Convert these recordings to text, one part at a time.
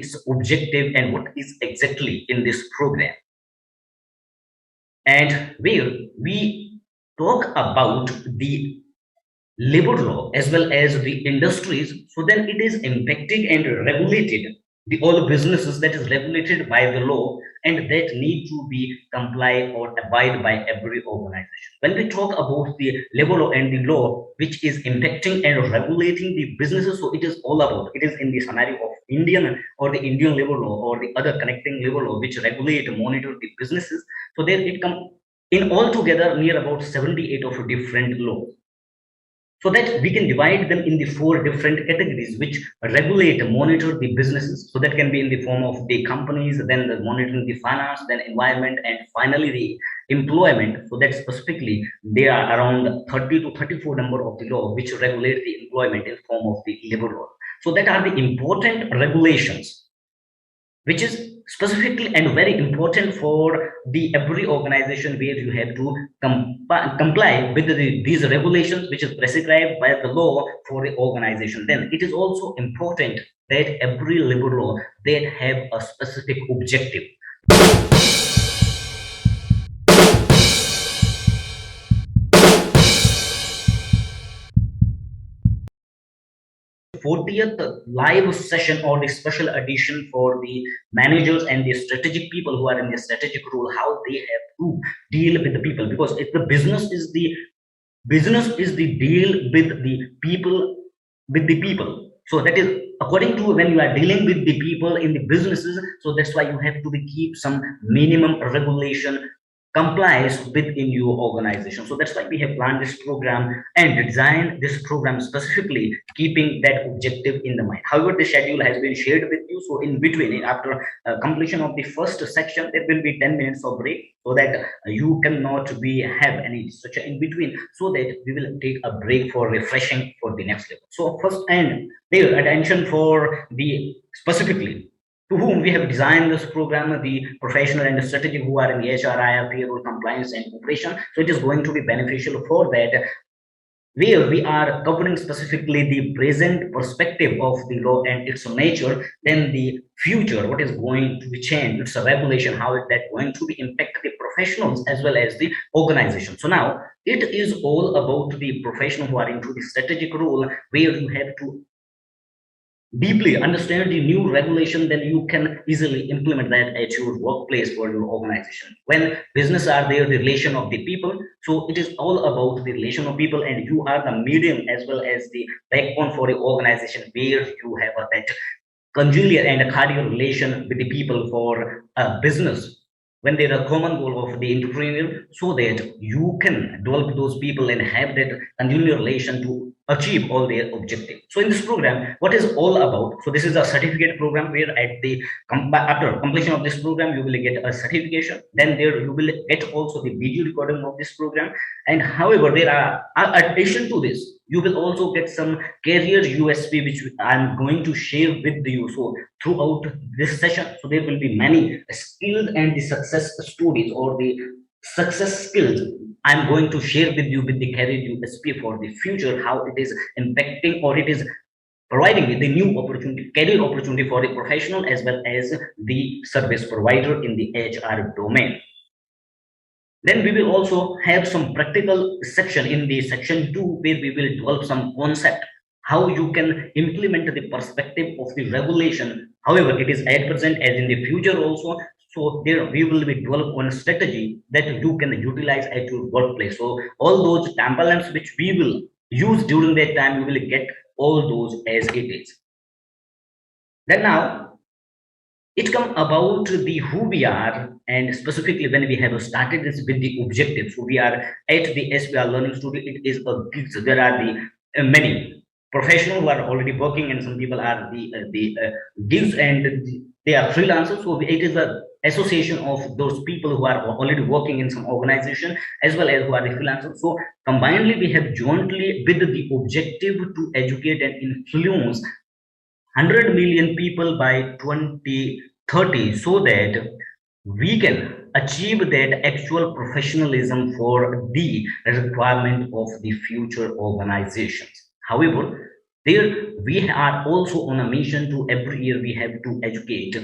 its objective and what is exactly in this program. And where we talk about the labor law as well as the industries, so then it is impacted and regulated the all businesses that is regulated by the law and that need to be comply or abide by every organization. When we talk about the labor law and the law which is impacting and regulating the businesses, so it is all about, it is in the scenario of Indian or the Indian labor law or the other connecting labor law which regulate monitor the businesses. So there it come in altogether near about 78 of different laws, so that we can divide them in the four different categories which regulate monitor the businesses. So that can be in the form of the companies, then the monitoring the finance, then environment, and finally the employment. So that specifically there are around 30 to 34 number of the law which regulate the employment in form of the labor law. So that are the important regulations which is specifically and very important for the every organization where you have to comply with these regulations which is prescribed by the law for the organization. Then it is also important that every labor law that have a specific objective. 40th live session or the special edition for the managers and the strategic people who are in the strategic role, how they have to deal with the people, because if the business is the deal with the people. So that is according to when you are dealing with the people in the businesses, so that's why you have to be keep some minimum regulation complies within your organization. So that's why we have planned this program and designed this program specifically keeping that objective in the mind. However, the schedule has been shared with you, so in between, after completion of the first section, there will be 10 minutes of break, so that you cannot be have any such in between, so that we will take a break for refreshing for the next level. So first, and their attention for the specifically to whom we have designed this program, the professional and the strategic who are in the HR, IR, payroll, compliance, and operation. So it is going to be beneficial for that, where we are covering specifically the present perspective of the law and its nature, then the future, what is going to be changed, its regulation, how is that going to be impact the professionals as well as the organization. So now it is all about the professional who are into the strategic role, where you have to deeply understand the new regulation, then you can easily implement that at your workplace or your organization. When business are there, the relation of the people, so it is all about the relation of people, and you are the medium as well as the backbone for the organization, where you have that conjugal and a cardiac relation with the people for a business, when there are common goal of the entrepreneur, so that you can develop those people and have that continual relation to achieve all their objective. So in this program, what is all about, so this is a certificate program, where at the after completion of this program you will get a certification, then there you will get also the video recording of this program. And however, there are addition to this, you will also get some career USP which I'm going to share with you. So throughout this session, so there will be many skills and the success stories or the success skills I'm going to share with you with the career USP for the future, how it is impacting or it is providing the new opportunity, career opportunity for the professional as well as the service provider in the HR domain. Then we will also have some practical section in the section 2, where we will develop some concept how you can implement the perspective of the regulation. However, it is at present as in the future also. So there we will be develop one strategy that you can utilize at your workplace. So all those templates which we will use during that time, we will get all those as it is. Then now it come about the who we are, and specifically when we have started this with the objective. So we are at the SBR Learning Studio. It is a gigs. There are the many professionals who are already working, and some people are the gigs and they are freelancers. So it is a association of those people who are already working in some organization as well as who are the freelancers. So combinedly we have jointly with the objective to educate and influence 100 million people by 2030, so that we can achieve that actual professionalism for the requirement of the future organizations. However, There, we are also on a mission to every year we have to educate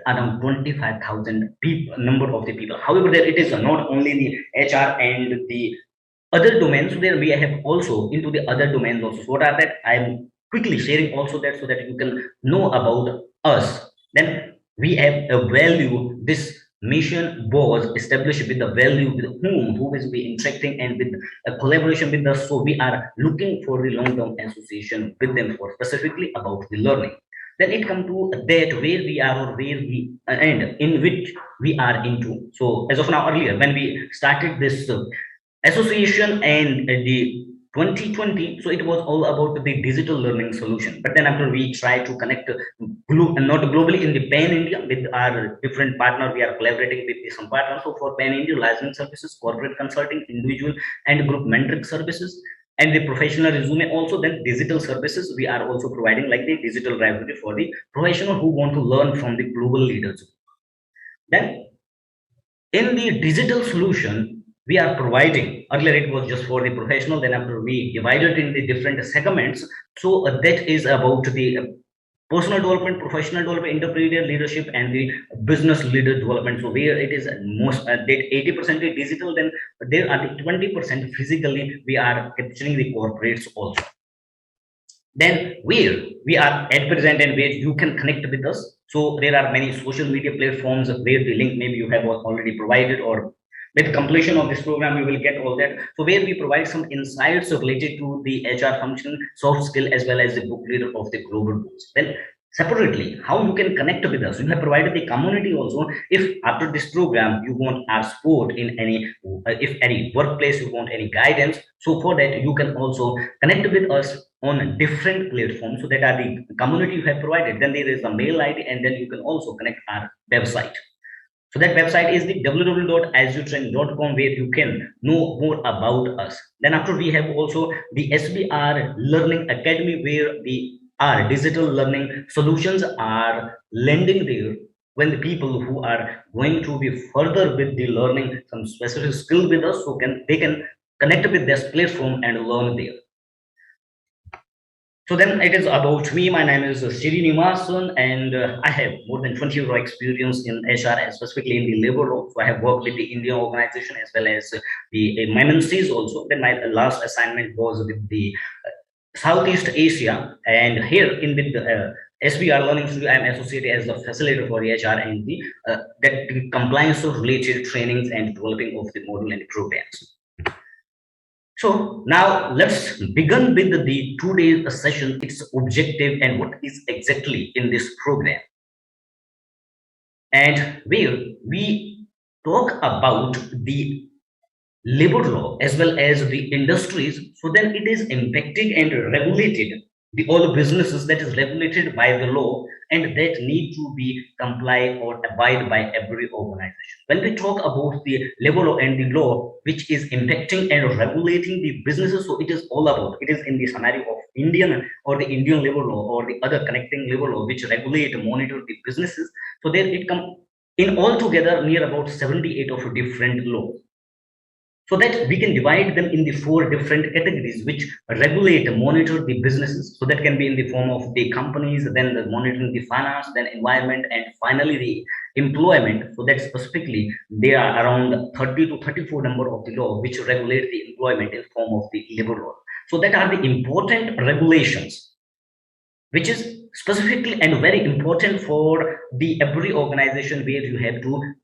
around 25,000 people, number of the people. However, there it is not only the HR and the other domains where we have also into the other domains also. So what are that? I'm quickly sharing also that so that you can know about us. Then we have a value. This mission was established with the value with who will be interacting and with a collaboration with us. So we are looking for the long-term association with them for specifically about the learning. Then it come to that where we are or where we and in which we are into. So as of now, earlier when we started this association and the 2020, so it was all about the digital learning solution. But then after we try to connect not globally in the pan India with our different partner, we are collaborating with some partners. So for pan India licensing services, corporate consulting, individual and group mentoring services, and the professional resume also, then digital services we are also providing like the digital library for the professional who want to learn from the global leaders. Then in the digital solution we are providing, earlier it was just for the professional, then after we divided in the different segments. So that is about the personal development, professional development, entrepreneurial leadership, and the business leader development. So where it is most that 80% digital, then there are the 20% physically we are capturing the corporates also. Then where we are at present and where you can connect with us. So there are many social media platforms where the link maybe you have already provided, or with completion of this program you will get all that. So where we provide some insights related to the HR function, soft skill, as well as the book leader of the global books. Then separately, how you can connect with us, you have provided the community also. If after this program you want our support in any if any workplace you want any guidance, so for that you can also connect with us on different platforms. So that are the community you have provided. Then there is a mail ID, and then you can also connect our website. So that website is the www.azuretrain.com, where you can know more about us. Then after we have also the SBR Learning Academy, where the our digital learning solutions are lending there when the people who are going to be further with the learning some specific skill with us, so can they can connect with this platform and learn there. So then it is about me. My name is Srinivasan, and I have more than 20 years of experience in HR, and specifically in the labor law. So I have worked with the Indian organization as well as the MNCs also. Then my last assignment was with the Southeast Asia, and here in with the SBR Learning Studio, I am associated as the facilitator for the HR and the compliance of related trainings and developing of the model and programs. So now let's begin with the today's session, its objective and what is exactly in this program. And where we talk about the labor law as well as the industries, so then it is impacting and regulated the all businesses that is regulated by the law, and that need to be comply or abide by every organization. When we talk about the labor law and the law which is impacting and regulating the businesses, so it is all about, it is in the scenario of Indian or the Indian labor law or the other connecting labor law which regulate monitor the businesses. So there it come in altogether near about 78 of different laws, so that we can divide them in the four different categories which regulate monitor the businesses. So that can be in the form of the companies, then the monitoring the finance, then environment, and finally the employment. So that specifically there are around 30 to 34 number of the law which regulate the employment in form of the labor law. So that are the important regulations which is specifically and very important for the every organization, where you have to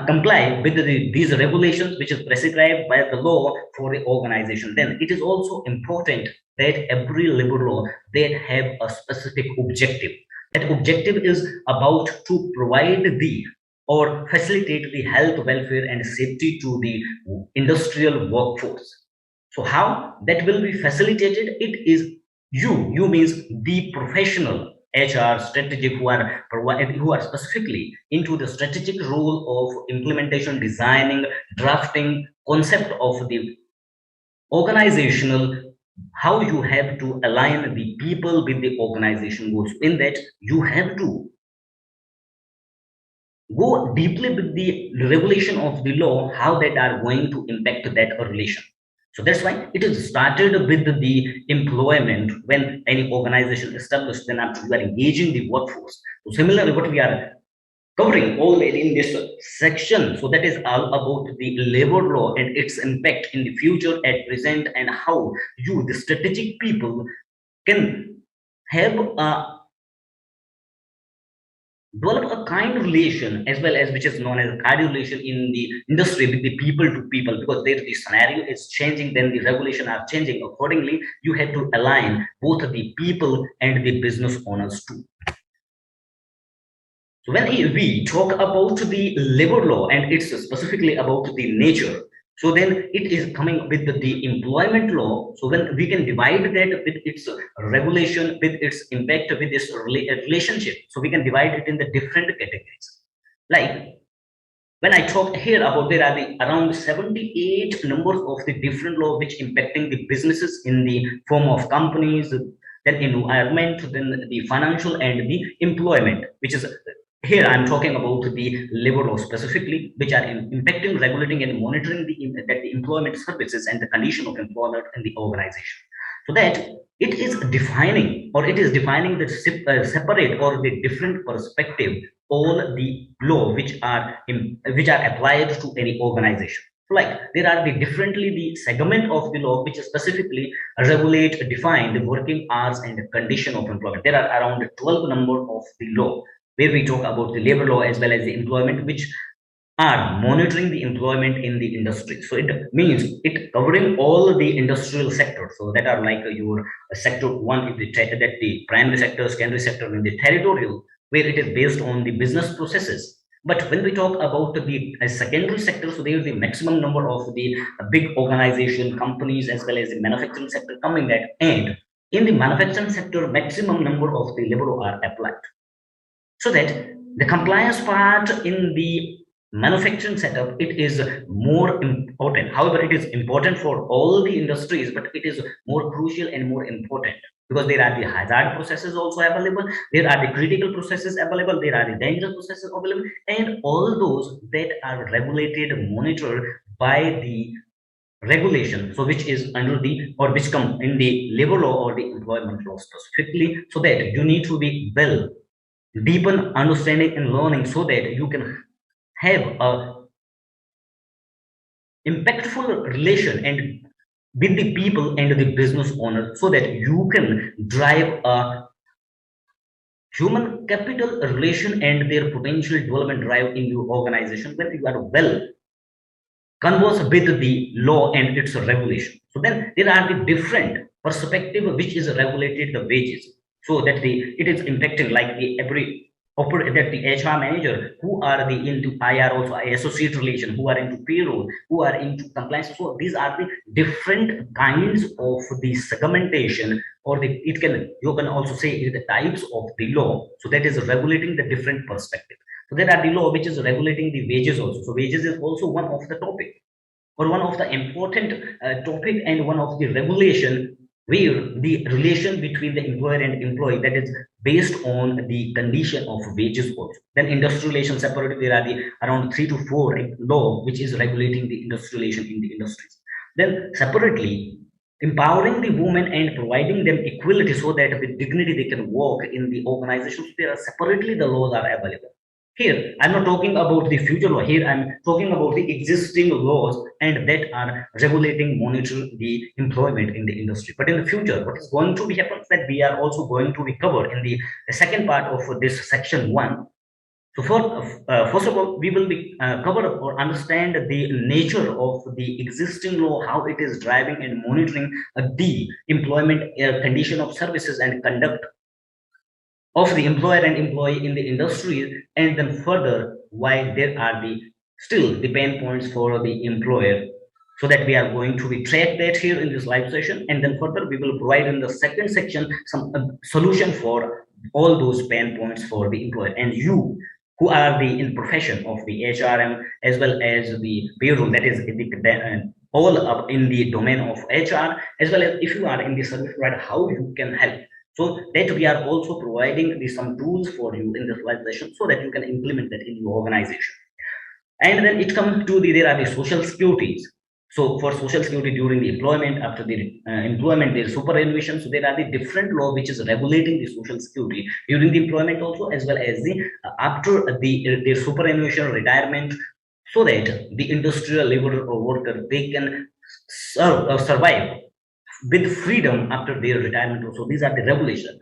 comply with these regulations which is prescribed by the law for the organization. Then it is also important that every labor law they have a specific objective. That objective is about to provide the or facilitate the health, welfare, and safety to the industrial workforce. So how that will be facilitated? It is you means the professional HR strategic who are specifically into the strategic role of implementation, designing, drafting concept of the organizational, how you have to align the people with the organization goals. In that you have to go deeply with the regulation of the law, how that are going to impact that relation. So that's why it is started with the employment. When any organization established, then after you are engaging the workforce. So similarly, what we are covering all in this section, so that is all about the labor law and its impact in the future, at present, and how you, the strategic people, can have a develop a kind of relation, as well as which is known as a kind relation in the industry with the people to people, because there the scenario is changing, then the regulation are changing accordingly. You have to align both the people and the business owners too. So when we talk about the labor law and it's specifically about the nature, so then it is coming with the employment law. So when we can divide that with its regulation, with its impact, with its relationship, so we can divide it in the different categories. Like when I talk here about, there are the around 78 numbers of the different law which impacting the businesses in the form of companies, then environment, then the financial and the employment, which is here I'm talking about the labor law specifically, which are impacting, regulating, and monitoring that the employment services and the condition of employment in the organization. So that it is defining, or it is defining the separate or the different perspective, all the law which are applied to any organization. Like there are the differently the segment of the law which specifically regulate, define the working hours and the condition of employment. There are around 12 number of the law where we talk about the labor law as well as the employment, which are monitoring the employment in the industry. So it means it covering all the industrial sectors. So that are like your sector one is that the primary sector, secondary sector, and the territorial, where it is based on the business processes. But when we talk about the secondary sector, so there is the maximum number of the big organization companies as well as the manufacturing sector coming that, and in the manufacturing sector, maximum number of the labor law are applied. So that the compliance part in the manufacturing setup, it is more important. However, it is important for all the industries, but it is more crucial and more important because there are the hazard processes also available, there are the critical processes available, there are the dangerous processes available, and all those that are regulated, monitored by the regulation, so which is under the, or which come in the labor law or the employment law specifically. So that you need to be well deepen understanding and learning, so that you can have a impactful relation and with the people and the business owner, so that you can drive a human capital relation and their potential development drive in your organization when you are well converse with the law and its regulation. So then there are the different perspective which is regulated the wages, so that the it is impacting like the every that the HR manager who are the into IR also associate relation, who are into payroll, who are into compliance. So these are the different kinds of the segmentation, or the it can, you can also say the types of the law. So that is regulating the different perspective. So there are the law which is regulating the wages also. So wages is also one of the topic, or one of the important topic, and one of the regulation where the relation between the employer and employee, that is based on the condition of wages also. Then industrial relations separately, there are the around 3 to 4 law which is regulating the industrial relation in the industries. Then separately, empowering the women and providing them equality, so that with dignity they can work in the organizations. There are separately the laws are available. Here, I'm not talking about the future law. Here, I'm talking about the existing laws and that are regulating, monitor the employment in the industry. But in the future, what is going to be happens that we are also going to be covered in the second part of this section one. So first of all, we will be cover or understand the nature of the existing law, how it is driving and monitoring the employment condition of services and conduct of the employer and employee in the industry, and then further why there are the still the pain points for the employer, so that we are going to be track that here in this live session, and then further we will provide in the second section some solution for all those pain points for the employer and you who are the in profession of the HRM as well as the payroll, that is all up in the domain of HR, as well as if you are in the service provider, how you can help. So that we are also providing some tools for you in this live session, so that you can implement that in your organization. And then it comes to the, there are the social securities. So for social security during the employment, after the employment, there is superannuation. So there are the different law which is regulating the social security during the employment also, as well as the after the superannuation retirement, so that the industrial labor or worker, they can survive with freedom after their retirement also. These are the regulations.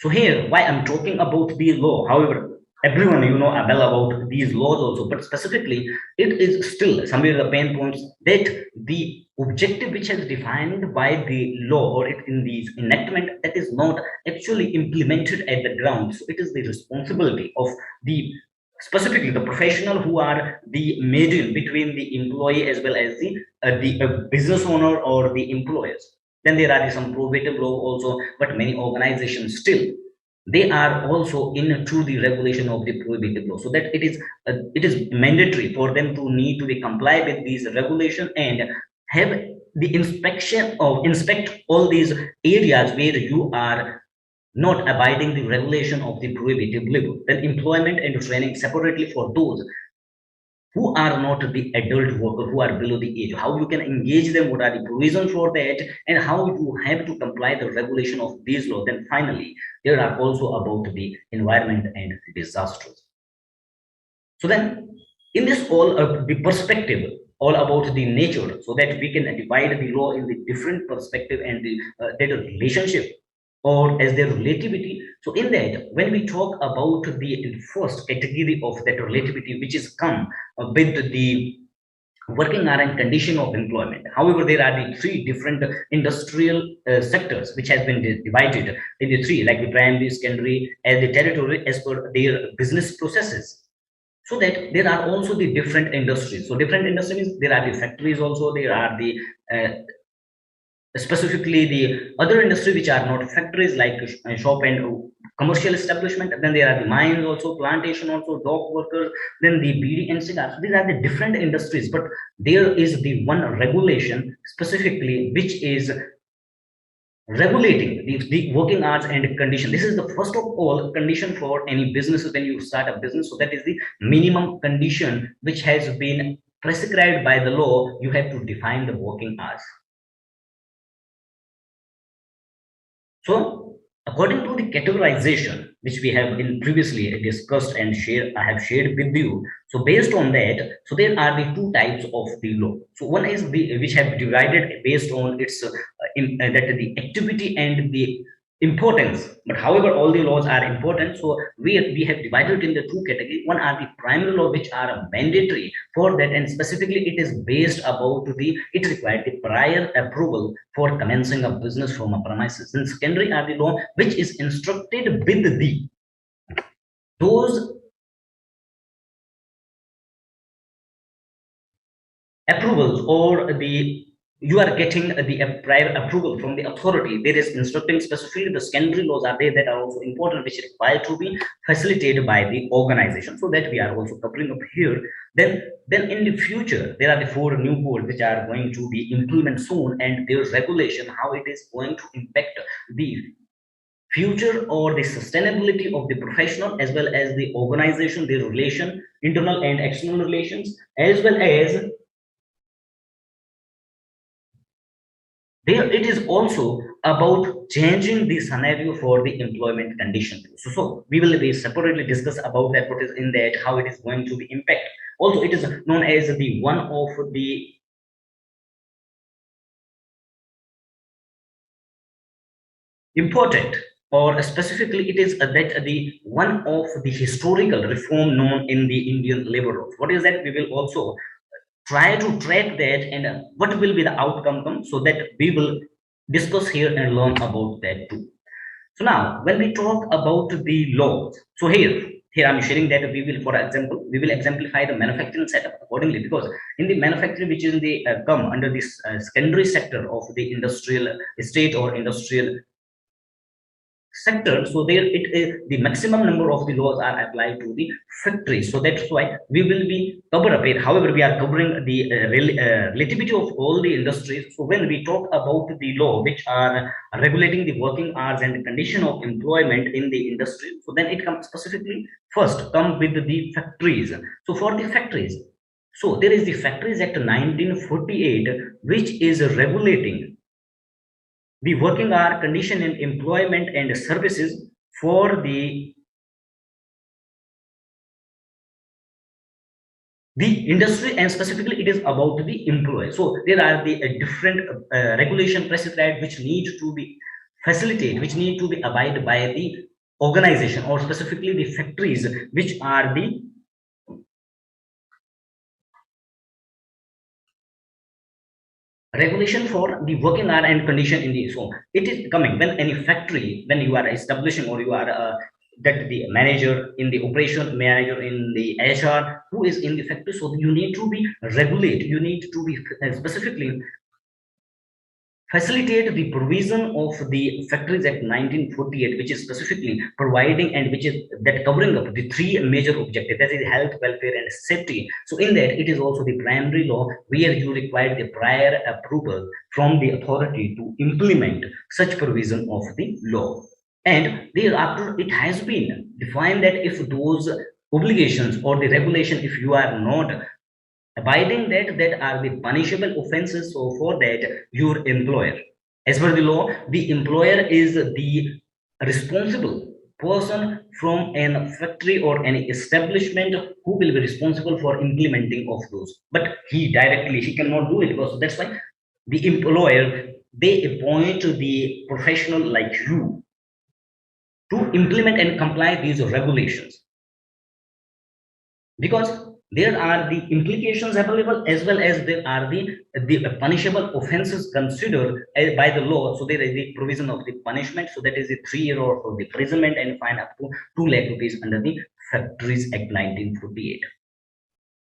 So here, why I'm talking about the law, however, everyone are well about these laws also, but specifically, it is still somewhere the pain points that the objective which is defined by the law or it in these enactment, that is not actually implemented at the ground. So it is the responsibility of the specifically the professional who are the median between the employee as well as the business owner or the employers. Then there are some probative law also, but many organizations still, they are also into the regulation of the prohibitive law, so that it is mandatory for them to need to be comply with these regulation and have the inspection of inspect all these areas where you are not abiding the regulation of the prohibitive labor. Then employment and training separately for those who are not the adult worker, who are below the age, how you can engage them, what are the provisions for that, and how you have to comply the regulation of these laws. Then finally, there are also about the environment and disasters. So then, in this all the perspective, all about the nature, so that we can divide the law in the different perspective and the their relationship or as their relativity. So in that, when we talk about the first category of that relativity, which is come with the working hour and condition of employment. However, there are the three different industrial sectors which has been divided in the three, like the primary, secondary, and the territory as per their business processes. So that there are also the different industries. So different industries, there are the factories also, there are the specifically the other industry which are not factories, like shop and commercial establishment. Then there are the mines also, plantation also, dock workers, then the BD and cigars. So these are the different industries, but there is the one regulation specifically which is regulating the working hours and condition. This is the first of all condition for any business when you start a business. So that is the minimum condition which has been prescribed by the law. You have to define the working hours. So according to the categorization which we have been previously discussed and shared, I have shared with you. So based on that, so there are the two types of the law. So one is the which have divided based on its that the activity and the importance. But however, all the laws are important. So we have divided in the two categories. One are the primary law which are mandatory for that, and specifically it is based about the it required the prior approval for commencing a business from a premises. And secondary are the law which is instructed with the those approvals or the you are getting the prior approval from the authority. There is instructing specifically the secondary laws are there that are also important, which require to be facilitated by the organization. So that we are also covering up here. Then in the future, there are the four new codes which are going to be implemented soon, and their regulation, how it is going to impact the future or the sustainability of the professional as well as the organization, the relation, internal and external relations, as well as there it is also about changing the scenario for the employment condition. So we will be separately discuss about that, what is in that, how it is going to be impact. Also, it is known as the one of the important, or specifically it is that the one of the historical reform known in the Indian labor laws. What is that? We will also try to track that and what will be the outcome come, so that we will discuss here and learn about that too. So now when we talk about the laws, so here I'm sharing that we will, for example, we will exemplify the manufacturing setup accordingly, because in the manufacturing which is in the come under this secondary sector of the industrial estate or industrial sector. So there it is the maximum number of the laws are applied to the factories. So that's why we will be cover up it. However, we are covering the relativity of all the industries. So when we talk about the law which are regulating the working hours and the condition of employment in the industry, so then it comes specifically first come with the factories. So for the factories, So there is the Factories Act 1948, which is regulating the working hour, condition in employment and services for the industry, and specifically it is about the employee. So there are the different regulation prescribed which need to be facilitated, which need to be abided by the organization, or specifically the factories, which are the regulation for the working hour and condition in the. So it is coming when any factory, when you are establishing, or you are that the manager in the operation, manager in the HR who is in the factory, so you need to be regulate, you need to be specifically facilitate the provision of the Factories Act 1948, which is specifically providing, and which is that covering up the three major objectives, that is health, welfare, and safety. So in that, it is also the primary law where you require the prior approval from the authority to implement such provision of the law. And thereafter, it has been defined that if those obligations or the regulation, if you are not abiding that are the punishable offenses. So for that, your employer, as per the law, the employer is the responsible person from an factory or any establishment who will be responsible for implementing of those, but he cannot do it, because that's why the employer, they appoint the professional like you to implement and comply these regulations, because there are the implications available, as well as there are the punishable offenses considered by the law. So there is the provision of the punishment, so that is the 3 year of the imprisonment and fine up to 2 lakh rupees under the Factories Act 1948.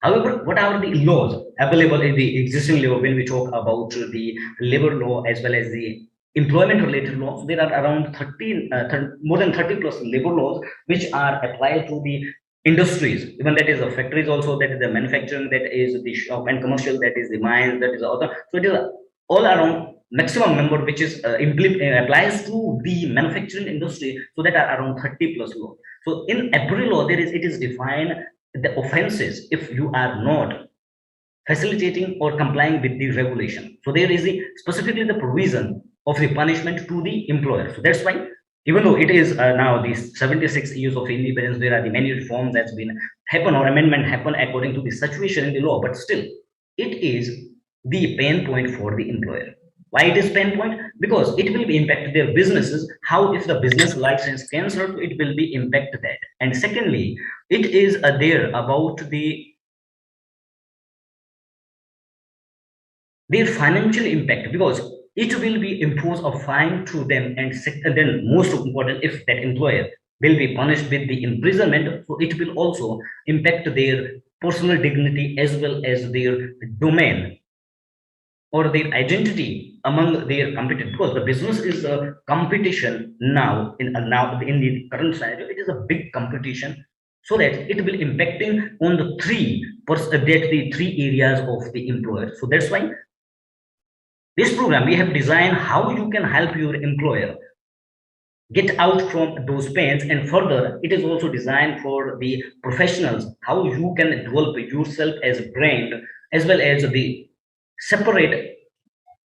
However, what are the laws available in the existing law when we talk about the labor law as well as the employment related laws? There are around 13 more than 30 plus labor laws which are applied to the industries, even that is the factories, also that is the manufacturing, that is the shop and commercial, that is the mines, that is the other. So it is all around maximum number which is applies to the manufacturing industry, so that are around 30 plus law. So in every law there is, it is defined the offenses if you are not facilitating or complying with the regulation. So there is specifically the provision of the punishment to the employer. So that's why, even though it is now the 76 years of independence, there are the many reforms that's been happen or amendment happen according to the situation in the law, but still it is the pain point for the employer. Why it is pain point? Because it will be impact their businesses. How if the business license cancelled, it will be impact that. And secondly, it is there about their financial impact, because it will be impose a fine to them, and then most important, if that employer will be punished with the imprisonment, so it will also impact their personal dignity as well as their domain or their identity among their competitors, because the business is a competition now in the current scenario, it is a big competition, so that it will impacting on the the three areas of the employer. So that's why this program we have designed how you can help your employer get out from those pains, and further it is also designed for the professionals how you can develop yourself as a brand, as well as the separate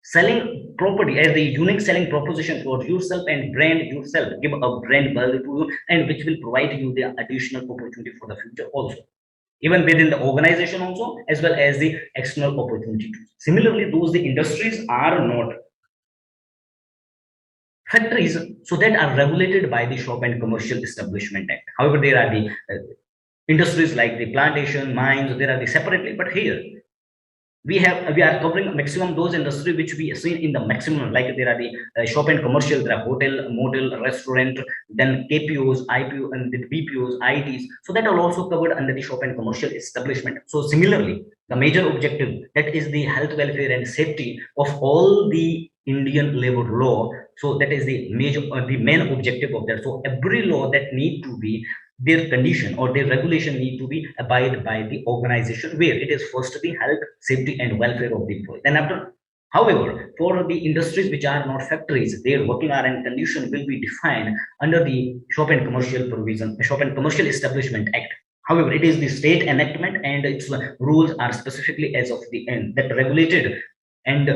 selling property as the unique selling proposition for yourself, and brand yourself, give a brand value to you, and which will provide you the additional opportunity for the future also, even within the organization also, as well as the external opportunity. Similarly, those the industries are not factories, so that are regulated by the Shop and Commercial Establishment Act. However, there are the industries like the plantation, mines, there are the separately, but here we are covering maximum those industry which we see in the maximum, like there are the shop and commercial, there are hotel, motel, restaurant, then KPOs, IPO, and the BPOs, ITs, so that are also covered under the shop and commercial establishment. So similarly, the major objective, that is the health, welfare, and safety of all the Indian labor law. So that is the major the main objective of that. So every law that need to be, their condition or their regulation need to be abided by the organization, where it is first the health, safety, and welfare of the employee. Then after, however, for the industries which are not factories, their working hour and condition will be defined under the Shop and Commercial Provision, Shop and Commercial Establishment Act. However, it is the state enactment, and its rules are specifically as of the end that regulated and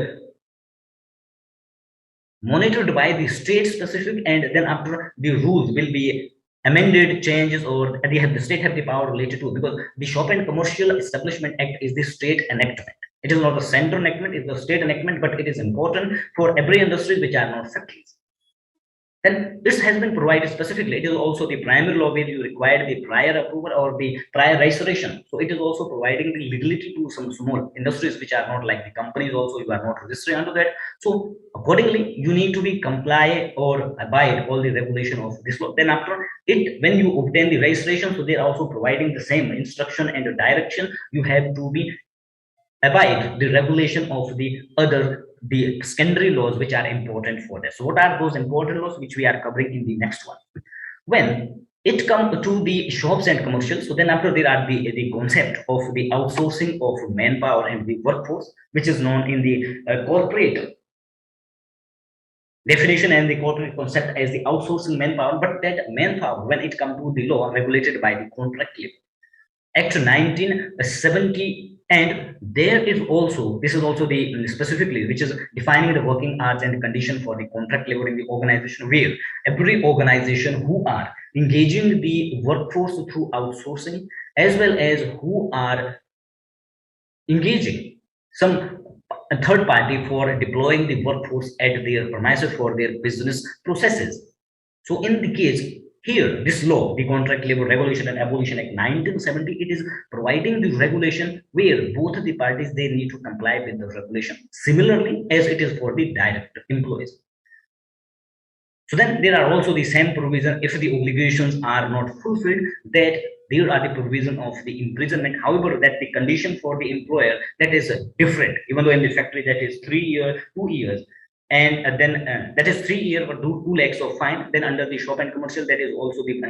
monitored by the state specific, and then after the rules will be amended, changes, or the state have the power related to, because the Shop and Commercial Establishment Act is the state enactment. It is not a central enactment, it's the state enactment, but it is important for every industry which are not factories. And this has been provided specifically. It is also the primary law where you require the prior approval or the prior registration. So it is also providing the legality to some small industries which are not like the companies. Also, you are not registered under that. So accordingly, you need to be comply or abide all the regulation of this law. Then after it, when you obtain the registration, so they are also providing the same instruction and the direction. You have to be abide the regulation of the secondary laws which are important for this. So what are those important laws which we are covering in the next one? When it comes to the shops and commercials, so then after there are the concept of the outsourcing of manpower and the workforce, which is known in the corporate definition and the corporate concept as the outsourcing manpower. But that manpower, when it comes to the law regulated by the Contract Labor Act 1970, and there is also, this is also the specifically which is defining the working hours and the condition for the contract labor in the organization, where every organization who are engaging the workforce through outsourcing, as well as who are engaging some third party for deploying the workforce at their premises for their business processes. So in the case here, this law, the Contract Labor Regulation and Abolition Act 1970, it is providing the regulation where both the parties, they need to comply with the regulation similarly as it is for the direct employees. So then there are also the same provision if the obligations are not fulfilled, that there are the provision of the imprisonment. However, that the condition for the employer, that is different, even though in the factory that is 3 years, 2 years, and then that is 3 years or 2 lakhs of fine. Then under the shop and commercial, that is also the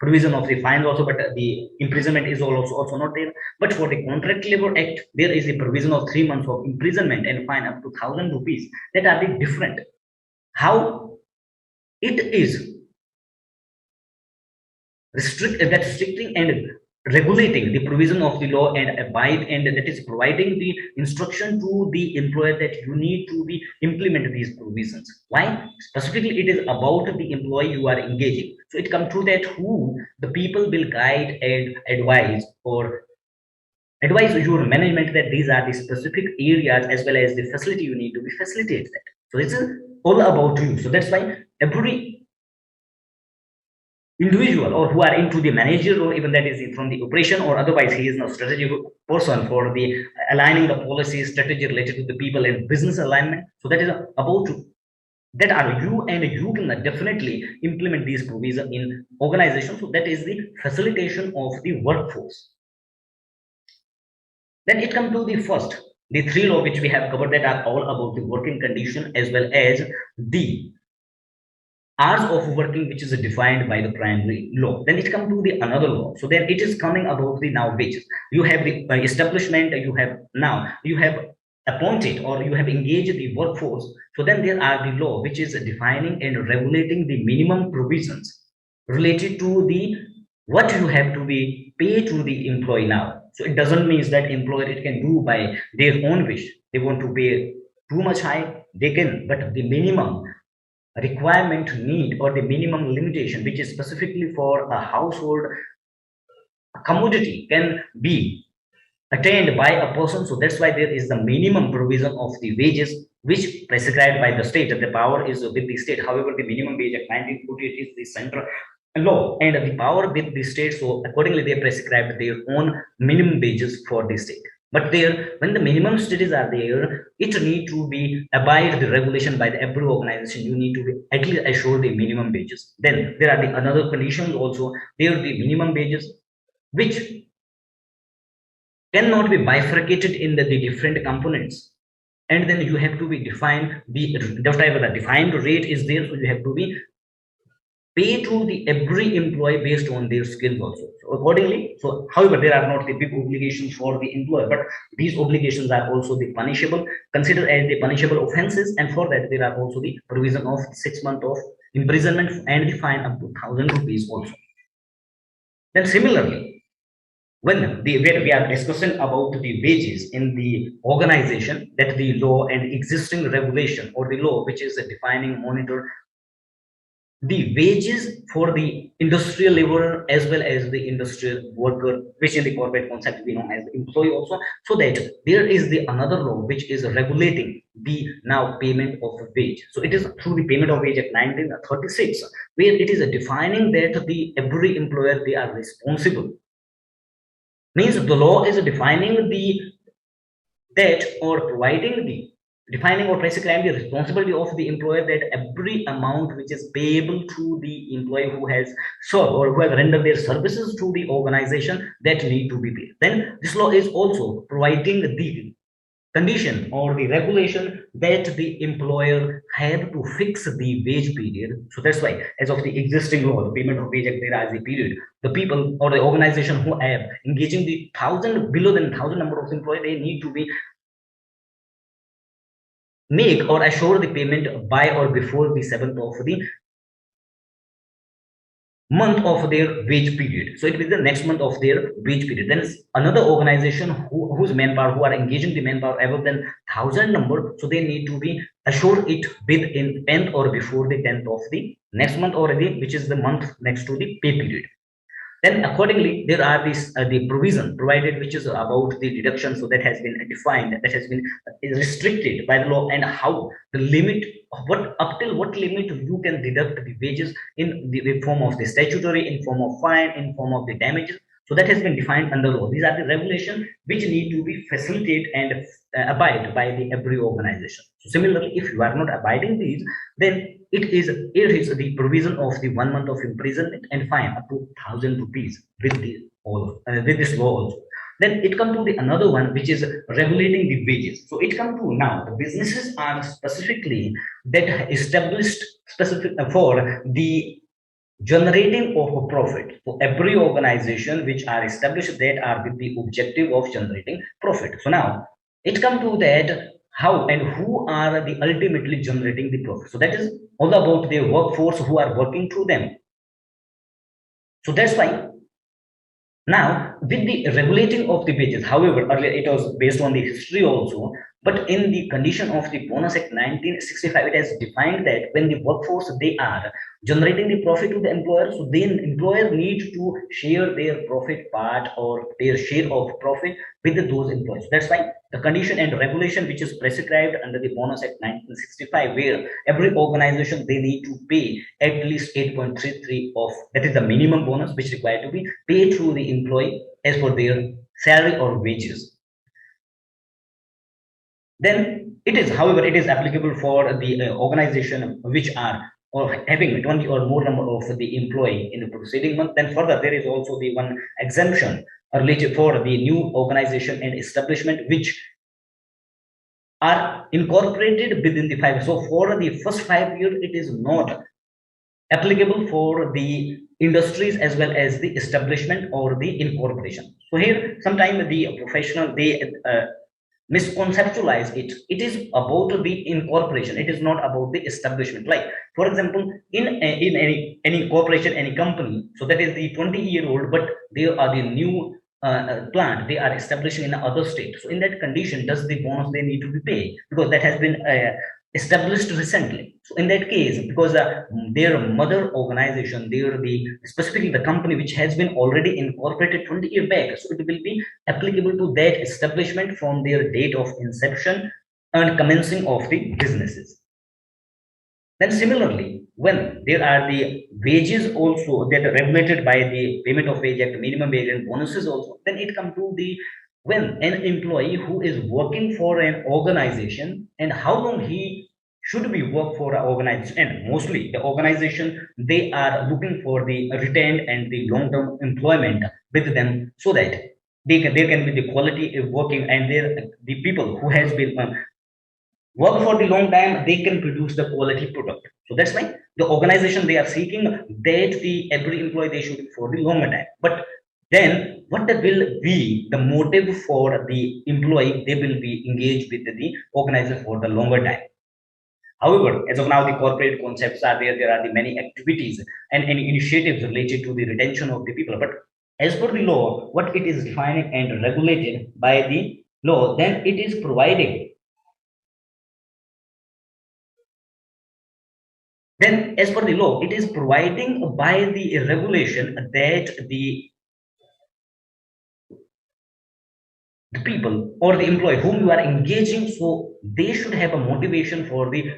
provision of the fines also, but the imprisonment is also not there. But for the Contract Labor Act, there is a provision of 3 months of imprisonment and fine up to 1,000 rupees. That are the different. How it is restricting and regulating the provision of the law and abide, and that is providing the instruction to the employer that you need to be implement these provisions. Why? Specifically, it is about the employee you are engaging. So it comes to that who the people will guide and advise or advise your management that these are the specific areas as well as the facility you need to be facilitate that. So this is all about you. So that's why every individual or who are into the manager, or even that is from the operation or otherwise, he is no strategic person for the aligning the policy strategy related to the people and business alignment. So that is about that are you, and you can definitely implement these provisions in organization. So that is the facilitation of the workforce. Then it comes to the first, the 3 law which we have covered, that are all about the working condition as well as the hours of working, which is defined by the primary law. Then it comes to the another law. So then it is coming about the now wages. You have the establishment, you have appointed or you have engaged the workforce. So then there are the law which is defining and regulating the minimum provisions related to the what you have to be paid to the employee now. So it doesn't mean that employer it can do by their own wish. They want to pay too much high, they can, but the minimum requirement need or the minimum limitation which is specifically for a household commodity can be attained by a person. So that's why there is the minimum provision of the wages which prescribed by the state. The power is with the state. However, the minimum wage of 1948 is the central law and the power with the state. So accordingly, they prescribed their own minimum wages for the state. But there, when the minimum studies are there, it need to be abide the regulation by the every organization. You need to be at least assure the minimum wages. Then there are the another conditions also. There the minimum wages which cannot be bifurcated in the different components. And then you have to be defined the whatever the defined rate is there. So you have to be pay to the every employee based on their skills also. So accordingly, so however, there are not the big obligations for the employer, but these obligations are also the punishable, considered as the punishable offenses, and for that there are also the provision of 6 months of imprisonment and the fine up to 1,000 rupees also. Then similarly, when where we are discussing about the wages in the organization, that the law and existing regulation or the law which is defining monitor the wages for the industrial laborer as well as the industrial worker, which in the corporate concept we know as the employee also, so that there is the another law which is regulating the now payment of wage. So it is through the payment of wage at 1936, where it is defining that the every employer they are responsible. Means the law is defining the that or providing the defining or prescribing the responsibility of the employer, that every amount which is payable to the employee who has served or who has rendered their services to the organization, that need to be paid. Then this law is also providing the condition or the regulation that the employer have to fix the wage period. So that's why, as of the existing law, the payment of wage act, there is a period. The people or the organization who have engaging the thousand below than thousand number of employees, they need to be make or assure the payment by or before the 7th of the month of their wage period. So it will be the next month of their wage period. Then another organization whose manpower, who are engaging the manpower above than 1,000 number, so they need to be assured it within 10th or before the 10th of the next month already, which is the month next to the pay period. Then accordingly, there are these the provision provided which is about the deduction. So that has been defined, that has been restricted by the law, and how the limit, what up till what limit you can deduct the wages in the form of the statutory, in form of fine, in form of the damages. So that has been defined under law. These are the regulations which need to be facilitated and abide by the every organization. So similarly, if you are not abiding these, then it is the provision of the 1 month of imprisonment and fine up to 1,000 rupees with the all with this law also. Then it comes to the another one which is regulating the wages. So it comes to now the businesses are specifically that established specific for the generating of a profit. So every organization which are established that are with the objective of generating profit. So now it comes to that how and who are the ultimately generating the profit. So that is all about the workforce who are working through them. So that's why now with the regulating of the wages, however, earlier it was based on the history also, but in the condition of the Bonus Act 1965, it has defined that when the workforce they are generating the profit to the employer, so then employer need to share their profit part or their share of profit with those employees. That's why the condition and regulation which is prescribed under the Bonus Act 1965, where every organization they need to pay at least 8.33 of, that is the minimum bonus which required to be paid to the employee as per their salary or wages. Then it is, however, it is applicable for the organization which are or having 20 or more number of the employee in the preceding month. Then further, there is also the one exemption related for the new organization and establishment which are incorporated within the 5. So for the first 5 years, it is not applicable for the industries as well as the establishment or the incorporation. So here, sometimes the professional they misconceptualize it. It is about the incorporation. It is not about the establishment. Like for example, in any corporation, any company, so that is the 20-year-old, but they are the new plant they are establishing in another state. So in that condition, does the bonus they need to be paid because that has been established recently. So in that case, because their mother organization, the specifically the company which has been already incorporated 20 years back, so it will be applicable to that establishment from their date of inception and commencing of the businesses. Then similarly, when there are the wages also that are regulated by the payment of wage act, minimum wage and bonuses also, then it comes to the when an employee who is working for an organization and how long he should be work for an organization, and mostly the organization they are looking for the retained and the long-term employment with them, so that there can be the quality of working, and there the people who has been work for the long time, they can produce the quality product. So that's why the organization they are seeking that the every employee they should for the longer time. But then what will be the motive for the employee they will be engaged with the organizer for the longer time. However, as of now, the corporate concepts are there. There are the many activities and any initiatives related to the retention of the people. But as per the law, what it is defining and regulated by the law, then it is providing. Then, as per the law, it is providing by the regulation that the people or the employee whom you are engaging, so they should have a motivation for the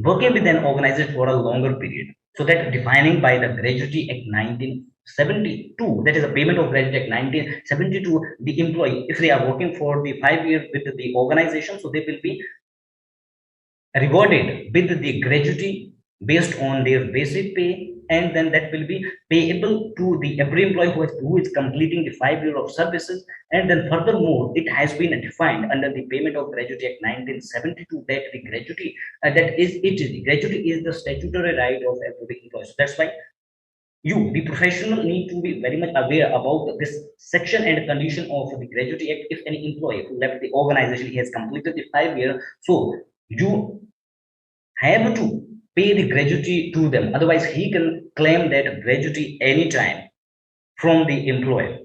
working with an organization for a longer period. So that defining by the Gratuity Act 1972, that is a payment of Gratuity Act 1972, the employee, if they are working for the 5 years with the organization, so they will be rewarded with the gratuity based on their basic pay, and then that will be payable to the every employee who is completing the 5 year of services. And then furthermore, it has been defined under the payment of gratuity act 1972 that the gratuity that is it is the gratuity is the statutory right of every employee. So that's why you, the professional, need to be very much aware about this section and condition of the gratuity act. If any employee who left the organization, he has completed the 5 year, so you have to pay the gratuity to them. Otherwise, he can claim that gratuity anytime from the employer.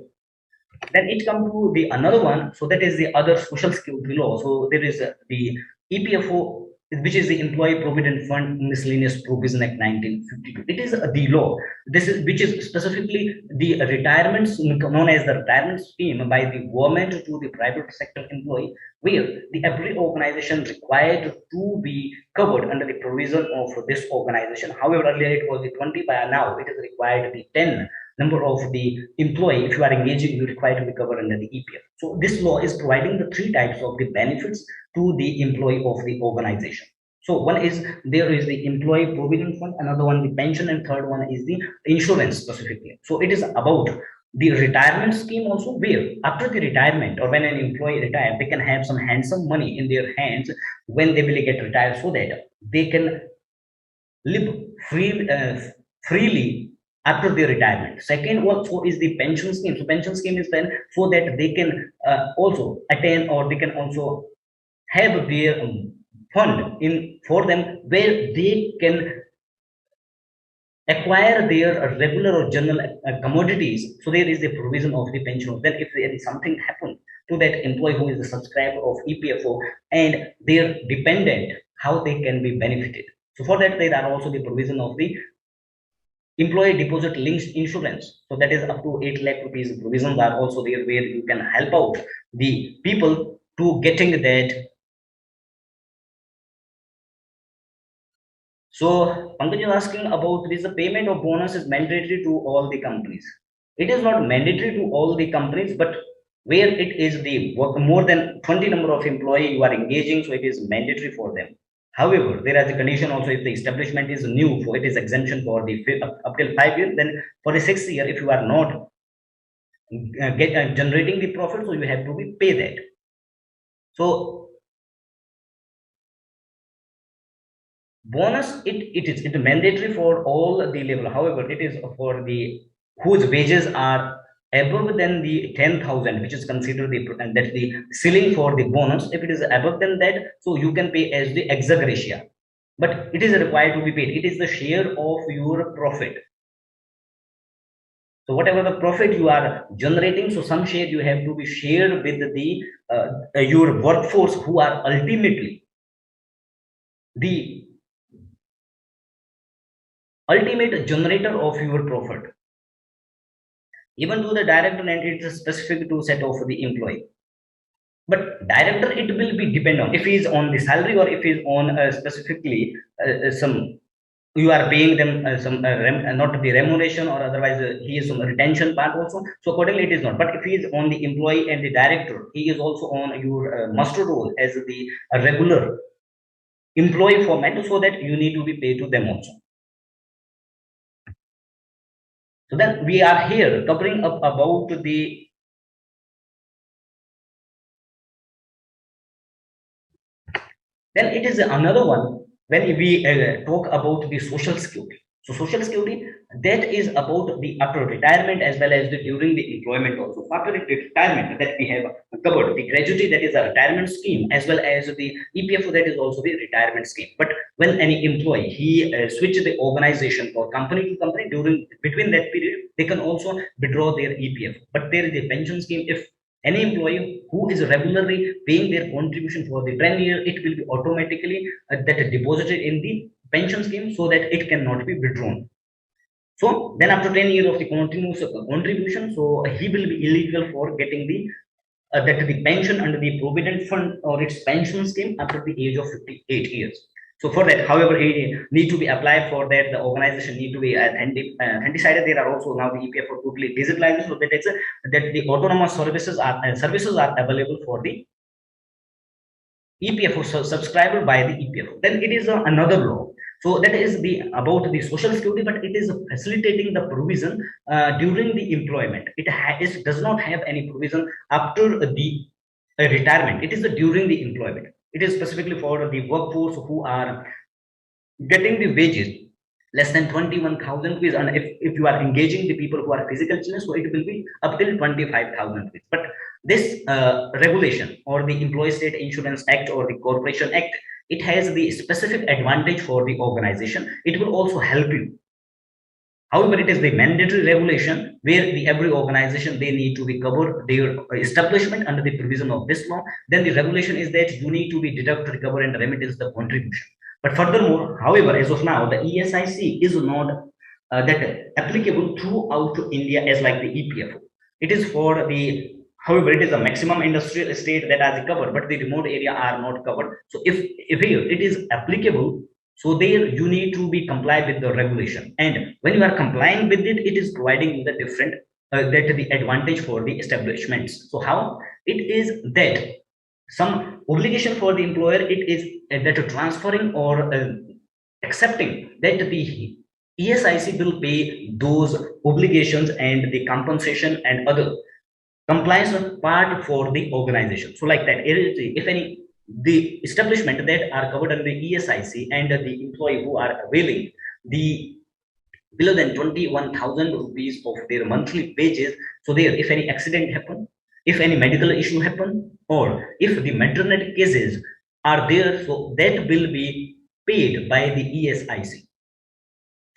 Then it comes to the another one. So that is the other social security law. So there is the EPFO, which is the Employee Provident Fund Miscellaneous Provision Act 1952. It is the law. This is which is specifically the retirement known as the retirement scheme by the government to the private sector employee, where the every organization required to be covered under the provision of this organization. However, earlier it was the 20, by now it is required the 10 number of the employee. If you are engaging, you require to be covered under the EPF. So this law is providing the three types of the benefits to the employee of the organization. So one is there is the employee provident fund, another one the pension, and third one is the insurance specifically. So it is about the retirement scheme also, where after the retirement or when an employee retires, they can have some handsome money in their hands when they will get retired, so that they can live freely after their retirement. Second also is the pension scheme. So pension scheme is then so that they can also attain, or they can also have their fund in for them, where they can acquire their regular or general commodities. So there is the provision of the pension. Then if there is something happen to that employee who is the subscriber of EPFO and their dependent, how they can be benefited. So for that, there are also the provision of the employee deposit linked insurance. So that is up to 8 lakh rupees provisions are also there, where you can help out the people to getting that. So Pankaj is asking about this: the payment of bonus is mandatory to all the companies. It is not mandatory to all the companies, but where it is the work more than 20 number of employee you are engaging, so it is mandatory for them. However, there is a condition also: if the establishment is new, for it is exemption for the up till 5 years. Then for the 6th year, if you are not generating the profit, so you have to be pay that. So bonus, it is mandatory for all the level. However, it is for the whose wages are above than the 10,000, which is considered the, and that's the ceiling for the bonus. If it is above than that, so you can pay as the ex gratia, but it is required to be paid. It is the share of your profit. So whatever the profit you are generating, so some share you have to be shared with the your workforce, who are ultimately the ultimate generator of your profit. Even to the director, and it's specific to set of the employee. But director, it will be depend on if he is on the salary, or if he is on specifically some, you are paying them some not the remuneration, or otherwise he is some retention part also. So accordingly it is not. But if he is on the employee and the director, he is also on your master role as the regular employee format, so that you need to be paid to them also. So then we are here covering up about the, then it is another one when we talk about the social security. So social security, that is about the after retirement as well as the during the employment also. After the retirement, that we have covered the gratuity, that is a retirement scheme, as well as the EPFO, that is also the retirement scheme. But when any employee he switch the organization for company to company, during between that period, they can also withdraw their EPFO. But there is a pension scheme. If any employee who is regularly paying their contribution for the 10 year, it will be automatically that deposited in the pension scheme so that it cannot be withdrawn. So then after 10 years of the continuous contribution, so he will be eligible for getting the that the pension under the provident fund or its pension scheme after the age of 58 years. So for that, however, he need to be applied for that. The organization need to be decided. There are also now the EPF totally digitalized, so that it's that the autonomous services are available for the EPFO subscriber by the EPFO. Then it is another law. So that is the about the social security, but it is facilitating the provision during the employment. It does not have any provision after the retirement. It is during the employment. It is specifically for the workforce who are getting the wages less than 21,000 rupees, and if you are engaging the people who are physical children, so it will be up till 25,000 rupees. But this regulation or the Employee State Insurance Act or the Corporation Act, it has the specific advantage for the organization. It will also help you. However, it is the mandatory regulation where every organization they need to be covered their establishment under the provision of this law. Then the regulation is that you need to be deduct, recover, and remittance the contribution. But furthermore, however, as of now, the ESIC is not that applicable throughout India as like the EPFO. It is for the however, it is a maximum industrial estate that are covered, but the remote area are not covered. So if here it is applicable, so there you need to be complied with the regulation, and when you are complying with it, it is providing you the different that the advantage for the establishments. So how it is that some obligation for the employer, it is that transferring or accepting that the ESIC will pay those obligations and the compensation and other compliance part for the organization. So like that, if any the establishment that are covered under the ESIC and the employee who are availing the below than 21,000 rupees of their monthly wages, so there if any accident happen, if any medical issue happen, or if the maternity cases are there, so that will be paid by the ESIC.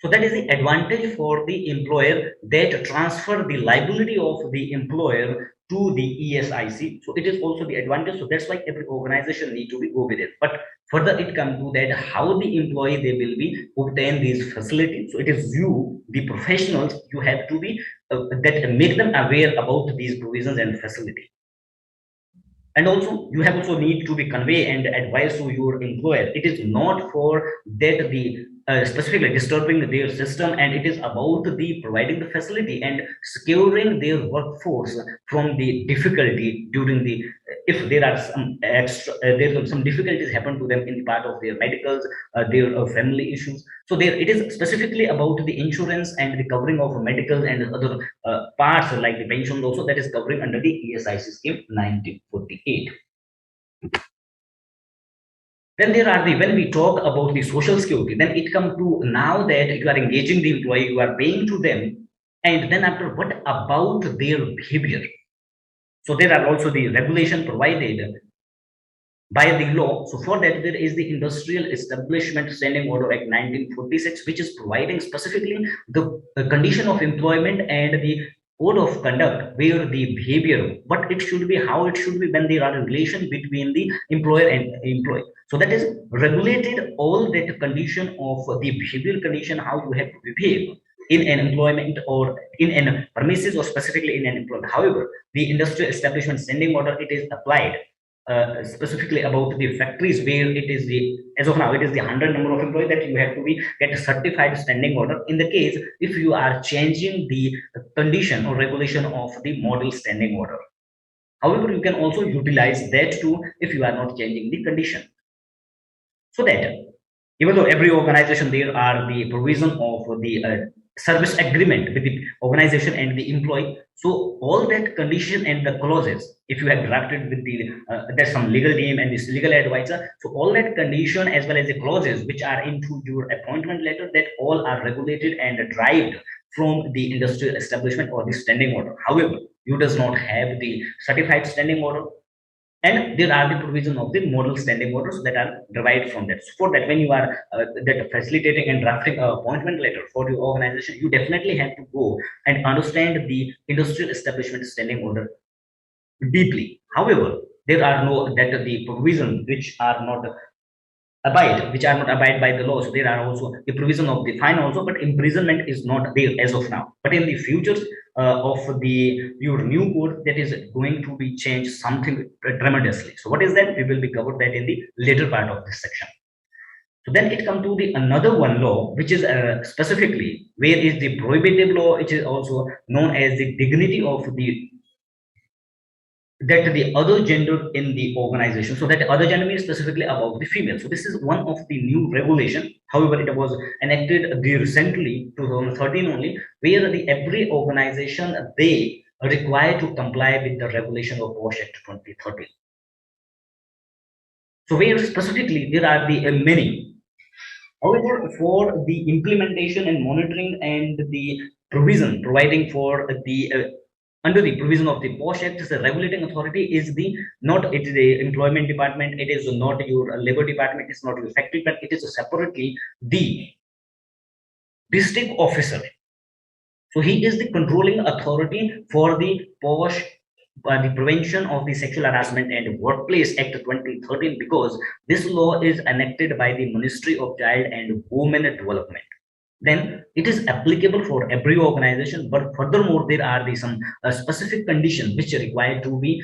So that is the advantage for the employer, that transfer the liability of the employer to the ESIC. So it is also the advantage. So that's why every organization need to be go with it. But further it comes to that how the employee they will be obtain these facilities. So it is you, the professionals, you have to be that make them aware about these provisions and facilities. And also you have also need to be convey and advise to your employer. It is not for that the specifically disturbing their system, and it is about the providing the facility and securing their workforce from the difficulty during the if there are some extra there some difficulties happen to them in the part of their medicals, their family issues. So there it is specifically about the insurance and the covering of medicals and other parts like the pension also, that is covering under the ESIC scheme 1948. Then there are the when we talk about the social security, then it comes to now that you are engaging the employee, you are paying to them, and then after what about their behavior? So there are also the regulation provided by the law. So for that, there is the Industrial Establishment Standing Order Act 1946, which is providing specifically the condition of employment and the code of conduct where the behavior, what it should be, how it should be when there are a relation between the employer and employee. So that is regulated all that condition of the behavioral condition, how you have to behave in an employment or in an premises or specifically in an employment. However, the Industrial Establishment Standing Order, it is applied specifically about the factories where it is the as of now it is the 100 number of employees that you have to be get a certified standing order. In the case if you are changing the condition or regulation of the model standing order, however you can also utilize that too if you are not changing the condition. So that even though every organization there are the provision of the service agreement with the organization and the employee. So all that condition and the clauses, if you have drafted with the there's some legal team and this legal advisor, so all that condition as well as the clauses which are into your appointment letter, that all are regulated and derived from the industrial establishment or the standing order. However, you does not have the certified standing order, and there are the provision of the model standing orders that are derived from that. So for that, when you are that facilitating and drafting a appointment letter for your organization, you definitely have to go and understand the industrial establishment standing order deeply. However, there are no that the provision which are not abide by the law. So there are also the provision of the fine also, but imprisonment is not there as of now. But in the future of the your new code, that is going to be changed something tremendously. So what is that? We will be covered that in the later part of this section. So then it come to the another one law, which is specifically where is the prohibitive law, which is also known as the dignity of the that the other gender in the organization. So that other gender means specifically about the female. So this is one of the new regulation. However, it was enacted recently, 2013 only, where the every organization they are required to comply with the regulation of POSH Act 2013. So where specifically there are the many. However, for the implementation and monitoring and the provision providing for the under the provision of the POSH Act, the regulating authority is the not it is the employment department, it is not your labor department, it's not your factory, but it is separately the district officer. So he is the controlling authority for the POSH, the Prevention of the Sexual Harassment and Workplace Act 2013, because this law is enacted by the Ministry of Child and Women Development. Then it is applicable for every organization, but furthermore there are the some specific conditions which are required to be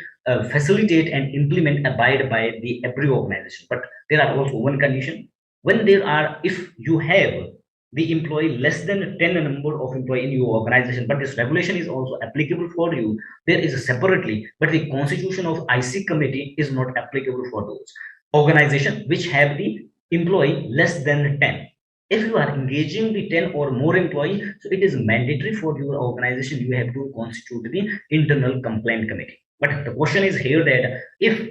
facilitate and implement abide by the every organization. But there are also one condition: when there are, if you have the employee less than 10 number of employee in your organization, but this regulation is also applicable for you, there is a separately, but the constitution of IC committee is not applicable for those organization which have the employee less than 10. If you are engaging the 10 or more employee, so it is mandatory for your organization, you have to constitute the internal complaint committee. But the question is here that if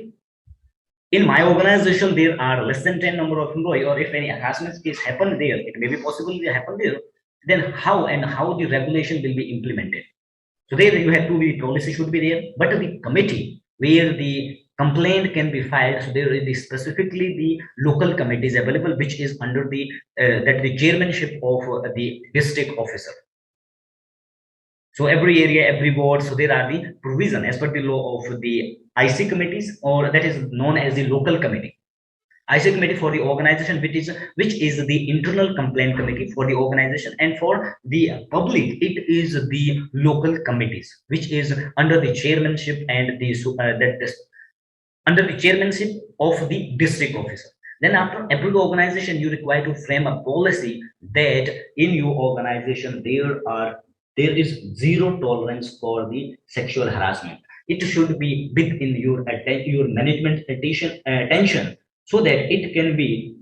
in my organization there are less than 10 number of employee, or if any harassment case happen there, it may be possible to happen there, then how the regulation will be implemented? So there you have to be, policy should be there, but the committee where the complaint can be filed, so there is the specifically the local committees available, which is under the that the chairmanship of the district officer. So every area, every ward, so there are the provision as per the law of the IC committees, or that is known as the local committee. IC committee for the organization, which is the internal complaint committee for the organization, and for the public it is the local committees, which is under the chairmanship and the under the chairmanship of the district officer. Then after every organization, you require to frame a policy that in your organization there is zero tolerance for the sexual harassment. It should be within your management attention, so that it can be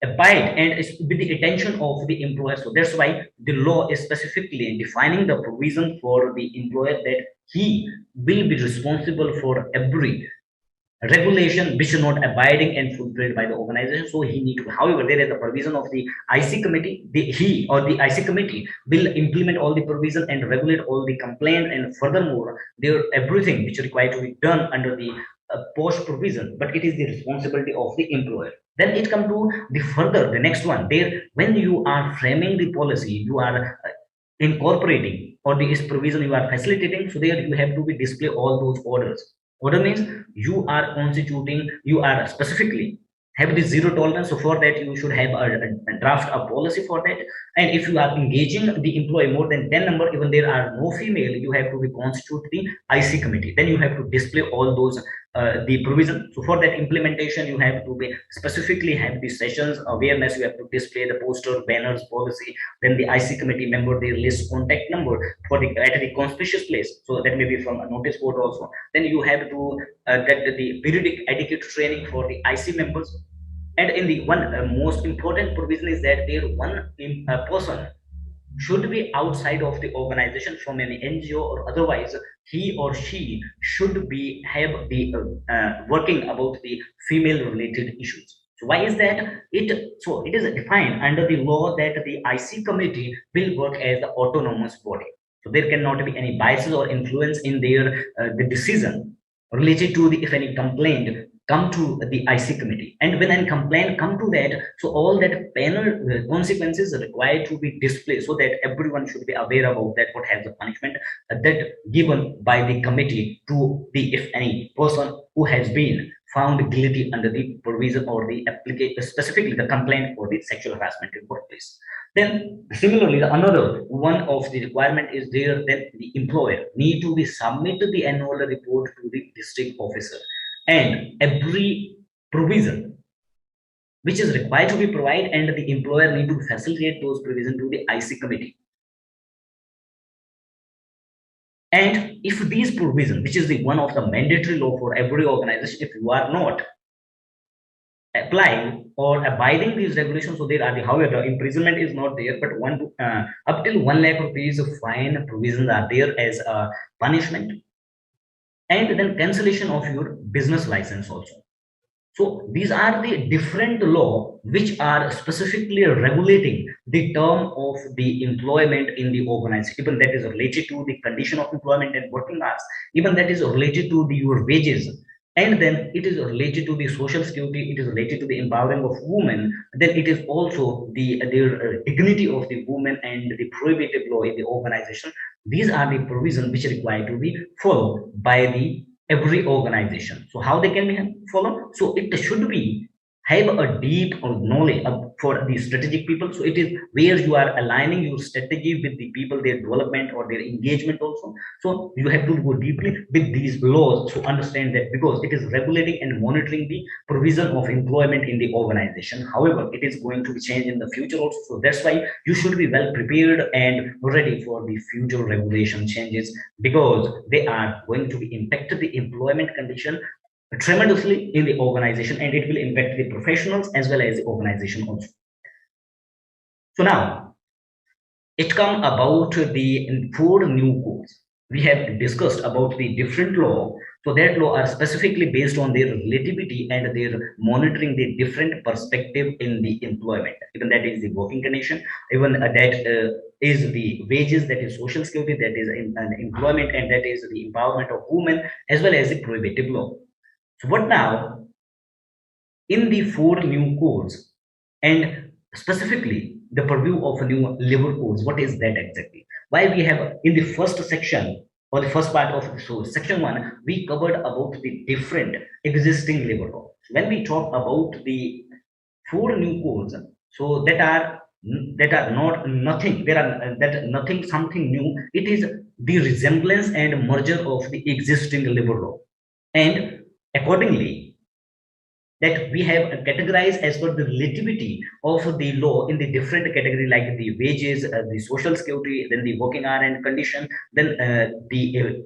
abide and with the attention of the employer. So that's why the law is specifically defining the provision for the employer that he will be responsible for every regulation which is not abiding and fulfilled by the organization. So he need to, however, there is a provision of the IC committee, he or the IC committee will implement all the provision and regulate all the complaint, and furthermore there everything which is required to be done under the post provision, but it is the responsibility of the employer. Then it come to the next one, there when you are framing the policy, you are incorporating or the provision you are facilitating, so there you have to be display all those orders. Order means you are constituting, you are specifically have the zero tolerance. So for that you should have a draft a policy for that. And if you are engaging the employee more than 10 number, even there are no female, you have to be constitute the IC committee. Then you have to display all those the provision. So for that implementation, you have to be specifically have the sessions awareness. You have to display the poster, banners, policy. Then the IC committee member, they list contact number for the at the conspicuous place. So that may be from a notice board also. Then you have to get the periodic etiquette training for the IC members. And in the one most important provision is that there one person should be outside of the organization from an NGO or otherwise. He or she should be have the working about the female related issues. So why is that? It is defined under the law that the IC committee will work as the autonomous body. So there cannot be any biases or influence in their the decision related to the if any complaint come to the IC committee, and when a complaint come to that, so all that penal consequences are required to be displayed, so that everyone should be aware about that what has the punishment that given by the committee to the if any person who has been found guilty under the provision or the application, specifically the complaint for the sexual harassment in workplace. Then similarly, the another one of the requirement is there that the employer need to be submit the annual report to the district officer, and every provision which is required to be provided, and the employer need to facilitate those provisions to the IC committee. And if these provisions, which is the one of the mandatory law for every organization, if you are not applying or abiding these regulations, so there are the, however, imprisonment is not there, but up till 1 lakh rupees of fine provisions are there as a punishment, and then cancellation of your business license also. So these are the different law which are specifically regulating the term of the employment in the organization, even that is related to the condition of employment and working hours, even that is related to your wages, and then it is related to the social security, it is related to the empowering of women, then it is also the their dignity of the women and the prohibitive law in the organization. These are the provisions which are required to be followed by the every organization. So how they can be followed? So it should be have a deep knowledge for the strategic people. So it is where you are aligning your strategy with the people, their development or their engagement also. So you have to go deeply with these laws to understand that, because it is regulating and monitoring the provision of employment in the organization. However, it is going to be changed in the future also. So that's why you should be well prepared and ready for the future regulation changes, because they are going to be impact the employment condition tremendously in the organization, and it will impact the professionals as well as the organization also. So now it come about the 4 new codes. We have discussed about the different law. So that law are specifically based on their relativity and their monitoring the different perspective in the employment. Even that is the working condition, even that is the wages, that is social security, that is in employment, and that is the empowerment of women, as well as the prohibitive law. So what now in the 4 new codes, and specifically the purview of new labor codes, what is that exactly? Why we have in the first section or the first part of section 1, we covered about the different existing labor law. When we talk about the 4 new codes, so that are not nothing, there are that nothing something new, it is the resemblance and merger of the existing labor law, and accordingly that we have categorized as per the relativity of the law in the different category, like the wages, the social security, then the working hour and condition, then the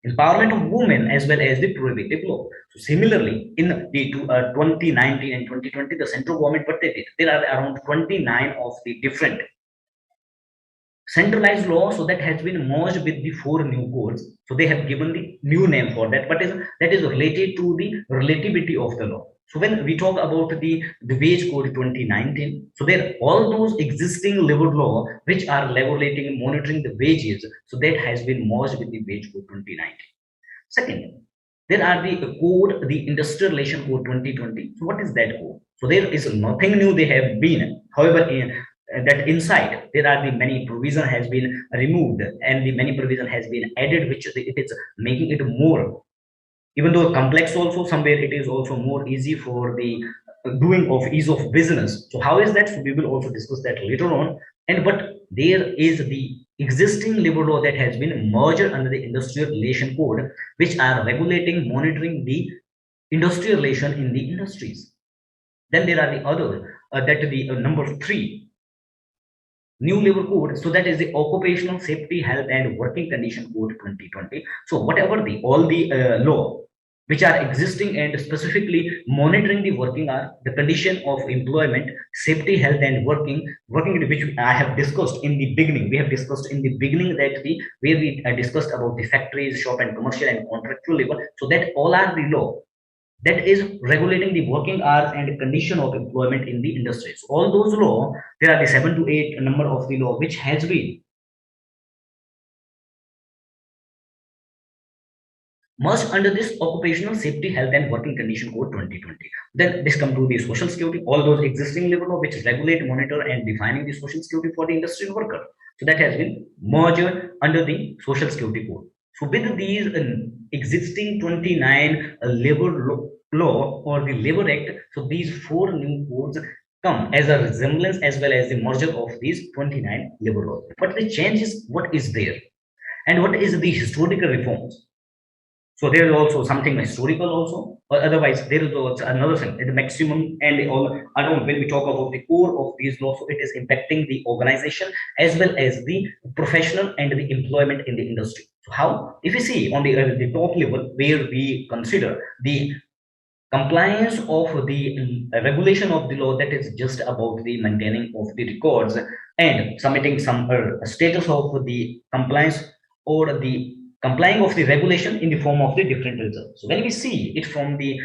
empowerment of women, as well as the prohibitive law. So similarly, in the 2019 and 2020, the central government, what they did, there are around 29 of the different centralized law, so that has been merged with the 4 new codes. So they have given the new name for that, but that is related to the relativity of the law. So when we talk about the wage code 2019, so there all those existing labor law which are regulating monitoring the wages, so that has been merged with the wage code 2019. Second, there are the code, the industrial relation code 2020. So what is that code? So there is nothing new they have been. However, that inside there are the many provision has been removed and the many provision has been added, which it is making it more, even though complex also, somewhere it is also more easy for the doing of ease of business. So how is that? So we will also discuss that later on. And but there is the existing labor law that has been merged under the Industrial Relation Code, which are regulating, monitoring the industrial relation in the industries. Then there are the other, that the number 3, new labor code. So that is the Occupational Safety, Health and Working Condition Code 2020. So whatever the all the law which are existing and specifically monitoring the working hour, the condition of employment, safety, health and working, which I have discussed in the beginning. We have discussed in the beginning that the where we discussed about the factories, shop and commercial and contractual labor. So that all are the law that is regulating the working hours and condition of employment in the industries. All those law, there are the 7 to 8 number of the law which has been merged under this Occupational Safety, Health and Working Condition Code 2020. Then this come to the Social Security, all those existing labor law which regulate, monitor and defining the Social Security for the industrial worker. So that has been merged under the Social Security Code. So with these existing 29 law or the Labor Act, so these 4 new codes come as a resemblance as well as the merger of these 29 labor laws. But the change is what is there and what is the historical reforms. So there is also something historical also, or otherwise there is also another thing, the maximum and all around when we talk about the core of these laws, so it is impacting the organization as well as the professional and the employment in the industry. So how? If you see on the top level where we consider the compliance of the regulation of the law, that is just about the maintaining of the records and submitting some status of the compliance or the complying of the regulation in the form of the different results. So when we see it from the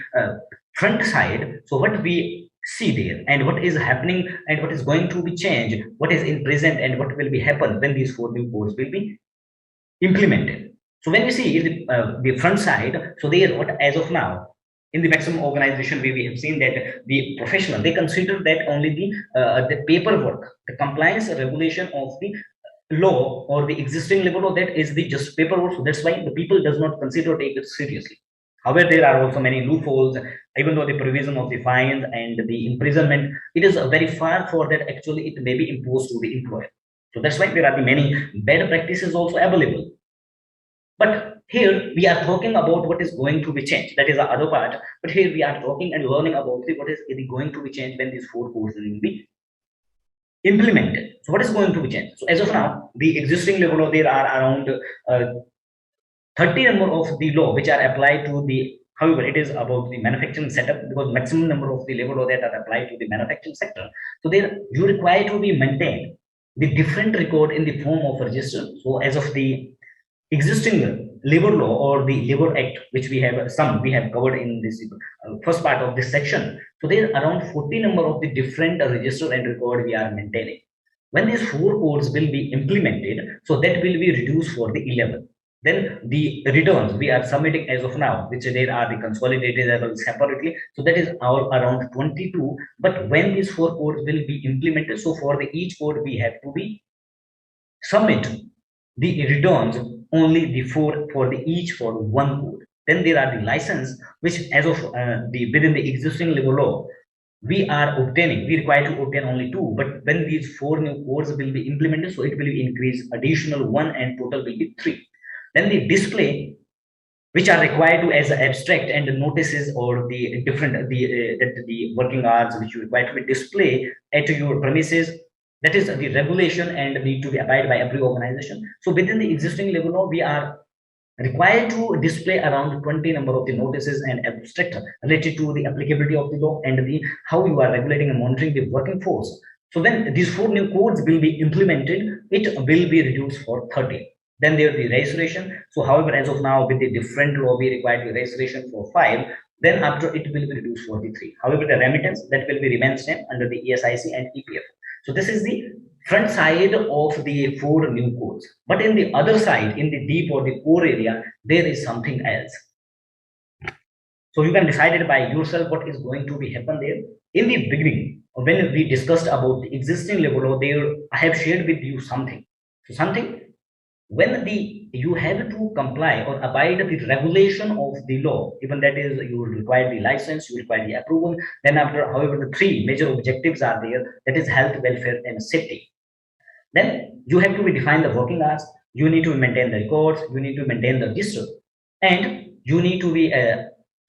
front side, so what we see there and what is happening and what is going to be changed, what is in present and what will be happen when these 4 new codes will be implemented. So when we see the front side, so there what as of now in the maximum organization we have seen that the professional, they consider that only the paperwork, the compliance regulation of the law or the existing labor law, that is the just paperwork. So that's why the people does not consider take it seriously. However, there are also many loopholes, even though the provision of the fines and the imprisonment, it is very far for that actually it may be imposed to the employer. So that's why there are the many bad practices also available. But here we are talking about what is going to be changed. That is the other part. But here we are talking and learning about what is going to be changed when these 4 codes will be implemented. So what is going to be changed? So as of now, the existing labor law, there are around 30 number of the law which are applied to the, however, it is about the manufacturing setup, because maximum number of the labor law that are applied to the manufacturing sector. So there you require to be maintained the different record in the form of register. So as of the existing labor law or the labor act, which we have covered in this first part of this section. So there are around 40 number of the different register and record we are maintaining. When these 4 codes will be implemented, so that will be reduced for the 11. Then the returns we are submitting as of now, which there are the consolidated levels separately, so that is our around 22. But when these 4 codes will be implemented, so for the each code we have to be submit the returns only the 4 for the each for 1 code. Then there are the license which as of the within the existing labor law we are obtaining, we require to obtain only 2, but when these 4 new codes will be implemented, so it will increase additional 1 and total will be 3. Then the display which are required to as abstract and the notices or the different the working hours which you require to be display at your premises, that is the regulation and need to be abided by every organization. So within the existing labor law, we are required to display around 20 number of the notices and abstract related to the applicability of the law and the how you are regulating and monitoring the working force. So when these 4 new codes will be implemented, it will be reduced for 30. Then there the registration. So however, as of now, with the different law, we require the registration for 5. Then after it will be reduced for the 3. However, the remittance that will be remain same under the ESIC and EPF. So this is the front side of the 4 new codes. But in the other side, in the deep or the core area, there is something else. So you can decide it by yourself what is going to be happen there. In the beginning, when we discussed about the existing labor law, there I have shared with you something. So something when the you have to comply or abide the regulation of the law, even that is you will require the license, you require the approval. Then after, however, the 3 major objectives are there, that is health, welfare, and safety. Then you have to be define the working hours, you need to maintain the records, you need to maintain the register, and you need to be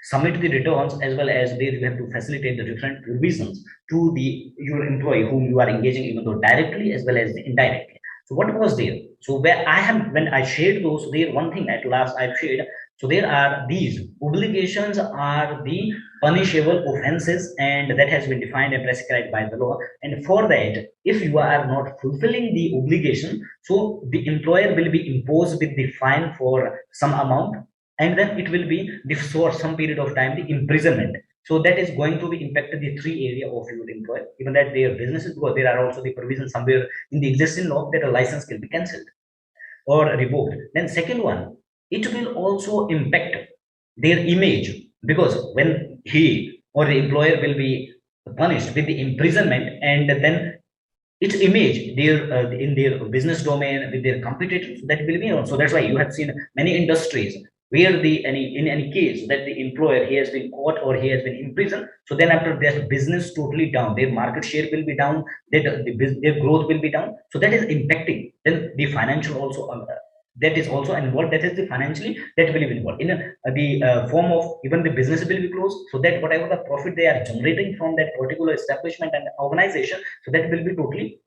submit the returns, as well as there you have to facilitate the different revisions to the your employee whom you are engaging, even though directly as well as indirectly. So what was there? So where I have, when I shared those, there one thing at last I shared. So there are these obligations are the punishable offenses, and that has been defined and prescribed by the law. And for that, if you are not fulfilling the obligation, so the employer will be imposed with the fine for some amount, and then it will be for some period of time the imprisonment. So that is going to be impacted the three area of your employer, even that their businesses, because there are also the provisions somewhere in the existing law that a license can be cancelled or revoked. Then second one, it will also impact their image, because when he or the employer will be punished with the imprisonment, and then its image their in their business domain with their competitors, that will be on. So that's why you have seen many industries where the any in any case that the employer he has been caught or he has been imprisoned, so then after their business totally down, their market share will be down, their growth will be down. So that is impacting then the financial also, that is also involved, that is the financially that will be involved in the form of even the business will be closed, so that whatever the profit they are generating from that particular establishment and organization, so that will be totally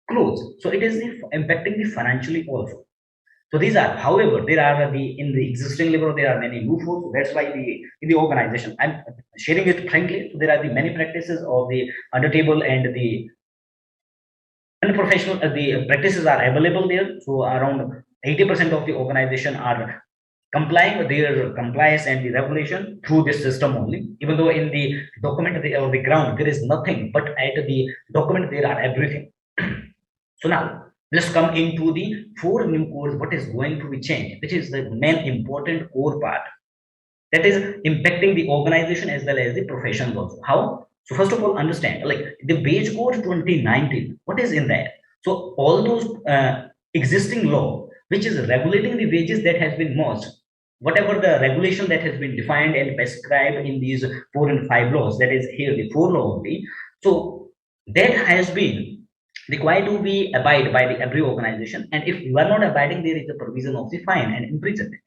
closed. So it is the impacting the financially also. So these are, however, there are the in the existing level there are many loopholes. So that's why the in the organization I'm sharing it frankly. So there are the many practices of the under table and the unprofessional the practices are available there. So around 80% of the organization are complying with their compliance and the regulation through this system only, even though in the document or the ground there is nothing, but at the document there are everything. So now let's come into the four new codes, what is going to be changed, which is the main important core part that is impacting the organization as well as the professions also. How? So first of all, understand like the wage code 2019, what is in there? So all those existing law which is regulating the wages that has been merged, whatever the regulation that has been defined and prescribed in these four and five laws, that is here the four law only. So that has been required to be abide by the every organization, and if you are not abiding, there is a provision of the fine and imprisonment.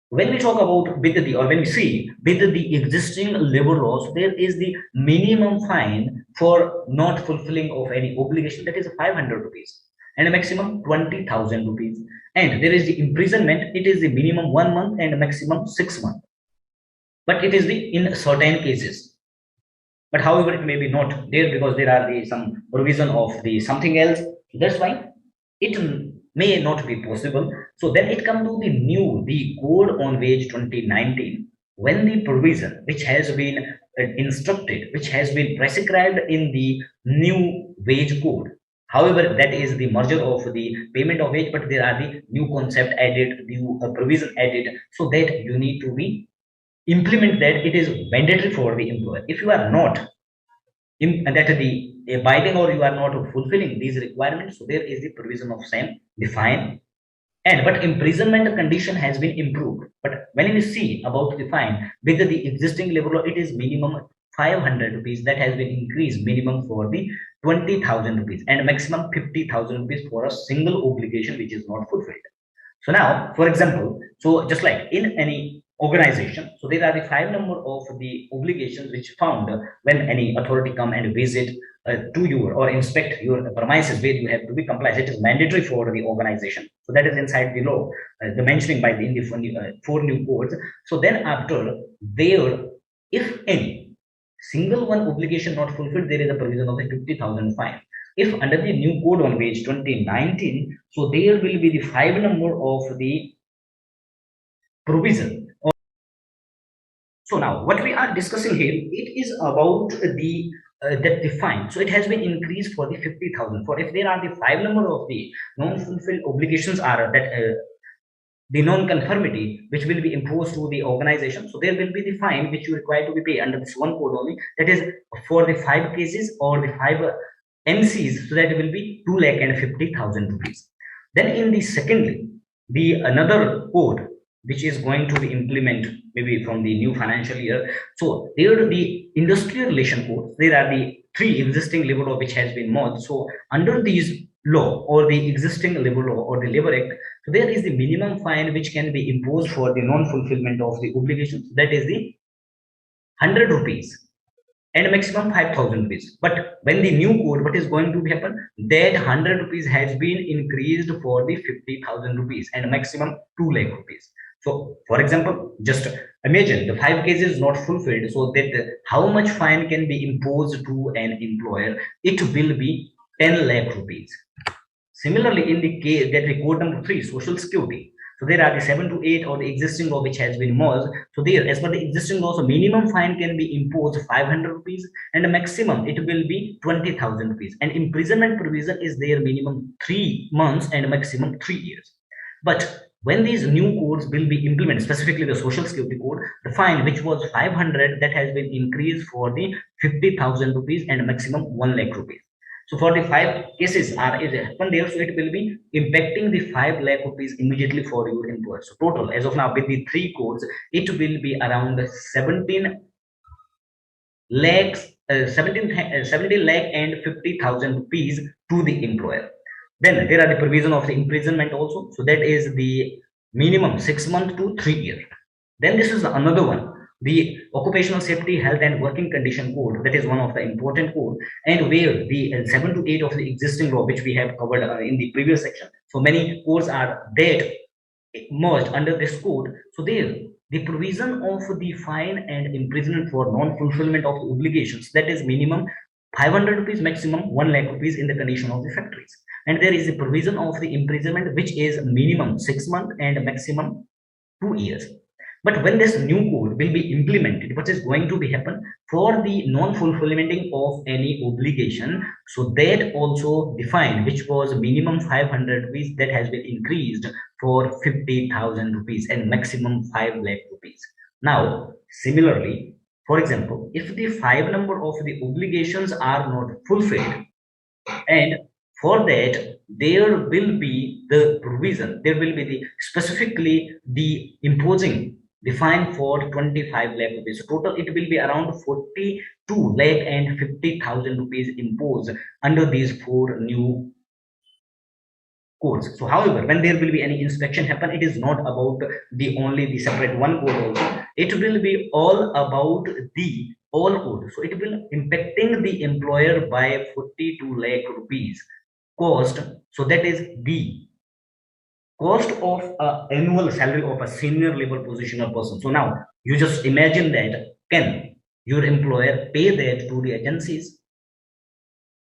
When we talk about with the, or when we see with the existing labor laws, there is the minimum fine for not fulfilling of any obligation, that is 500 rupees, and a maximum 20,000 rupees. And there is the imprisonment, it is the minimum 1 month and maximum 6 months. But it is the in certain cases. But however, it may be not there because there are the some provision of the something else. That's why it may not be possible. So then it comes to the new, the code on wage 2019, when the provision which has been instructed, which has been prescribed in the new wage code. However, that is the merger of the payment of wage, but there are the new concept added, new provision added, so that you need to be implement that. It is mandatory for the employer. If you are not that the abiding or you are not fulfilling these requirements, so there is the provision of same, the fine, and but imprisonment condition has been improved. But when we see about the fine with the existing labor law, it is minimum 500 rupees, that has been increased minimum for the 20,000 rupees and maximum 50,000 rupees for a single obligation which is not fulfilled. So now, for example, so just like in any organization, so there are the five number of the obligations which found when any authority come and visit to you or inspect your premises where you have to be compliant. It is mandatory for the organization. So that is inside the law, the mentioning by the in the four new codes. So then after there, if any single one obligation not fulfilled, there is a provision of the 50,000 fine. If under the new code on page 2019, so there will be the five number of the provision. So now what we are discussing here, it is about the that the fine. So it has been increased for the 50,000. For if there are the five number of the non-fulfilled obligations are that the non-conformity which will be imposed to the organization, so there will be the fine which you require to be paid under this one code only. That is for the five cases or the five NCs, so that will be 2,50,000 rupees. Then in the secondly, the another code which is going to be implemented maybe from the new financial year. So there the industrial relation code, there are the three existing labor law which has been merged. So under these law or the existing labor law or the labor act, so there is the minimum fine which can be imposed for the non-fulfillment of the obligations. That is the 100 rupees and maximum 5,000 rupees. But when the new code, what is going to happen? That 100 rupees has been increased for the 50,000 rupees and maximum 2 lakh rupees. So, for example, just imagine the 5 cases not fulfilled, so that how much fine can be imposed to an employer? It will be 10 lakh rupees. Similarly, in the case that we code number 3, social security. So there are the 7 to 8 or the existing law which has been merged. So there, as per the existing law, so minimum fine can be imposed 500 rupees and the maximum it will be 20,000 rupees. And imprisonment provision is there minimum 3 months and maximum 3 years. But when these new codes will be implemented, specifically the social security code, the fine which was 500 that has been increased for the 50,000 rupees and maximum 1 lakh rupees. So for the 5 cases are is happened there, so it will be impacting the 5 lakh rupees immediately for your employer. So total as of now with the 3 codes, it will be around 17 lakhs, 17 lakh and 50,000 rupees to the employer. Then there are the provision of the imprisonment also. So that is the minimum 6 months to 3 years. Then this is another one, the Occupational Safety, Health and Working Condition Code. That is one of the important code, and where the 7 to 8 of the existing law which we have covered in the previous section. So many codes are that merged under this code. So there, the provision of the fine and imprisonment for non-fulfillment of the obligations, that is minimum 500 rupees, maximum 1 lakh rupees in the condition of the factories. And there is a provision of the imprisonment which is minimum 6 months and maximum 2 years. But when this new code will be implemented, what is going to be happen for the non-fulfillment of any obligation? So that also defined, which was minimum 500 rupees, that has been increased for 50,000 rupees and maximum 5 lakh rupees. Now, similarly, for example, if the 5 number of the obligations are not fulfilled, and for that there will be the provision, there will be the specifically the imposing the fine for 25 lakh rupees. So total it will be around 42 lakh and 50,000 rupees imposed under these 4 new codes. So however, when there will be any inspection happen, it is not about the only the separate one code also, it will be all about the all code. So it will impacting the employer by 42 lakh rupees cost. So that is the cost of annual salary of a senior level position or person. So now you just imagine that, can your employer pay that to the agencies?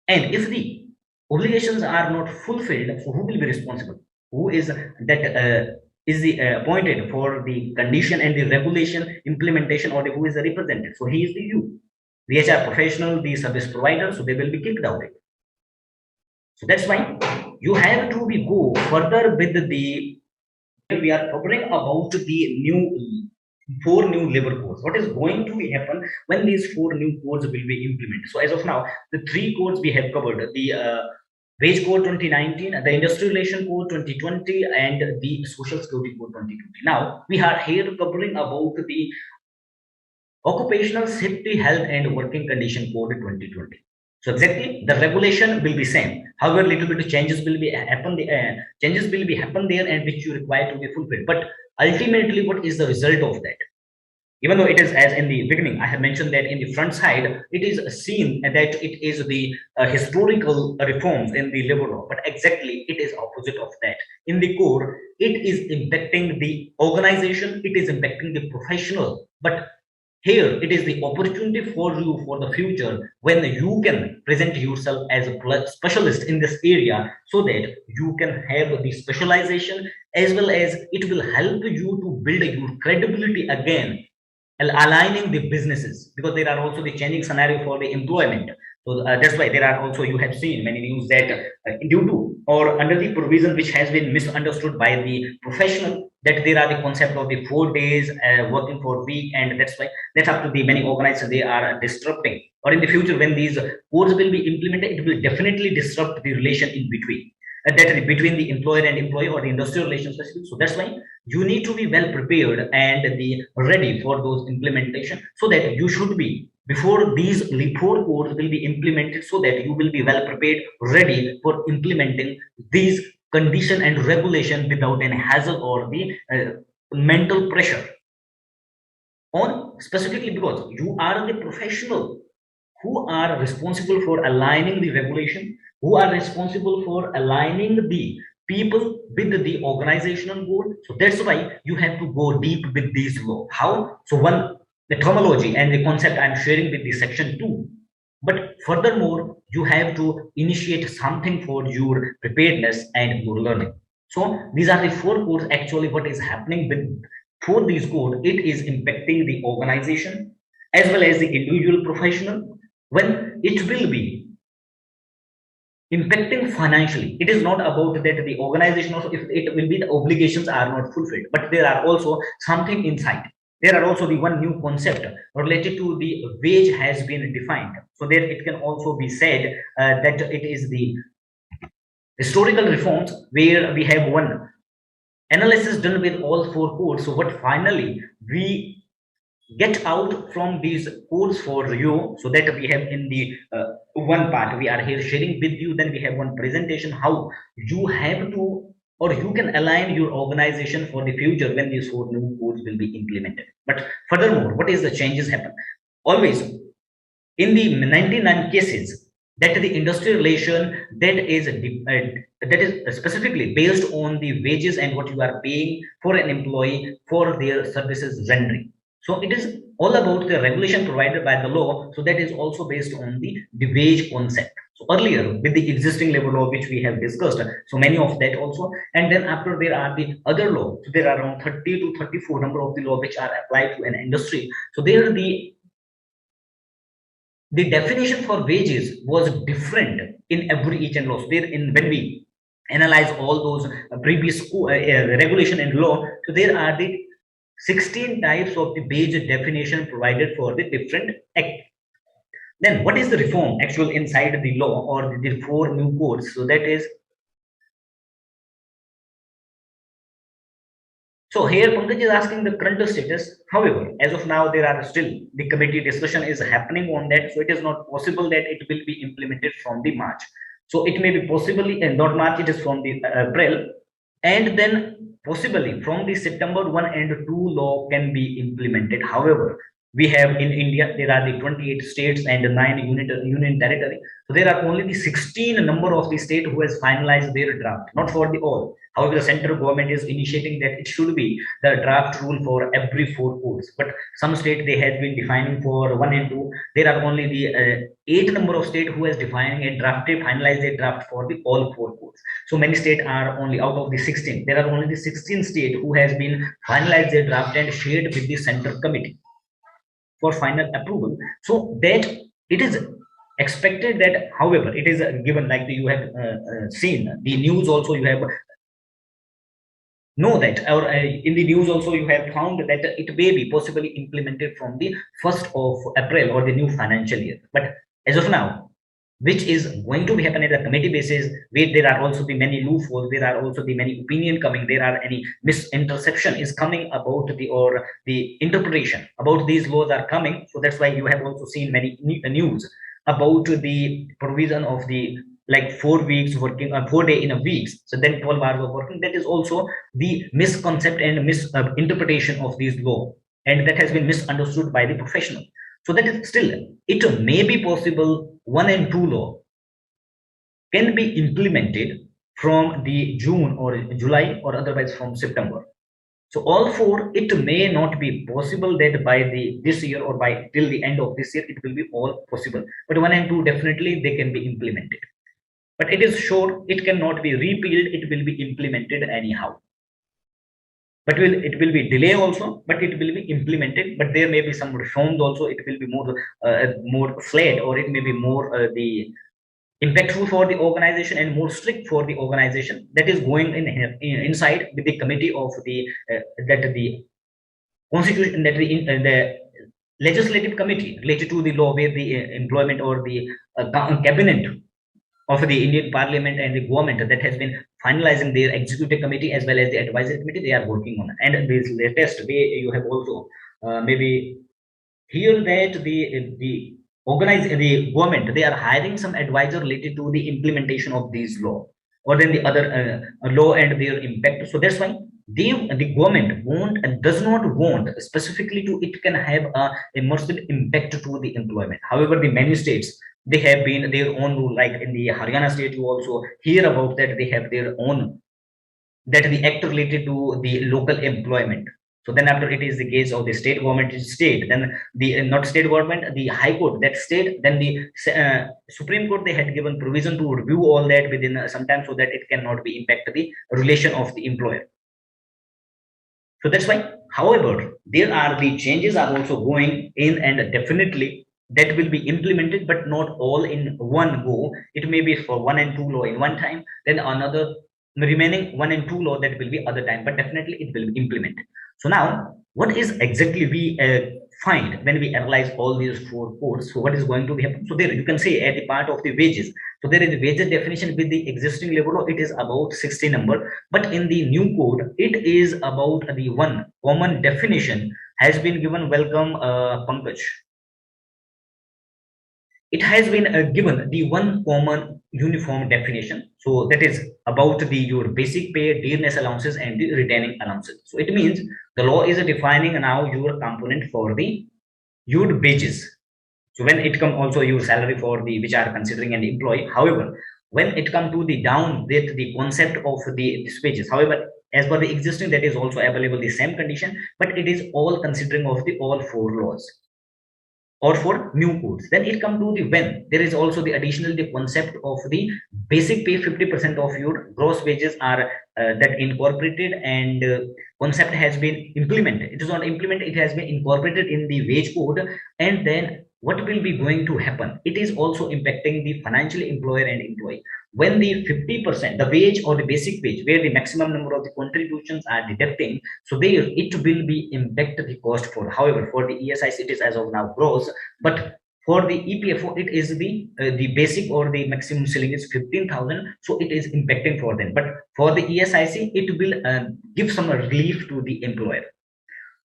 And if the obligations are not fulfilled, so who will be responsible? Who is that is the appointed for the condition and the regulation implementation, or who is the representative? So he is the you, the HR professional, the service provider, so they will be kicked out. So that's why you have to be go further with the, we are covering about the new 4 new labor codes. What is going to be happen when these 4 new codes will be implemented? So as of now, the 3 codes we have covered, the wage code 2019, the industrial relation code 2020, and the social security code 2020. Now we are here covering about the occupational safety, health and working condition code 2020. So exactly the regulation will be same. However, little bit of changes will be happen. Changes will be happen there, and which you require to be fulfilled. But ultimately, what is the result of that? Even though it is, as in the beginning, I have mentioned that in the front side, it is seen that it is the historical reforms in the labor law, but exactly it is opposite of that. In the core, it is impacting the organization, it is impacting the professional, but here it is the opportunity for you for the future, when you can present yourself as a specialist in this area, so that you can have the specialization, as well as it will help you to build your credibility again, aligning the businesses, because there are also the changing scenario for the employment. So that's why there are also, you have seen many news that due to or under the provision which has been misunderstood by the professional, that there are the concept of the 4 days working for week, and that's why that's up to the many organizers, they are disrupting. Or in the future, when these codes will be implemented, it will definitely disrupt the relation in between, that is between the employer and employee, or the industrial relations specific. So that's why you need to be well prepared and be ready for those implementation, so that you should be before these four codes will be implemented, so that you will be well prepared, ready for implementing these condition and regulation without any hassle or the mental pressure on, specifically because you are the professional who are responsible for aligning the regulation, who are responsible for aligning the people with the organizational goal. So that's why you have to go deep with these law. How? So one, the terminology and the concept I'm sharing with the section 2. But furthermore, you have to initiate something for your preparedness and your learning. So these are the four codes. Actually, what is happening with for these code, it is impacting the organization as well as the individual professional. When it will be impacting financially, it is not about that the organization also, if it will be the obligations are not fulfilled, but there are also something inside. There are also the one new concept related to the wage has been defined, so that it can also be said that it is the historical reforms where we have one analysis done with all four codes. So what finally we get out from these codes for you, so that we have in the one part we are here sharing with you, then we have one presentation how you have to or you can align your organization for the future when these four new codes will be implemented. But furthermore, what is the changes happen always in the 99 cases that the industrial relation that is specifically based on the wages and what you are paying for an employee for their services rendering. So it is all about the regulation provided by the law, so that is also based on the wage concept. So earlier with the existing labor law which we have discussed, so many of that also, and then after there are the other law. So there are around 30 to 34 number of the law which are applied to an industry. So there the definition for wages was different in every each and law. So there in when we analyze all those previous regulation and law, so there are the 16 types of the wage definition provided for the different act. Then what is the reform actual inside the law or the four new codes? So that is, so here Pankaj is asking the current status. However, as of now, there are still the committee discussion is happening on that. So it is not possible that it will be implemented from the March. So it may be possibly, and not March, it is from the April, and then possibly from the September 1 and 2 law can be implemented. However, we have in India, there are the 28 states and 9 union territory. So there are only the 16 number of the state who has finalized their draft, not for the all. However, the central government is initiating that it should be the draft rule for every four codes. But some state they have been defining for 1 and 2. There are only the 8 number of state who has defining a drafted, finalized a draft for the all four codes. So many states are only out of the 16. There are only the 16 state who has been finalized their draft and shared with the central committee for final approval. So that it is expected that, however, it is given like you have seen the news also, you have know that, or in the news also you have found that it may be possibly implemented from the 1st of April or the new financial year. But as of now, which is going to be happen at a committee basis, where there are also the many loopholes, there are also the many opinion coming, there are any misinterception is coming about the or the interpretation about these laws are coming. So that's why you have also seen many news about the provision of the like 4 weeks working 4 day in a week, so then 12 hours of working. That is also the misconcept and misinterpretation of these law, and that has been misunderstood by the professional. So that is still, it may be possible 1 and 2 law can be implemented from the June or July, or otherwise from September. So all four, it may not be possible that by the this year or by till the end of this year it will be all possible. But 1 and 2 definitely they can be implemented. But it is sure it cannot be repealed, it will be implemented anyhow. But it will be delay also, but it will be implemented. But there may be some reforms also, it will be more flat, or it may be more the impactful for the organization and more strict for the organization that is going inside with the committee of the that the constitution, that the legislative committee related to the law, where the employment or the cabinet of the Indian Parliament and the government that has been finalizing their executive committee as well as the advisory committee, they are working on. And this latest way you have also maybe here that the the government, they are hiring some advisor related to the implementation of these law, or then the other law and their impact. So that's why the government won't does not want specifically to it can have a immersive impact to the employment. However, the many states, they have been their own rule, like in the Haryana state you also hear about that they have their own, that the act related to the local employment. So then after it is the case of the state government is state, then the not state government, the high court that state, then the Supreme Court, they had given provision to review all that within some time, so that it cannot be impact the relation of the employer. So that's why, however, there are the changes are also going in, and definitely that will be implemented, but not all in one go. It may be for one and two law in one time, then another remaining one and two law that will be other time, but definitely it will be implemented. So now, what is exactly we find when we analyze all these four codes? So what is going to be happen? So there you can say at the part of the wages. So there is a wages definition with the existing labor law. It is about 60 number, but in the new code, it is about the one common definition has been given. Welcome, Pankaj. It has been given the one common uniform definition. So that is about the your basic pay, dearness allowances, and the retaining allowances. So it means the law is defining now your component for the your wages. So when it come also your salary for the which are considering an employee. However, when it come to the down that the concept of the this wages, however, as per the existing, that is also available the same condition, but it is all considering of the all four laws or for new codes. Then it come to the when there is also the additional the concept of the basic pay, 50% of your gross wages are that incorporated, and concept has been implemented. It is not implemented, it has been incorporated in the wage code. And then what will be going to happen, it is also impacting the financial employer and employee. When the 50% the wage or the basic wage, where the maximum number of the contributions are deducting, so there it will be impact the cost for. However, for the ESIC it is as of now gross, but for the EPFO it is the basic or the maximum ceiling is 15,000, so it is impacting for them. But for the ESIC it will give some relief to the employer.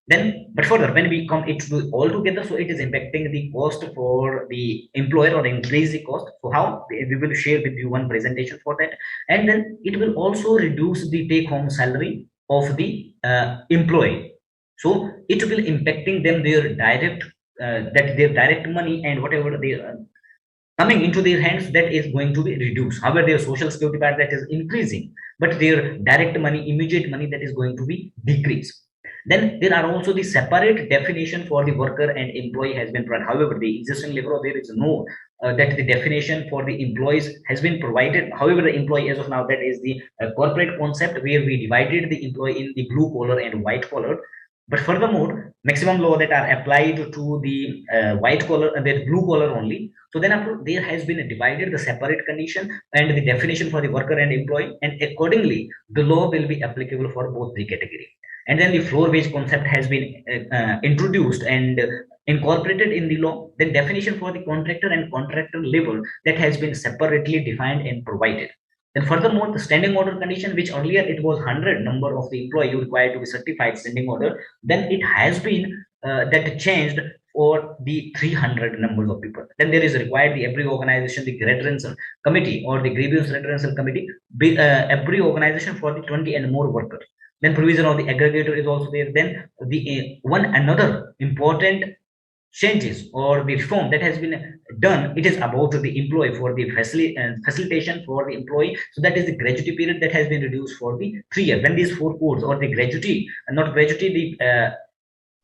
Then, but further, when we come it to all together, so it is impacting the cost for the employer or increase the cost. So how we will share with you one presentation for that. And then it will also reduce the take home salary of the employee. So it will impacting them their direct that their direct money and whatever they coming into their hands, that is going to be reduced. However, their social security part, that is increasing, but their direct money, immediate money, that is going to be decreased. Then there are also the separate definition for the worker and employee has been provided. However, the existing labor law, there is no that the definition for the employees has been provided. However, the employee as of now, that is the corporate concept where we divided the employee in the blue collar and white collar. But furthermore, maximum law that are applied to the white collar and the blue collar only. So then after there has been a divided the separate condition and the definition for the worker and employee, and accordingly the law will be applicable for both the category. And then the floor wage concept has been introduced and incorporated in the law. Then definition for the contractor and contractor labor, that has been separately defined and provided. Then furthermore, the standing order condition, which earlier it was 100 number of the employee required to be certified standing order, then it has been that changed for the 300 numbers of people. Then there is required the every organization the redressal committee or the grievance redressal committee, every organization for the 20 and more workers. Then provision of the aggregator is also there. Then the one another important changes or the reform that has been done, it is about the employee for the facilitation for the employee. So that is the gratuity period that has been reduced for the 3 years. When these four codes or the gratuity not gratuity, the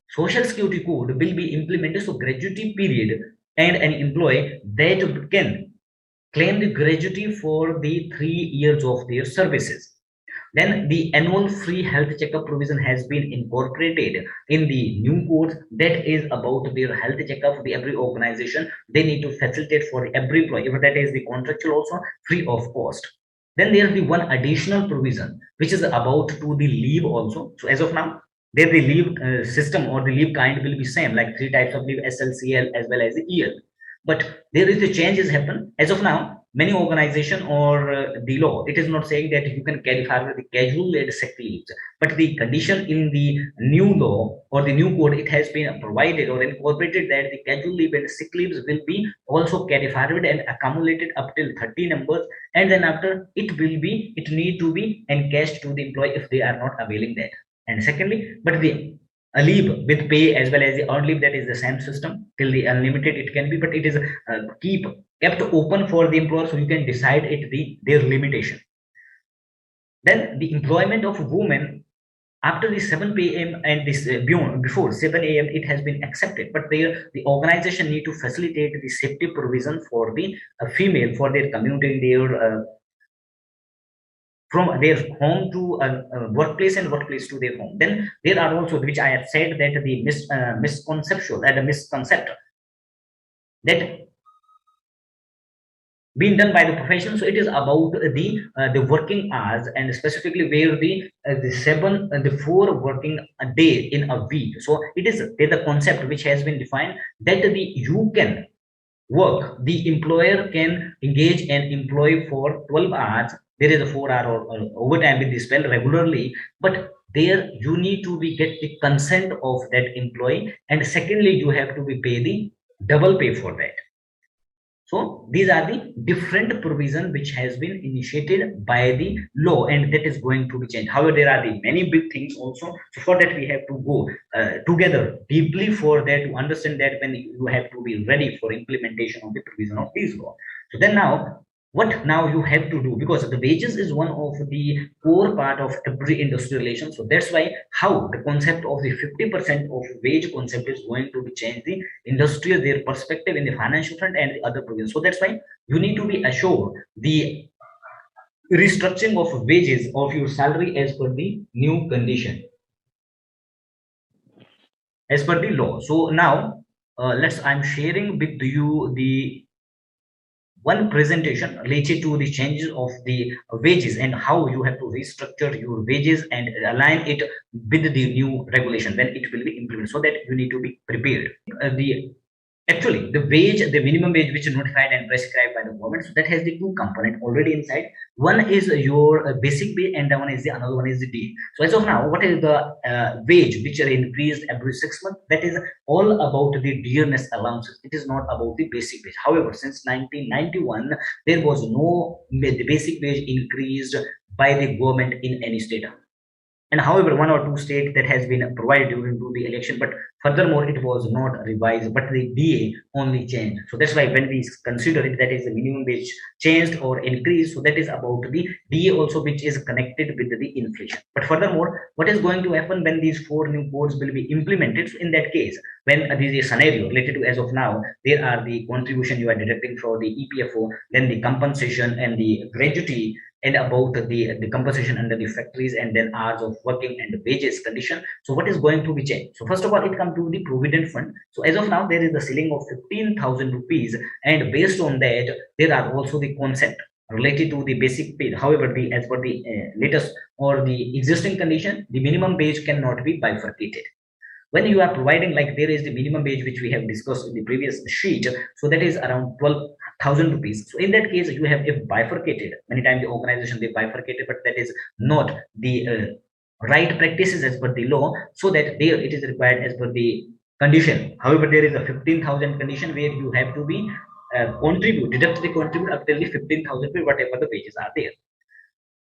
social security code will be implemented, so gratuity period and an employee that can claim the gratuity for the 3 years of their services. Then the annual free health checkup provision has been incorporated in the new codes. That is about their health checkup. The every organization, they need to facilitate for every employee. If that is the contractual also free of cost. Then there is the one additional provision which is about to the leave also. So as of now, there the leave system or the leave kind will be same, like three types of leave: SLCL as well as the EL. But there is the changes happen as of now. many organization or the law, it is not saying that you can carry forward the casual and sick leaves, but the condition in the new law or the new code, it has been provided or incorporated that the casual leave and sick leaves will be also carry forward and accumulated up till 30 numbers, and then after it need to be encashed to the employee if they are not availing that. And secondly, but the a leave with pay as well as the earned leave, that is the same system till the unlimited it can be, but it is kept open for the employer, so you can decide it their limitation. Then the employment of women after the 7 p.m. and this beyond before 7 a.m. it has been accepted, but the organization need to facilitate the safety provision for the female for their commuting their from their home to workplace and workplace to their home. Then there are also, which I have said, that the misconceptual and the misconcept that being done by the profession. So it is about the working hours, and specifically where the 4 working a day in a week. So it is the concept which has been defined that you can work, the employer can engage an employee for 12 hours. There is a 4 hour or overtime with the spell regularly, but there you need to be get the consent of that employee, and secondly you have to be pay the double pay for that. So these are the different provision which has been initiated by the law, and that is going to be changed. However, there are the many big things also. So for that we have to go together deeply for that to understand that when you have to be ready for implementation of the provision of this law. So then now what now you have to do, because the wages is one of the core part of every industrial relation. So that's why how the concept of the 50% of wage concept is going to be changed the industrial their perspective in the financial front and the other provisions. So that's why you need to be assured the restructuring of wages of your salary as per the new condition as per the law. So now I'm sharing with you the one presentation related to the changes of the wages and how you have to restructure your wages and align it with the new regulation when it will be implemented, so that you need to be prepared. The Actually, the wage, the minimum wage which is notified and prescribed by the government, so that has the two component already inside. One is your basic pay, and the one is the another one is the D. So as of now, what is the wage which are increased every 6 months? That is all about the dearness allowances. It is not about the basic wage. However, since 1991, there was no the basic wage increased by the government in any state. And however, 1 or 2 states that has been provided during the election, but furthermore it was not revised, but the DA only changed. So that's why when we consider it, that is the minimum wage changed or increased, so that is about the DA also, which is connected with the inflation. But furthermore, what is going to happen when these 4 new codes will be implemented? So in that case, when there is a scenario related to, as of now, there are the contribution you are deducting for the EPFO, then the compensation and the gratuity, and about the compensation under the factories, and then hours of working and the wages condition. So what is going to be changed? So first of all, it comes to the provident fund. So as of now, there is the ceiling of 15,000 rupees, and based on that there are also the concept related to the basic pay. However, the as per the latest or the existing condition, the minimum wage cannot be bifurcated. When you are providing, like there is the minimum wage which we have discussed in the previous sheet, so that is around 12,000 rupees. So in that case, you have if bifurcated. Many times the organization they bifurcated, but that is not the right practices as per the law, so that there it is required as per the condition. However, there is a 15,000 condition where you have to be deduct the contribute up till the 15,000 whatever the wages are there.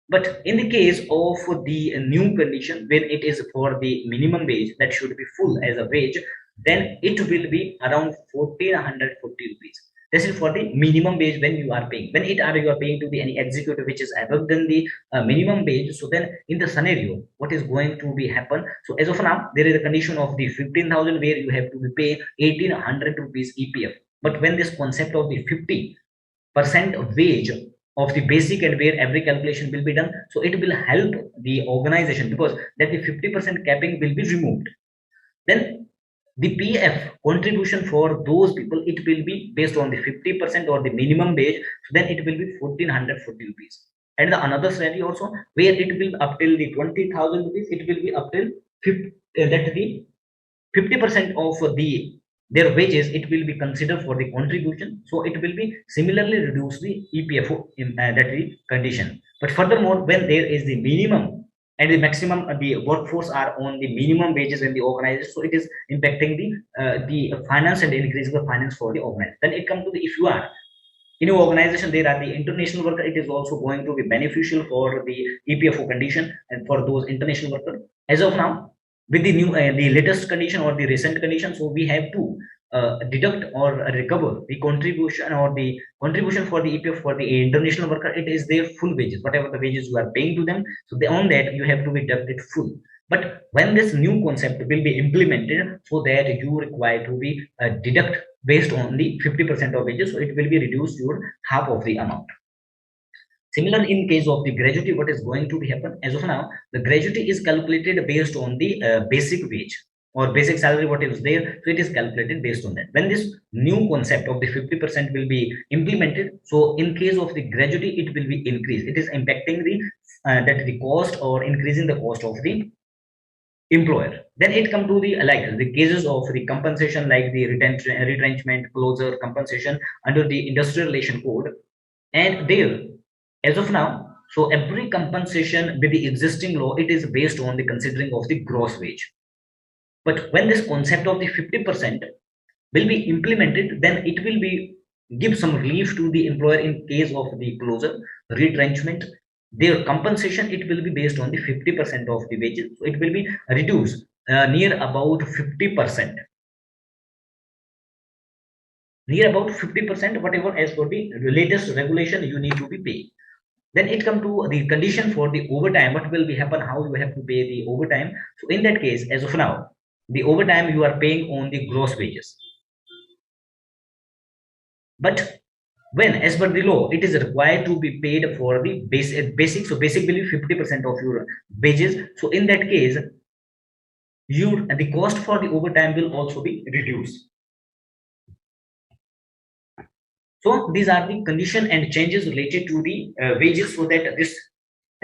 But in the case of the new condition, when it is for the minimum wage that should be full as a wage, then it will be around 1,440 rupees. This is for the minimum wage when you are paying. When you are paying to the any executive which is above than the minimum wage, so then in the scenario, what is going to be happen? So as of now, there is a condition of the 15,000 where you have to be pay 1,800 rupees EPF. But when this concept of the 50% wage of the basic and where every calculation will be done, so it will help the organization, because that the 50% capping will be removed. Then the PF contribution for those people, it will be based on the 50% or the minimum wage, so then it will be 1,440 rupees. And the another scenario also where it will up till the 20,000 rupees, it will be up till 50, that the 50% of the their wages, it will be considered for the contribution, so it will be similarly reduce the EPFO that the condition. But furthermore, when there is the minimum and the maximum, the workforce are on the minimum wages in the organization, so it is impacting the finance and increasing the finance for the organization. Then it comes to the, if you are in your organization there are the international worker, it is also going to be beneficial for the EPFO condition and for those international workers. As of now, with the new the latest condition or the recent condition, so we have to deduct or recover the contribution or the contribution for the EPF for the international worker. It is their full wages, whatever the wages you are paying to them, so they, on that you have to be deducted full. But when this new concept will be implemented, so that you require to be deduct based on the 50% of wages, so it will be reduced your half of the amount. Similar in case of the gratuity, what is going to be happen? As of now, the gratuity is calculated based on the basic wage or basic salary, what is there, so it is calculated based on that. When this new concept of the 50% will be implemented, so in case of the gratuity, it will be increased. It is impacting the that the cost or increasing the cost of the employer. Then it come to the like the cases of the compensation, like the retrenchment, closure compensation under the industrial relation code. And there, as of now, so every compensation with the existing law, it is based on the considering of the gross wage. But when this concept of the 50% will be implemented, then it will be give some relief to the employer in case of the closure, retrenchment. Their compensation, it will be based on the 50% of the wages, so it will be reduced near about 50%, whatever as per the latest regulation you need to be paid. Then it come to the condition for the overtime, what will be happen, how you have to pay the overtime. So in that case, as of now, the overtime you are paying on the gross wages, but when as per the law it is required to be paid for the basic, so basic will be 50% of your wages. So in that case, you the cost for the overtime will also be reduced. So these are the condition and changes related to the wages, so that this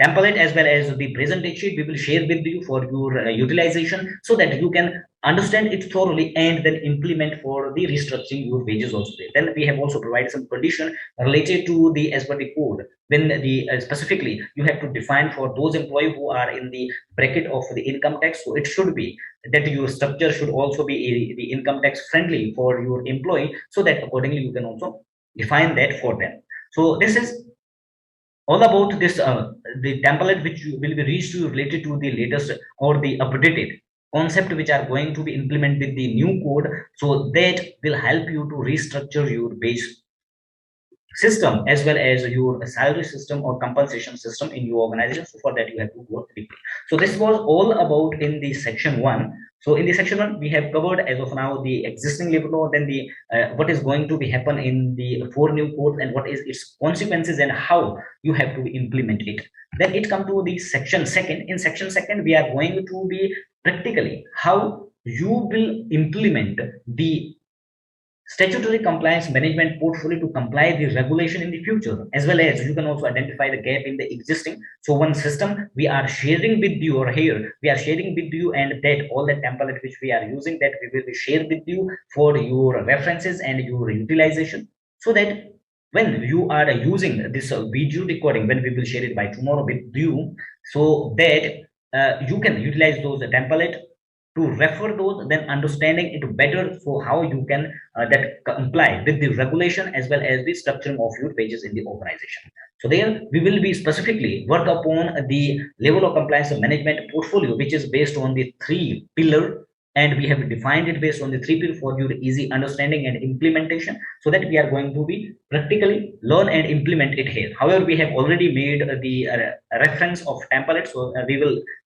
template as well as the presentation sheet we will share with you for your utilization, so that you can understand it thoroughly and then implement for the restructuring your wages also there. Then we have also provided some condition related to the as per the code, when the specifically you have to define for those employees who are in the bracket of the income tax, so it should be that your structure should also be the income tax friendly for your employee, so that accordingly you can also define that for them. So this is all about this the template which will be reached to related to the latest or the updated concept which are going to be implemented with the new code, so that will help you to restructure your base system as well as your salary system or compensation system in your organization. So for that you have to work deeply. So this was all about in the section 1. So in the section 1 we have covered as of now the existing labor law, then the what is going to be happen in the 4 new codes and what is its consequences and how you have to implement it. Then it come to the section 2nd. In section 2nd we are going to be practically how you will implement the statutory compliance management portfolio to comply the regulation in the future, as well as you can also identify the gap in the existing. So one system we are sharing with you, or here we are sharing with you, and that all the template which we are using, that we will be shared with you for your references and your utilization, so that when you are using this video recording, when we will share it by tomorrow with you, so that you can utilize those template to refer those, then understanding it better, so how you can that comply with the regulation as well as the structuring of your wages in the organization. So there we will be specifically work upon the level of compliance management portfolio, which is based on the 3 pillar, and we have defined it based on the 3 pillar for your easy understanding and implementation, so that we are going to be practically learn and implement it here. However, we have already made the reference of template, so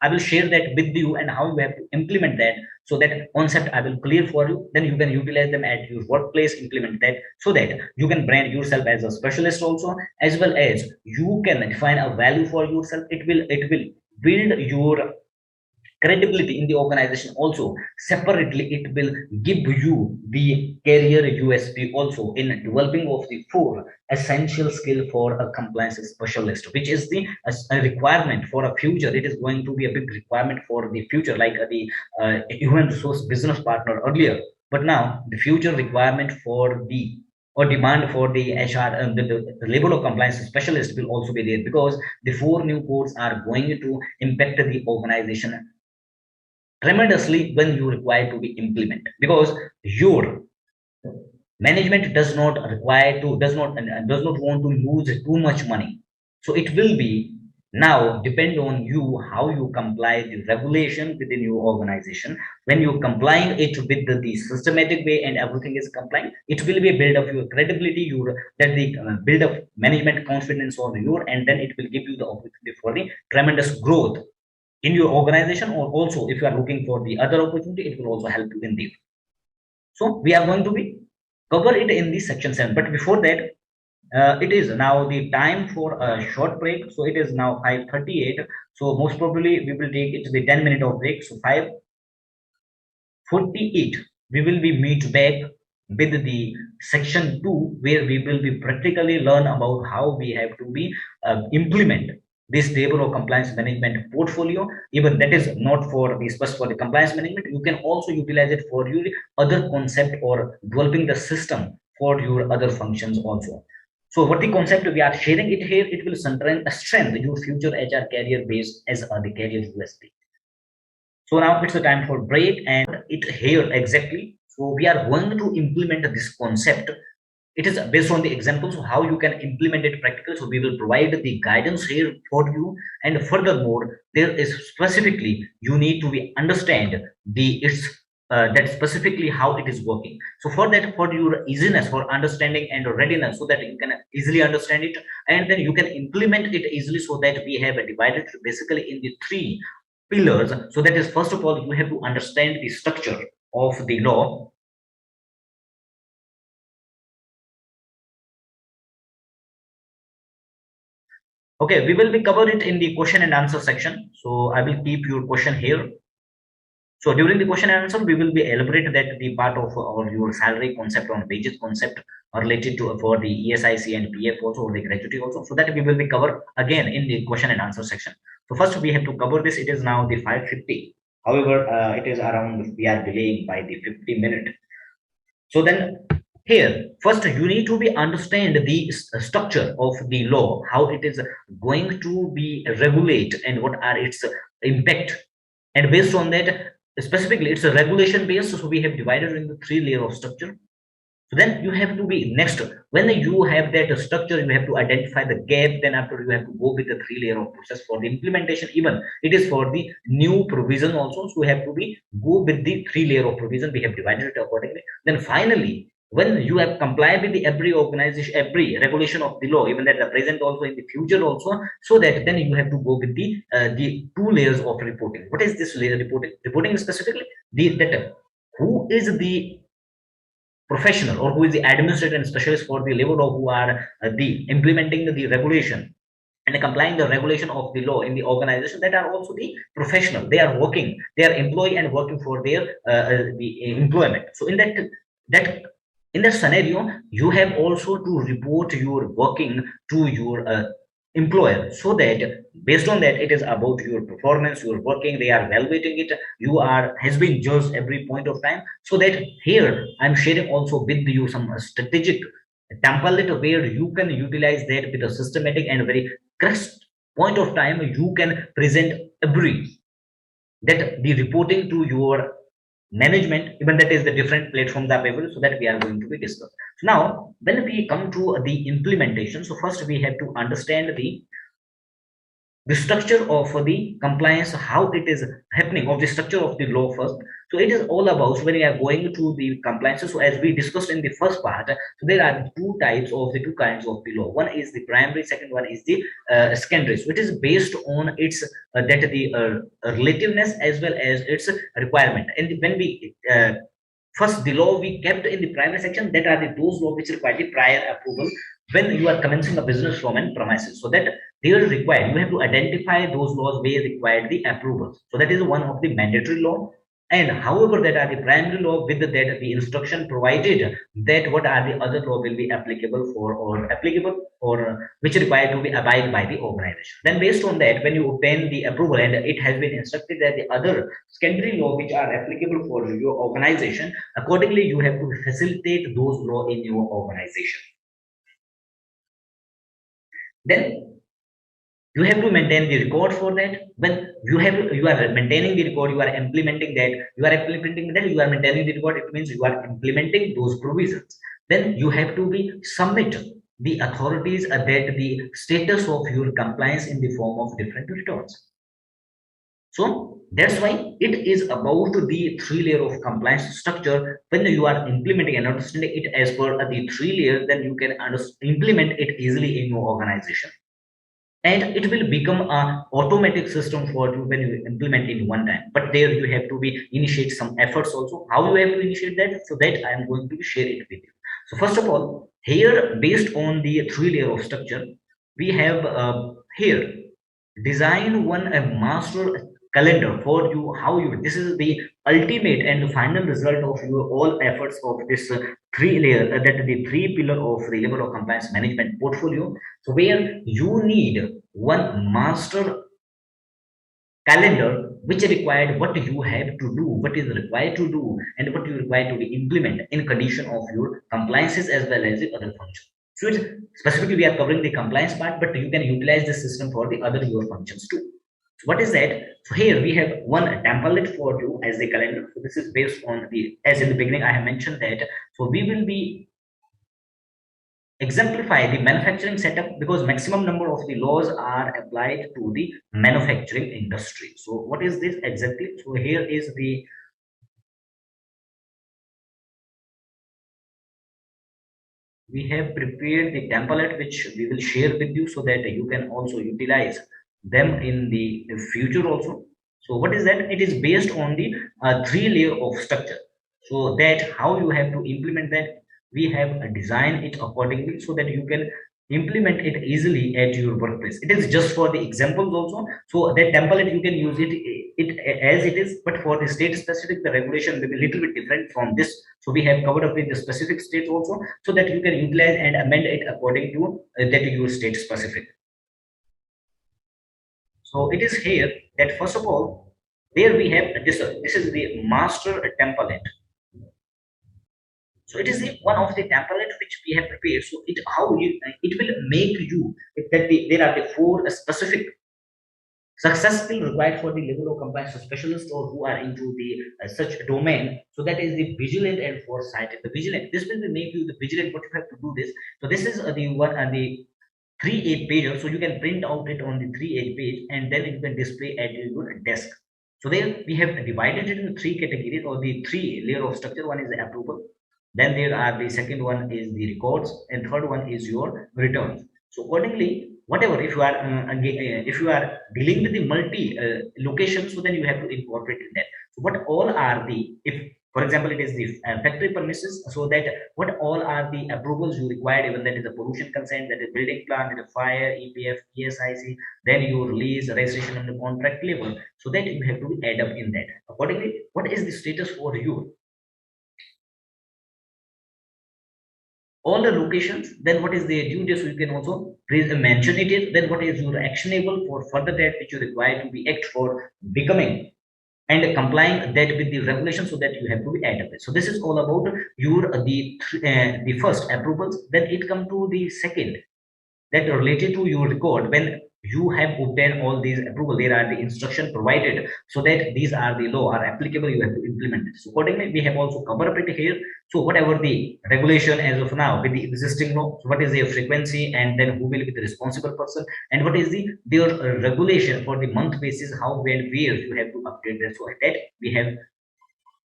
I will share that with you and how you have to implement that, so that concept I will clear for you. Then you can utilize them at your workplace, implement that, so that you can brand yourself as a specialist also, as well as you can define a value for yourself. It will build your credibility in the organization also. Separately, it will give you the career USP also in developing of the 4 essential skill for a compliance specialist, which is the a requirement for a future. It is going to be a big requirement for the future, like the human resource business partner earlier But now the future requirement for the or demand for the HR and the labor law compliance specialist will also be there, because the four new codes are going to impact the organization tremendously when you require to be implement, because your management does not want to lose too much money. So it will be now depend on you how you comply the regulation within your organization. When you complying it with the systematic way and everything is compliant, it will be a build of your credibility, your that the build of management confidence on your, and then it will give you the opportunity for the tremendous growth in your organization. Or also if you are looking for the other opportunity, it will also help you in the. So we are going to be cover it in the section 7. But before that, it is now the time for a short break. So it is now 5:38. So most probably we will take it to the 10 minute of break. So 5:48 we will be meet back with the section 2, where we will be practically learn about how we have to be implement this labor or compliance management portfolio. Even that is not for the specific for the compliance management, you can also utilize it for your other concept or developing the system for your other functions also. So what the concept we are sharing it here, it will strengthen your future HR career base as the career USP. So now it's the time for break, and it here exactly. So we are going to implement this concept. It is based on the examples of how you can implement it practically. So we will provide the guidance here for you, and furthermore, there is specifically you need to be understand the it's that specifically how it is working. So for that, for your easiness, for understanding and readiness, so that you can easily understand it, and then you can implement it easily. So that we have divided basically in the three pillars. So that is, first of all, you have to understand the structure of the law. Okay, we will be cover it in the question and answer section. So I will keep your question here. So during the question and answer, we will be elaborate that the part of or your salary concept on wages concept are related to for the ESIC and PF also, or the gratuity also. So that we will be covered again in the question and answer section. So first we have to cover this. It is now the 5:50. However, it is around we are delaying by the 50 minute. So then here, first you need to be understand the structure of the law, how it is going to be regulate and what are its impact. And based on that, specifically it's a regulation based. So we have divided into three layer of structure. So then you have to be next, when you have that structure, you have to identify the gap. Then after you have to go with the three layer of process for the implementation. Even it is for the new provision also. So we have to be go with the three layer of provision. We have divided it accordingly. Then finally, when you have complied with the every organization, every regulation of the law, even that the present also in the future also, so that then you have to go with the two layers of reporting. What is this layer reporting? Reporting specifically the that who is the professional or who is the administrator and specialist for the labor law, who are the implementing the regulation and complying the regulation of the law in the organization, that are also the professional. They are working, they are employee and working for their the employment. So in that in that scenario, you have also to report your working to your employer, so that based on that, it is about your performance, your working, they are evaluating it, you are has been judged every point of time. So that here I'm sharing also with you some strategic template where you can utilize that with a systematic and very crisp point of time. You can present every that the reporting to your management, even that is the different platforms are available. So that we are going to be discussed. So now when we come to the implementation, so first we have to understand the structure of the compliance, how it is happening, of the structure of the law first. So it is all about, so when we are going to the compliance, so as we discussed in the first part, so there are two types of the two kinds of the law. One is the primary, second one is the secondary. So it is based on its that the relativeness as well as its requirement. And when we first, the law we kept in the primary section, that are the those law which require the prior approval when you are commencing a business from an premises. So that they are required, you have to identify those laws where required the approvals. So that is one of the mandatory law. And however, that are the primary law with that the instruction provided that what are the other law will be applicable for or applicable or which required to be abide by the organization. Then based on that, when you obtain the approval and it has been instructed that the other secondary law which are applicable for your organization, accordingly you have to facilitate those law in your organization. Then you have to maintain the record for that. When you are maintaining the record, you are implementing that, you are maintaining the record, it means you are implementing those provisions. Then you have to be submit the authorities that the status of your compliance in the form of different returns. So that's why it is about the three layer of compliance structure. When you are implementing and understanding it as per the three layers, then you can implement it easily in your organization, and it will become a automatic system for you when you implement in one time. But there you have to be initiate some efforts also. How you have to initiate that, so that I am going to share it with you. So first of all, here based on the three layer of structure, we have here design one a master calendar for you. How you, this is the ultimate and the final result of your all efforts of this three layer, that the three pillar of the level of compliance management portfolio. So where you need one master calendar which required what you have to do, what is required to do, and what you require to be implement in condition of your compliances as well as the other functions. So it's specifically we are covering the compliance part, but you can utilize the system for the other your functions too. So what is that? So here we have one template for you as the calendar. So this is based on the, as in the beginning I have mentioned that, so we will be exemplify the manufacturing setup because maximum number of the laws are applied to the manufacturing industry. So what is this exactly? So here is the, we have prepared the template which we will share with you so that you can also utilize them in the future also. So what is that? It is based on the three layer of structure. So that how you have to implement that, we have designed it accordingly so that you can implement it easily at your workplace. It is just for the examples also. So that template you can use it as it is, but for the state specific, the regulation will be a little bit different from this. So we have covered up with the specific states also, so that you can utilize and amend it according to that your state specific. So it is here that first of all, there we have this. This is the master template. So it is the one of the template which we have prepared. So it how you, it will make you that there are the four specific success skill required for the level of compliance specialist or who are into the such domain. So that is the vigilant and foresighted. The vigilant, this will make you the vigilant. What you have to do this. So this is the one and the 3A page. So you can print out it on the 3A page and then you can display at your desk. So there we have divided it into three categories or the three layer of structure. One is the approval. Then there are the second one is the records, and third one is your returns. So accordingly, whatever if you are if you are dealing with the multi locations, so then you have to incorporate in that. So what all are the, if for example it is the factory premises, so that what all are the approvals you required, even that is the pollution consent, that is building plan, that is fire, EPF, ESIC, then you release registration on the contract level, so that you have to be add up in that. Accordingly, what is the status for you? All the locations, then what is the due date, so you can also mention it is, then what is your actionable for further that which you require to be act for becoming and complying that with the regulation, so that you have to be adapted. So this is all about your the first approvals. Then it come to the second, that are related to your record. When you have obtained all these approval, there are the instruction provided so that these are the law are applicable, you have to implement it. So accordingly we have also covered it here. So whatever the regulation as of now with the existing law, so what is their frequency, and then who will be the responsible person, and what is the their regulation for the month basis, how and where you have to update that. So that we have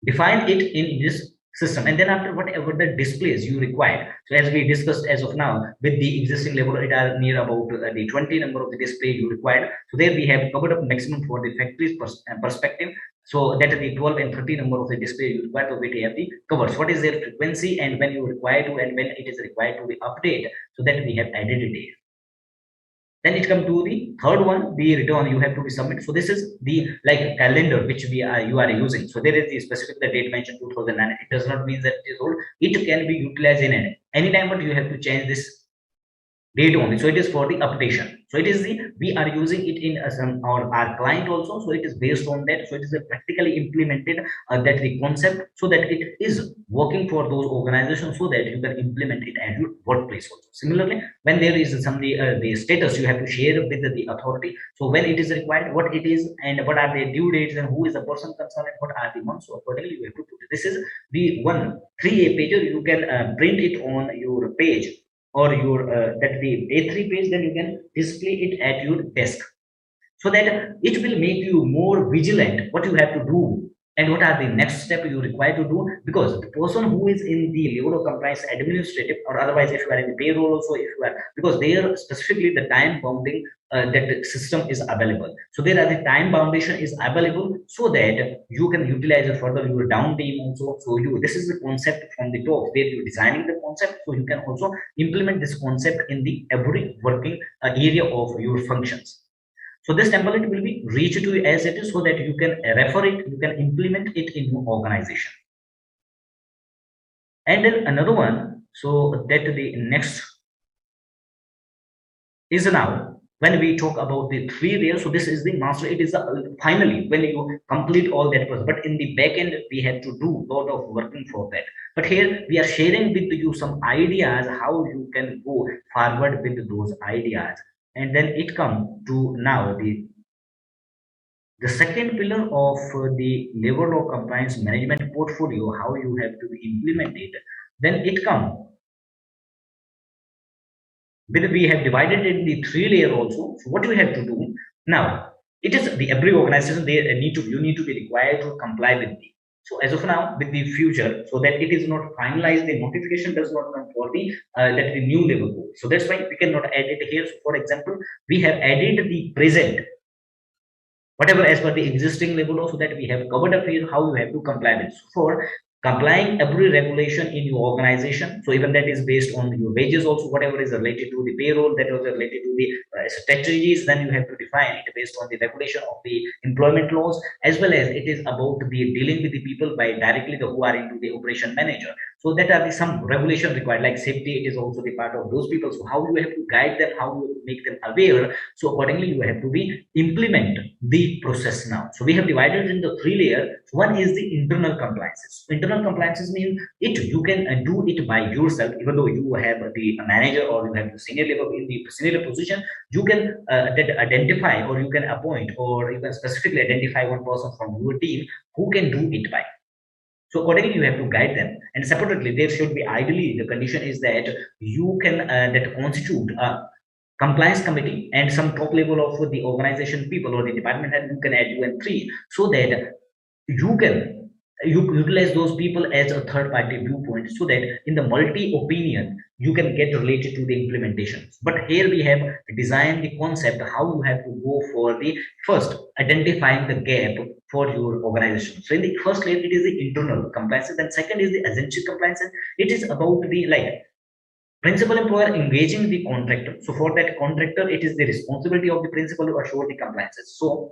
define it in this system. And then after, whatever the displays you require, so as we discussed as of now with the existing level, it are near about the 20 number of the display you required. So there we have covered up maximum for the factories perspective, so that the 12 and 30 number of the display you require to be have the covers, what is their frequency and when you require to, and when it is required to be update, so that we have added it here. Then it come to the third one, the return you have to be submit. So this is the like calendar which we are you are using. So there is the specific the date mentioned 2009. It does not mean that it is old. It can be utilized in any time, but you have to change this date only. So it is for the updation. So it is the we are using it in some our client also. So it is based on that. So it is a practically implemented that the concept, so that it is working for those organizations, so that you can implement it at your workplace also. Similarly, when there is some the status you have to share with the authority. So when it is required, what it is, and what are the due dates, and who is the person concerned, and what are the months. So accordingly you have to put it. This is the one 3A pager. You can print it on your page, or your that the A3 page, then you can display it at your desk, so that it will make you more vigilant what you have to do, and what are the next step you require to do. Because the person who is in the level of compliance administrative, or otherwise if you are in the payroll also, if you are, because there specifically the time bounding that system is available. So there are the time foundation is available, so that you can utilize it further your downtime also. So you, this is the concept from the top where you're designing the concept, so you can also implement this concept in the every working area of your functions. So this template will be reached to you as it is, so that you can refer it, you can implement it in your organization. And then another one, so that the next is now when we talk about the 3 layers. So this is the master. It is finally when you complete all that process. But in the back end, we have to do a lot of working for that. But here we are sharing with you some ideas how you can go forward with those ideas. And then it comes to now the second pillar of the level of compliance management portfolio, how you have to implement it. Then it comes with, we have divided it in the 3 layer also. So what you have to do now, it is the every organization they need to, you need to be required to comply with the. So as of now, with the future, so that it is not finalized, the notification does not come for the that the new level code. So that's why we cannot add it here. So for example, we have added the present whatever as per the existing level, also that we have covered up here how you have to comply with. So for complying every regulation in your organization, so even that is based on your wages also, whatever is related to the payroll, that was related to the strategies, then you have to define it based on the regulation of the employment laws, as well as it is about the dealing with the people by directly the who are into the operation manager. So that are the some regulation required, like safety, it is also the part of those people. So how you have to guide them, how you make them aware. So accordingly you have to be implement the process now. So we have divided into 3 layers. One is the internal compliances. Internal compliances mean it you can do it by yourself, even though you have the manager or you have the senior level in the senior position. You can identify, or you can appoint, or you can specifically identify one person from your team who can do it by. So accordingly, you have to guide them. And separately, there should be ideally the condition is that you can that constitute a compliance committee and some top level of the organization people or the department head you can add 2 and 3, so that you can you utilize those people as a third party viewpoint, so that in the multi opinion you can get related to the implementation. But here we have designed the concept how you have to go for the first identifying the gap for your organization. So in the first layer it is the internal compliance, then second is the essential compliance. It is about the like principal employer engaging the contractor. So for that contractor, it is the responsibility of the principal to assure the compliances. So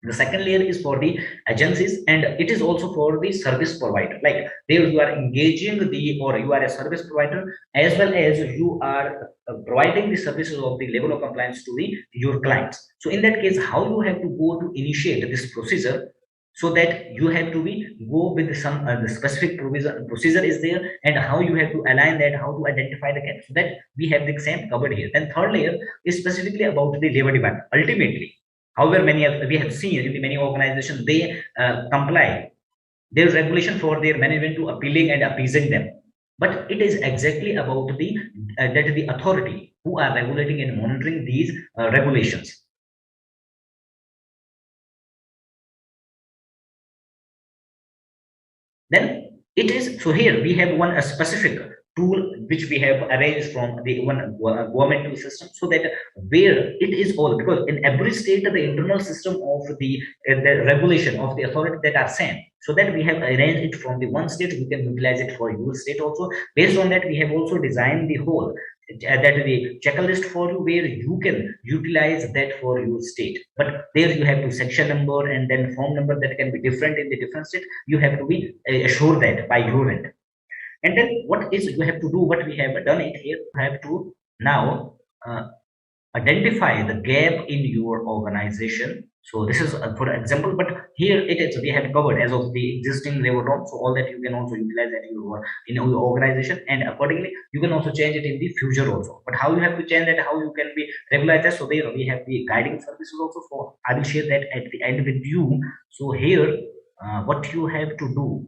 the second layer is for the agencies, and it is also for the service provider. Like there you are engaging the, or you are a service provider, as well as you are providing the services of the level of compliance to the your clients. So in that case, how you have to go to initiate this procedure, so that you have to be go with some the specific provision procedure is there, and how you have to align that, how to identify the gap, so that we have the same covered here. Then third layer is specifically about the labor demand. Ultimately, however many of, we have seen in the many organizations they comply their regulation for their management to appealing and appeasing them, but it is exactly about the that the authority who are regulating and monitoring these regulations. Then it is, so here we have one a specific tool which we have arranged from the one government tool system, so that where it is all, because in every state the internal system of the regulation of the authority that are same, so that we have arranged it from the one state, we can utilize it for your state also. Based on that, we have also designed the whole that the checklist for you where you can utilize that for your state. But there you have to section number and then form number that can be different in the different state. You have to be assured that by your end. And then what is you have to do, what we have done it here, you have to now uh, identify the gap in your organization. So this is for example, but here it is we have covered as of the existing labor law, so all that you can also utilize that in your organization, and accordingly you can also change it in the future also. But how you have to change that, how you can be regularize that, so there we have the guiding services also. So I will share that at the end with you. So here what you have to do,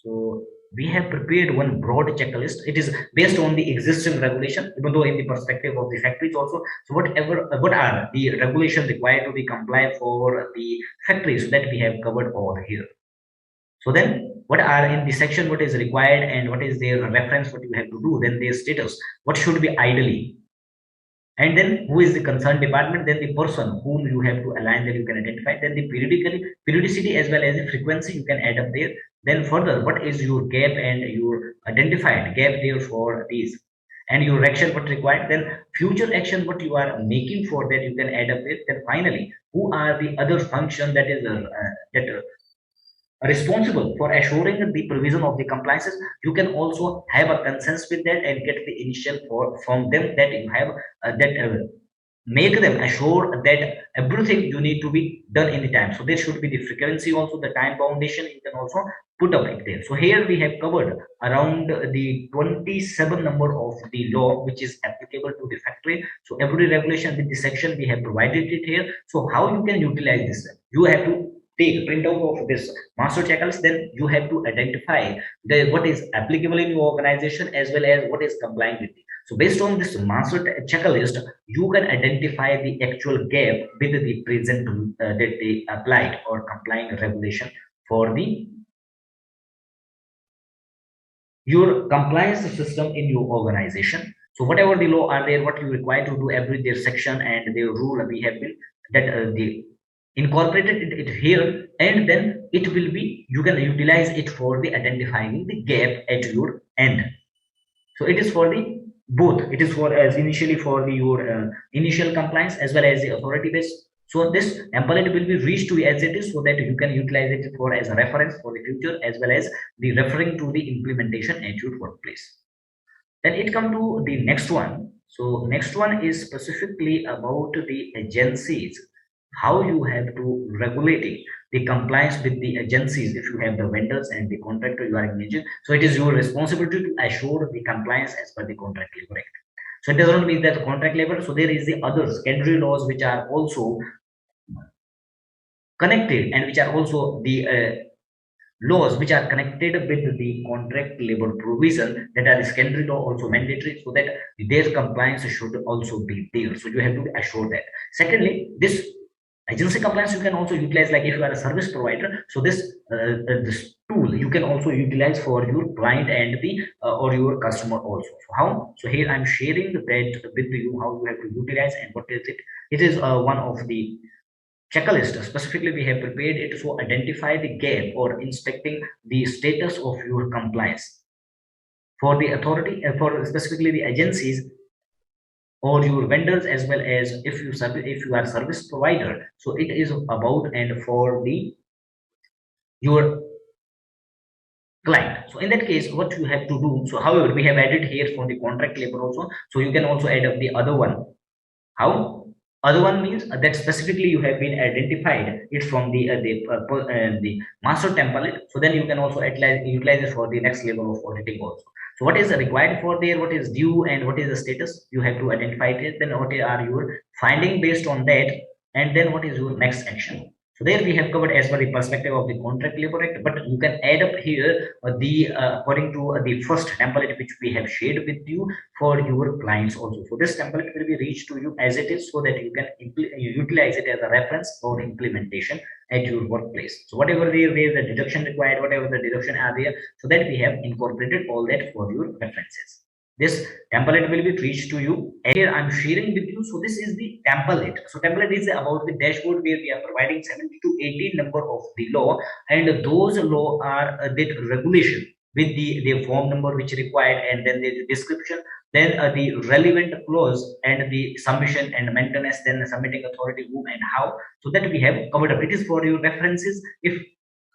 so we have prepared one broad checklist. It is based on the existing regulation, even though in the perspective of the factories also. So whatever, what are the regulations required to be compliant for the factories, that we have covered over here. So then what are in the section, what is required and what is their reference, what you have to do, then their status, what should be ideally, and then who is the concerned department, then the person whom you have to align, that you can identify, then the periodicity as well as the frequency you can add up there. Then further, what is your gap and your identified gap there for these, and your action what required, then future action what you are making for that you can add up there. Then finally, who are the other function that is that responsible for assuring the provision of the compliances. You can also have a consensus with that and get the initial for from them, that you have that make them assure that everything you need to be done in the time. So there should be the frequency also, the time foundation you can also put up it there. So here we have covered around the 27 number of the law which is applicable to the factory. So every regulation with the section we have provided it here. So how you can utilize this, you have to take a printout of this master checklist. Then you have to identify the what is applicable in your organization as well as what is complying with it. So based on this master checklist, you can identify the actual gap with the present that they applied or complying regulation for the your compliance system in your organization. So whatever the law are there, what you require to do, every their section and their rule we have been that they incorporated it here, and then it will be you can utilize it for the identifying the gap at your end. So it is for the both. It is for as initially for the your initial compliance as well as the authority base. So this template will be reached to as it is, so that you can utilize it for as a reference for the future as well as the referring to the implementation at your workplace. Then it come to the next one. So next one is specifically about the agencies, how you have to regulate it, the compliance with the agencies. If you have the vendors and the contractor you are engaging, so it is your responsibility to assure the compliance as per the contract labor act. So it does not mean that contract labor, so there is the other secondary laws which are also connected and which are also the laws which are connected with the contract labor provision, that are the secondary law also mandatory, so that their compliance should also be there. So you have to assure that. Secondly, this agency compliance you can also utilize, like if you are a service provider, so this tool you can also utilize for your client and the or your customer also. So how? So here I'm sharing that with you how you have to utilize and what is it. It is one of the checklist. Specifically we have prepared it to identify the gap or inspecting the status of your compliance for the authority and for specifically the agencies or your vendors, as well as if you are service provider. So it is about and for the your client. So in that case what you have to do, so however we have added here for the contract labor also, so you can also add up the other one. How? Other one means that specifically you have been identified it from the master template. So then you can also utilize it for the next level of auditing also. So what is required for there, what is due and what is the status, you have to identify it. Then what are your finding based on that, and then what is your next action. So there we have covered as per the perspective of the contract labor act, but you can add up here the according to the first template which we have shared with you for your clients also. So this template will be reached to you as it is, so that you can utilize it as a reference for implementation at your workplace. So whatever there is the deduction required, whatever the deduction are there, so that we have incorporated all that for your references. This template will be reached to you. And here I'm sharing with you. So this is the template. So template is about the dashboard where we are providing 70 to 80 number of the law, and those law are the regulation with the form number which required, and then the description then the relevant clause and the submission and maintenance, then the submitting authority whom and how, so that we have covered up. It is for your references. If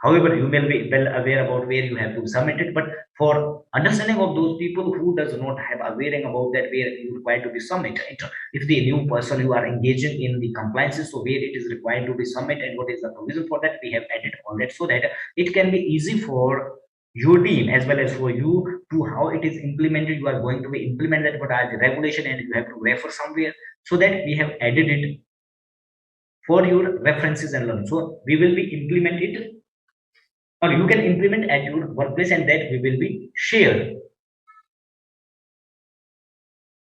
however you may be well aware about where you have to submit it, but for understanding of those people who does not have aware about that where you required to be submitted, if the new person you are engaging in the compliances, so where it is required to be submitted and what is the provision for that, we have added all that, so that it can be easy for your team as well as for you to how it is implemented. You are going to be implement that what are the regulation and you have to refer somewhere, so that we have added it for your references and learn. So we will be implement it, or you can implement at your workplace, and that we will be shared.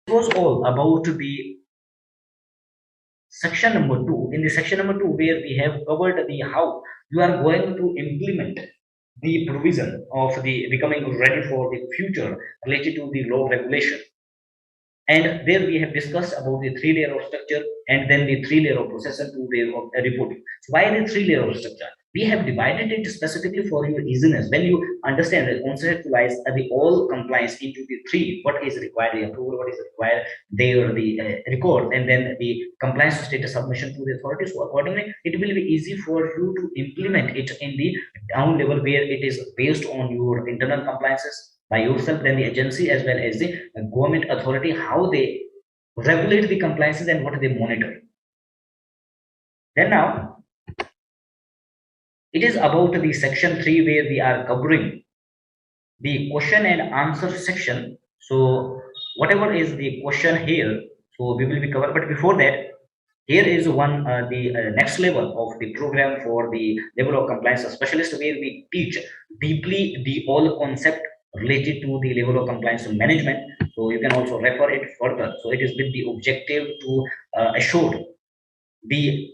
It was all about the section number 2. In the section number 2, where we have covered the how you are going to implement the provision of the becoming ready for the future related to the law regulation. And there we have discussed about the 3 layer of structure, and then the 3 layer of process and 2 layer of reporting. So why the 3 layer of structure? We have divided it specifically for your easiness. When you understand that conceptualize the all compliance into the three, what is required, the approval, what is required, there the record, and then the compliance status submission to the authority. So accordingly, it will be easy for you to implement it in the down level where it is based on your internal compliances by yourself, then the agency as well as the government authority, how they regulate the compliances and what they monitor. Then now it is about the section 3 where we are covering the question and answer section. So whatever is the question here, so we will be covered. But before that, here is one the next level of the program for the level of compliance specialist, where we teach deeply the all concept related to the level of compliance management. So you can also refer it further. So it is with the objective to assure the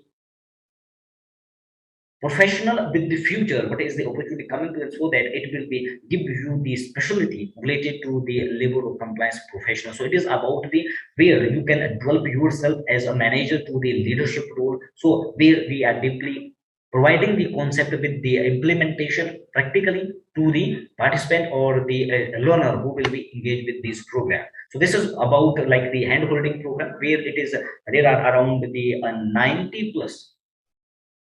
professional with the future, what is the opportunity coming to it, so that it will be give you the specialty related to the level of compliance professional. So it is about the where you can develop yourself as a manager to the leadership role. So where we are deeply providing the concept with the implementation practically to the participant or the learner who will be engaged with this program. So this is about like the hand holding program, where it is there are around the 90 plus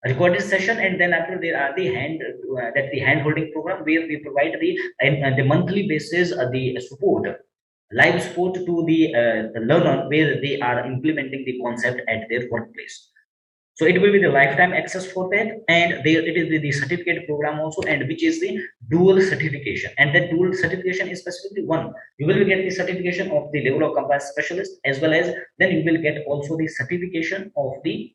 recorded session, and then after there are the hand holding program, where we provide the monthly basis the support, live support to the learner, where they are implementing the concept at their workplace. So it will be the lifetime access for that, and there it is the certificate program also, and which is the dual certification. And that dual certification is specifically one, you will get the certification of the level of compliance specialist, as well as then you will get also the certification of the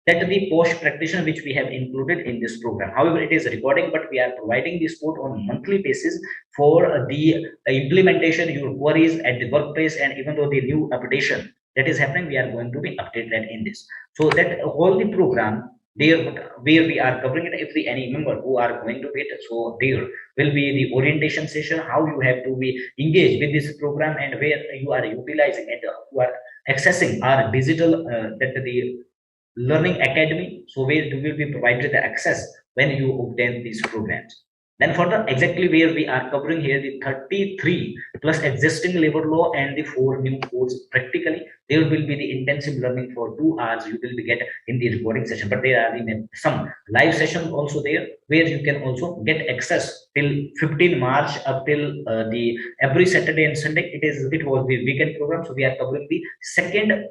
that the post practitioner which we have included in this program. However, it is recording, but we are providing the support on monthly basis for the implementation your queries at the workplace, and even though the new updation that is happening, we are going to be updated that in this. So that all the program there where we are covering it, if the any member who are going to it, so there will be the orientation session, how you have to be engaged with this program, and where you are utilizing and who are accessing our digital that the learning academy, so where you will be provided the access when you obtain these programs. Then further exactly where we are covering here the 33 plus existing labor law and the 4 new codes practically, there will be the intensive learning for 2 hours you will be get in the recording session, but there are some live sessions also there, where you can also get access till 15 March up till the every Saturday and Sunday. It was the weekend program, so we are covering the second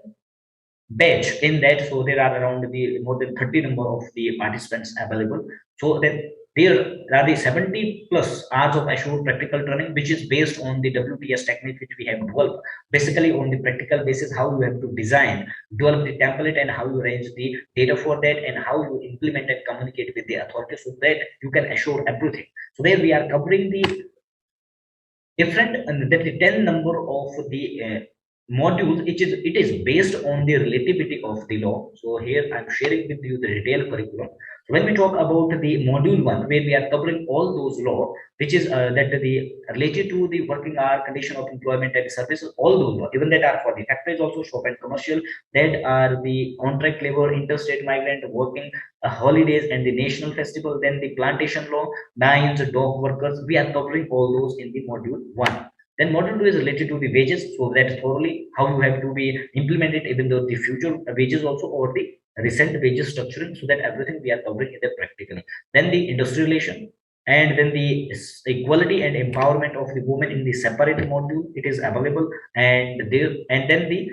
batch in that. So there are around the more than 30 number of the participants available. So that there are the 70 plus hours of assured practical training, which is based on the WPS technique which we have developed, basically on the practical basis, how you have to design, develop the template, and how you arrange the data for that, and how you implement and communicate with the authority, so that you can assure everything. So there we are covering the different the 10 number of the modules. It is based on the relativity of the law. So here I'm sharing with you the detailed curriculum. So when we talk about the module 1, where we are covering all those law which is that the related to the working hour, condition of employment and services, all those law, even that are for the factories also, shop and commercial, that are the contract labor, interstate migrant working, holidays and the national festival, then the plantation law, mines, dog workers, we are covering all those in the module 1. Then module 2 is related to the wages, so that thoroughly how you have to be implemented even though the future wages also or the recent wages structuring, so that everything we are covering in the practically. Then the industry relation, and then the equality and empowerment of the women in the separate module it is available. And there, and then the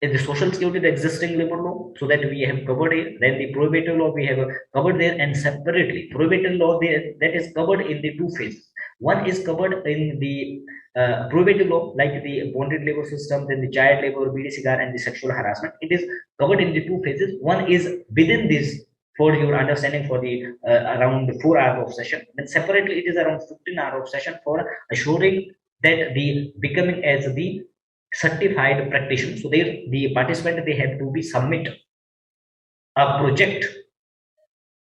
in the social security, the existing labor law, so that we have covered it. Then the prohibitive law we have covered there, and separately prohibitive law there, that is covered in the two phases. One is covered in the prohibitive law, like the bonded labor system, then the child labor, BD cigar, and the sexual harassment. It is covered in the two phases. One is within this, for your understanding, for the around 4 hours of session. Then separately, it is around 15 hours of session for assuring that the becoming as the certified practitioner. So there, the participant they have to be submit a project,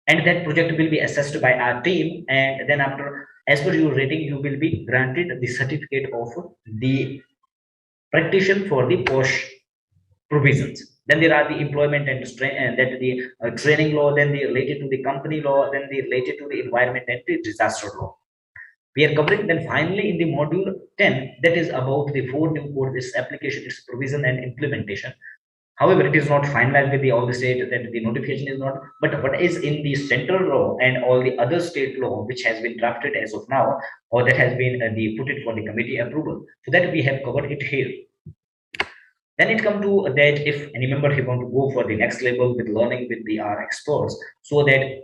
and that project will be assessed by our team. And then after, as per your rating, you will be granted the certificate of the practitioner for the post provisions. Then there are the employment and and that the training law, then the related to the company law, then the related to the environment and the disaster law we are covering. Then finally in the module 10, that is about the four new codes, its application, its provision and implementation. However, it is not finalized with the all the state, that the notification is not, but what is in the central law and all the other state law which has been drafted as of now, or that has been the put it for the committee approval, so that we have covered it here. Then it come to that if any member he want to go for the next level with learning with the our experts, so that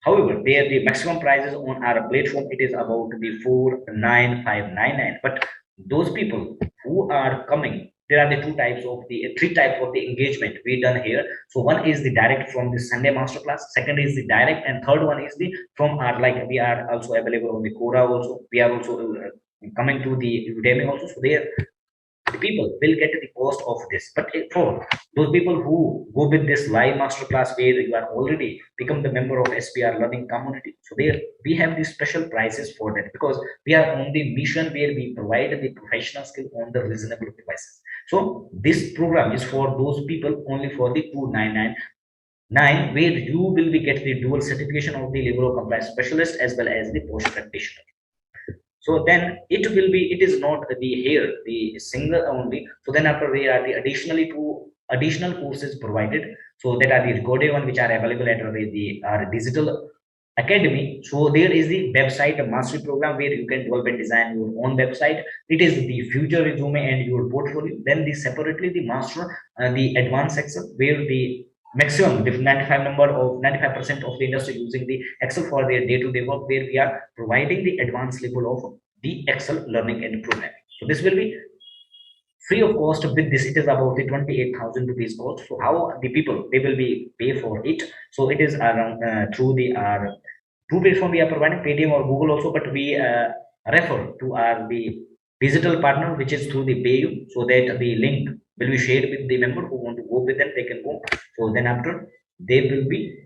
however, there the maximum prices on our platform it is about the 49599. But those people who are coming, there are the two types of the three types of the engagement we done here. So one is the direct from the Sunday masterclass, second is the direct, and third one is the from our, like we are also available on the Quora also. We are also coming to the Udemy also. So there the people will get the cost of this. But for those people who go with this live masterclass where you are already become the member of SPR learning community, so there we have the special prices for that, because we are on the mission where we provide the professional skill on the reasonable prices. So this program is for those people only for the 2,999, where you will be get the dual certification of the labor compliance specialist as well as the post practitioner. So then it will be, it is not the here the single only. So then after we are the additionally two additional courses provided, so that are the recorded one which are available at the our digital academy. So there is the website mastery program where you can develop and design your own website. It is the future resume and your portfolio. Then the separately the master the advanced section where the maximum the 95 number of 95% of the industry using the Excel for their day-to-day work, where we are providing the advanced level of the Excel learning and programming. So this will be free of cost. With this it is about the 28,000 rupees cost. So how the people they will be pay for it, so it is around through the our two platform we are providing, Paytm or Google also, but we refer to our the digital partner which is through the PayU, so that the link will be shared with the member who want to go with them, they can go. So then after they will be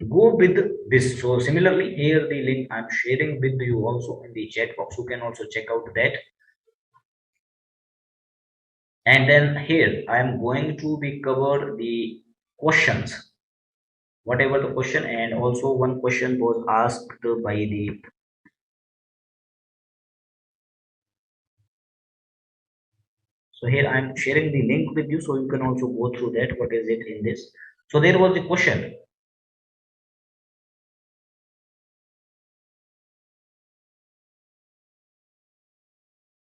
go with this. So similarly here the link I'm sharing with you also in the chat box, you can also check out that. And then here I am going to be cover the questions, whatever the question. And also one question was asked by the, so here I'm sharing the link with you, so you can also go through that, what is it in this. So there was the question.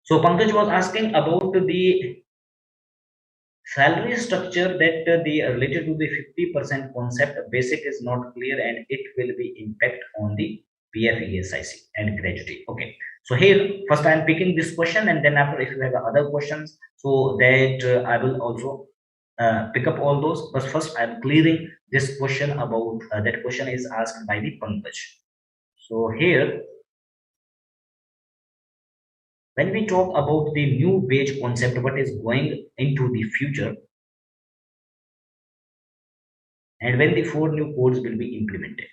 So Pankaj was asking about the salary structure, that the related to the 50% concept basic is not clear and it will be impact on the PFESIC and gratuity. Okay, so here first I'm picking this question, and then after if you have other questions, so that I will also pick up all those. But first I'm clearing this question about that question is asked by the Pankaj. So here when we talk about the new wage concept, what is going into the future, and when the four new codes will be implemented.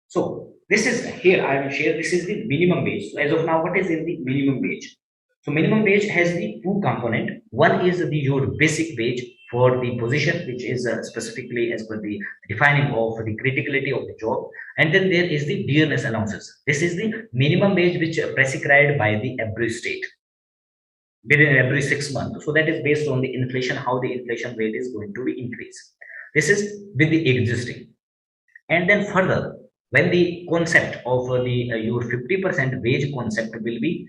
So this is here I will share. This is the minimum wage. So as of now, what is in the minimum wage? So minimum wage has the two component. One is the your basic wage for the position, which is specifically as per the defining of the criticality of the job. And then there is the dearness allowances. This is the minimum wage which prescribed by the every state within every 6 months. So that is based on the inflation, how the inflation rate is going to be increased. This is with the existing. And then further, when the concept of the your 50% wage concept will be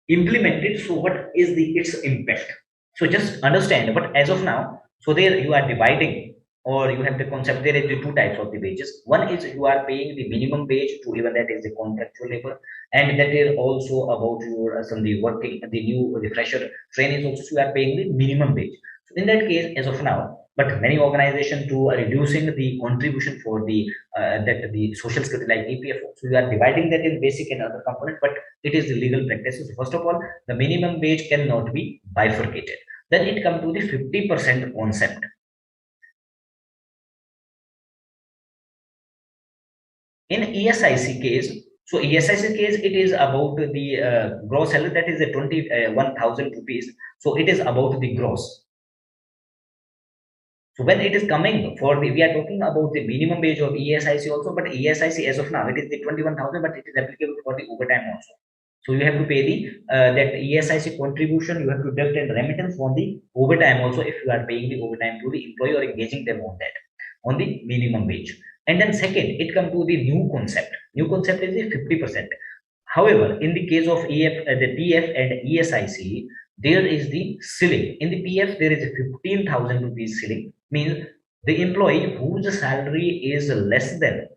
implemented, so what is the its impact? So just understand, but as of now, so there you are dividing, or you have the concept, there is the two types of the wages. One is you are paying the minimum wage to, even that is the contractual labor, and that is also about your some the working, the new, the fresher trainees also, you are paying the minimum wage. So in that case, as of now, but many organizations to reducing the contribution for the that the social security like EPF, so you are dividing that in basic and other component, but it is the legal practices. First of all, the minimum wage cannot be bifurcated. Then it comes to the 50% concept. In ESIC case, so ESIC case, it is about the gross salary, that is a 21,000 rupees. So it is about the gross. So when it is coming for the, we are talking about the minimum wage of ESIC also, but ESIC as of now, it is the 21,000, but it is applicable for the overtime also. So you have to pay the that ESIC contribution, you have to deduct and remittance for the overtime also, if you are paying the overtime to the employee or engaging them on that, on the minimum wage. And then second, it comes to the new concept. New concept is the 50%. However, in the case of the PF and ESIC, there is the ceiling. In the PF, there is a 15,000 rupees ceiling, means the employee whose salary is less than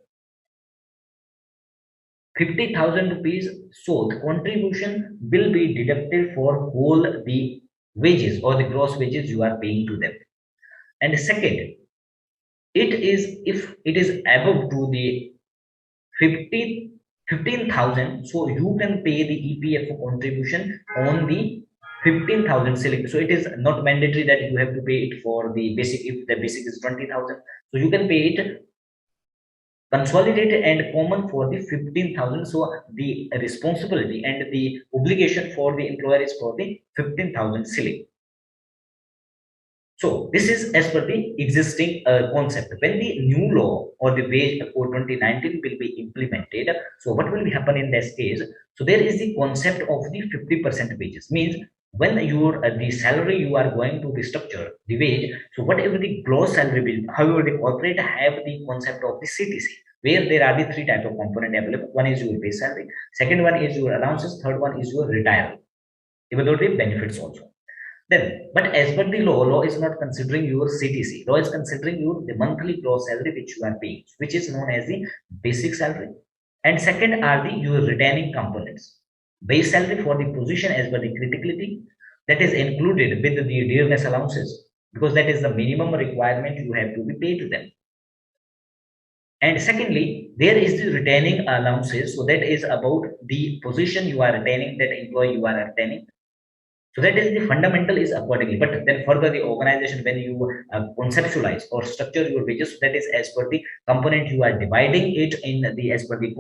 50,000 rupees, so the contribution will be deducted for whole the wages or the gross wages you are paying to them. And second, it is if it is above to the 15,000, so you can pay the EPF contribution on the 15,000 select. So it is not mandatory that you have to pay it for the basic. If the basic is 20,000, so you can pay it consolidated and common for the 15,000. So the responsibility and the obligation for the employer is for the 15,000 ceiling. So this is as per the existing concept. When the new law or the wage for 2019 will be implemented, so what will happen in this case? So there is the concept of the 50% wages, means when your the salary you are going to restructure the wage, so whatever the gross salary will, however the corporate have the concept of the CTC, where there are the three type of component available. One is your base salary, second one is your allowances, third one is your retirement, even though the benefits also. Then, but as per the law is not considering your CTC. Law is considering your the monthly gross salary which you are paying, which is known as the basic salary. And second are the your retaining components. Base salary for the position as per the criticality, that is included with the dearness allowances, because that is the minimum requirement you have to be paid to them. And secondly, there is the retaining allowances. So that is about the position you are retaining, that employee you are retaining. So that is the fundamental is accordingly. But then further the organization, when you conceptualize or structure your wages, that is as per the component you are dividing it in the as per the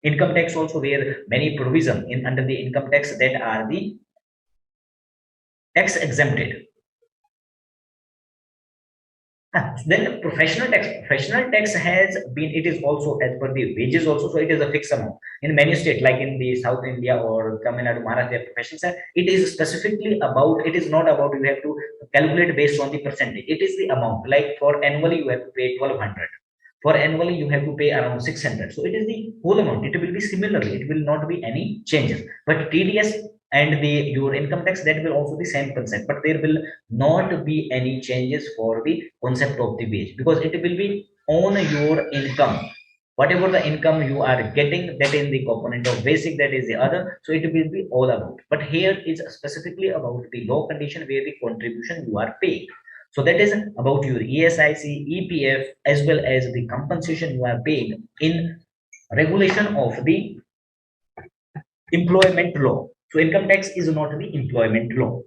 income tax also, where many provision in under the income tax that are the tax exempted. Then professional tax has been, it is also as per the wages also, so it is a fixed amount. In many states, like in the South India or Tamil Nadu, Maharashtra, professional tax, it is specifically about, it is not about you have to calculate based on the percentage. It is the amount, like for annually you have to pay 1,200. For annually you have to pay around 600. So it is the whole amount. It will be similarly, it will not be any changes. But TDS and the your income tax, that will also the same concept, but there will not be any changes for the concept of the wage, because it will be on your income, whatever the income you are getting, that in the component of basic, that is the other, so it will be all about. But here is specifically about the law condition where the contribution you are paying. So that is about your ESIC, EPF, as well as the compensation you are paying in regulation of the employment law. So income tax is not the employment law.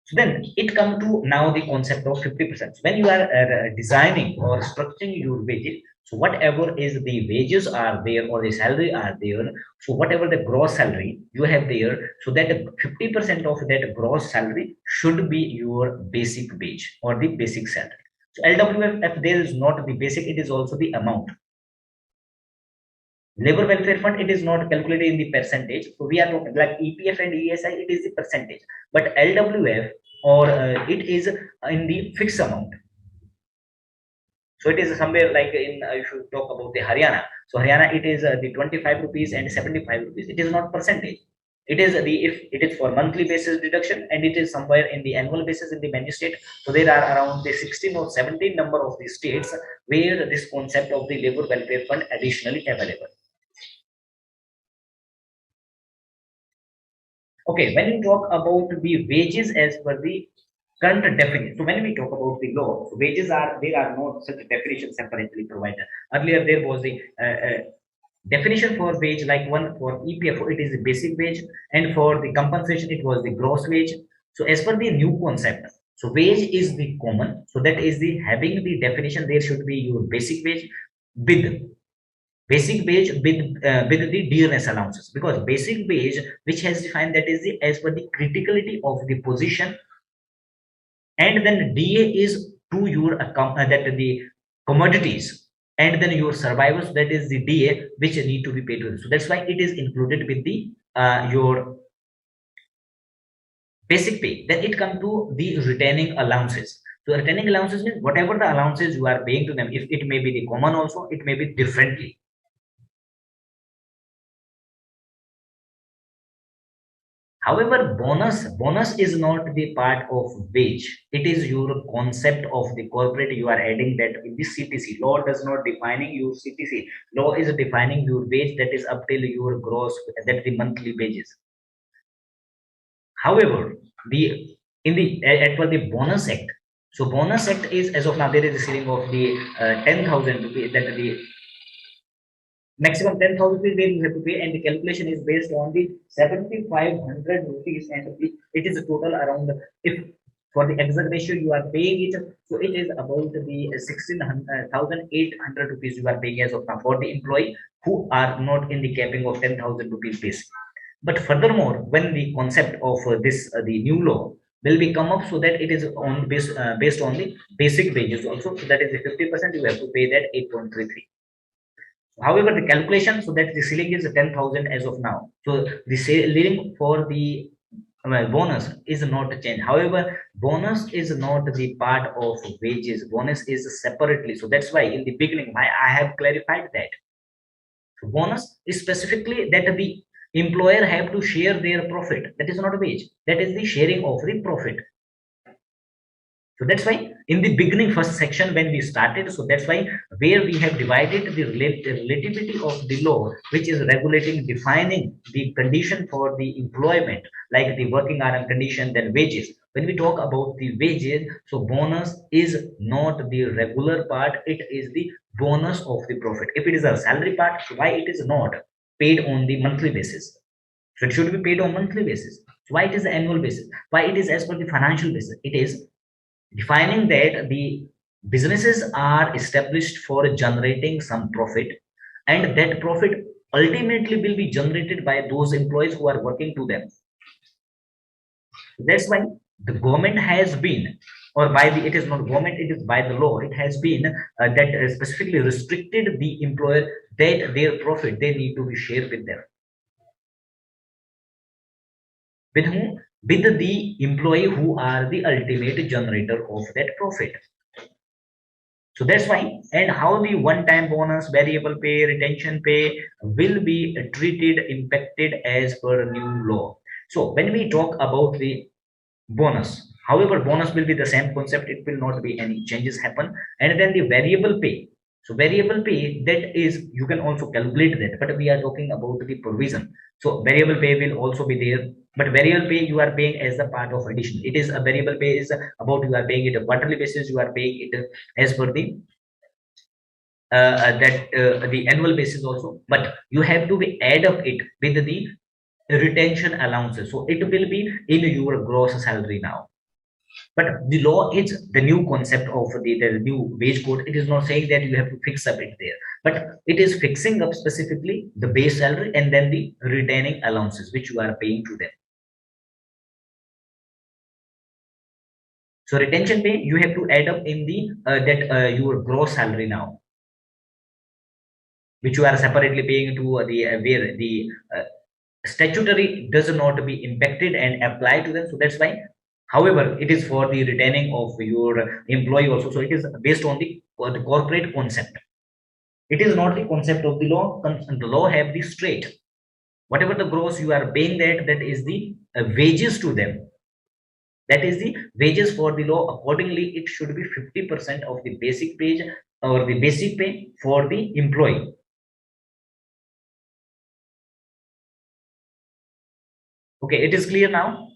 So then it comes to now the concept of 50%. When you are designing or structuring your wages, So whatever is the wages are there or the salary are there, so whatever the gross salary you have there, so that 50% of that gross salary should be your basic wage or the basic salary. So LWF, if there is not the basic, it is also the amount. Labor welfare fund, it is not calculated in the percentage. So we are talking like EPF and ESI, it is the percentage. But LWF or it is in the fixed amount. So it is somewhere like in if you talk about the Haryana. So Haryana, it is the 25 rupees and 75 rupees. It is not percentage. It is the if it is for monthly basis deduction, and it is somewhere in the annual basis in the many state. So there are around the 16 or 17 number of the states where this concept of the labor welfare fund additionally available. Okay, when we talk about the wages as per the current definition, so when we talk about the law, so wages are, there are no such definitions separately provided. Earlier there was the definition for wage, like one for EPF, it is the basic wage, and for the compensation, it was the gross wage. So as per the new concept, so wage is the common, so that is the having the definition, there should be your basic wage with with the dearness allowances, because basic wage which has defined that is the as per the criticality of the position, and then DA is to your account that the commodities, and then your survivors, that is the DA which need to be paid to them. So that's why it is included with the your basic pay. Then it come to the retaining allowances. So retaining allowances means whatever the allowances you are paying to them, if it may be the common also, it may be differently. However, bonus is not the part of wage. It is your concept of the corporate you are adding that in the CTC. Law does not defining your CTC. Law is defining your wage, that is up till your gross, that the monthly wages. However, the in the as per the bonus act. So bonus act is, as of now, there is a ceiling of the 10,000 rupees, that the maximum 10,000 rupees where you have to pay, and the calculation is based on the 7,500 rupees, and it is a total around, if for the exact ratio you are paying it, so it is about the 16,800 rupees you are paying as of now for the employee who are not in the capping of 10,000 rupees base. But furthermore, when the concept of this the new law will be come up, so that it is on based on the basic wages also, so that is the 50% you have to pay that 8.33. However, the calculation, so that the ceiling is 10,000 as of now. So the ceiling for the bonus is not changed. However, bonus is not the part of wages. Bonus is separately. So that's why in the beginning, why I have clarified that. So bonus is specifically that the employer have to share their profit. That is not a wage. That is the sharing of the profit. So that's why in the beginning first section when we started, so that's why where we have divided the relativity of the law, which is regulating, defining the condition for the employment, like the working hour condition, then wages. When we talk about the wages, so bonus is not the regular part, it is the bonus of the profit. If it is a salary part, so why it is not paid on the monthly basis? So it should be paid on monthly basis. So why it is the annual basis? Why it is as per the financial basis? It is defining that the businesses are established for generating some profit, and that profit ultimately will be generated by those employees who are working to them. That's why the government has been, or by the, it is not government, it is by the law, it has been that specifically restricted the employer that their profit they need to be shared with them. With whom? With the employee who are the ultimate generator of that profit. So that's why, and how the one-time bonus, variable pay, retention pay will be treated, impacted as per new law. So when we talk about the bonus, however, bonus will be the same concept. It will not be any changes happen. And then the variable pay. So variable pay, that is, you can also calculate that, but we are talking about the provision. So variable pay will also be there, but variable pay you are paying as the part of addition. It is a variable pay is about you are paying it a quarterly basis, you are paying it as per the the annual basis also, but you have to be add up it with the retention allowances. So it will be in your gross salary now. But the law is the new concept of the new wage code. It is not saying that you have to fix up it there, but it is fixing up specifically the base salary and then the retaining allowances which you are paying to them. So retention pay you have to add up in the that your gross salary now, which you are separately paying to the where the statutory does not be impacted and apply to them. So that's why. However, it is for the retaining of your employee also. So it is based on the corporate concept. It is not the concept of the law. The law have the straight. Whatever the gross you are paying, that is the wages to them. That is the wages for the law. Accordingly, it should be 50% of the basic wage or the basic pay for the employee. Okay, it is clear now.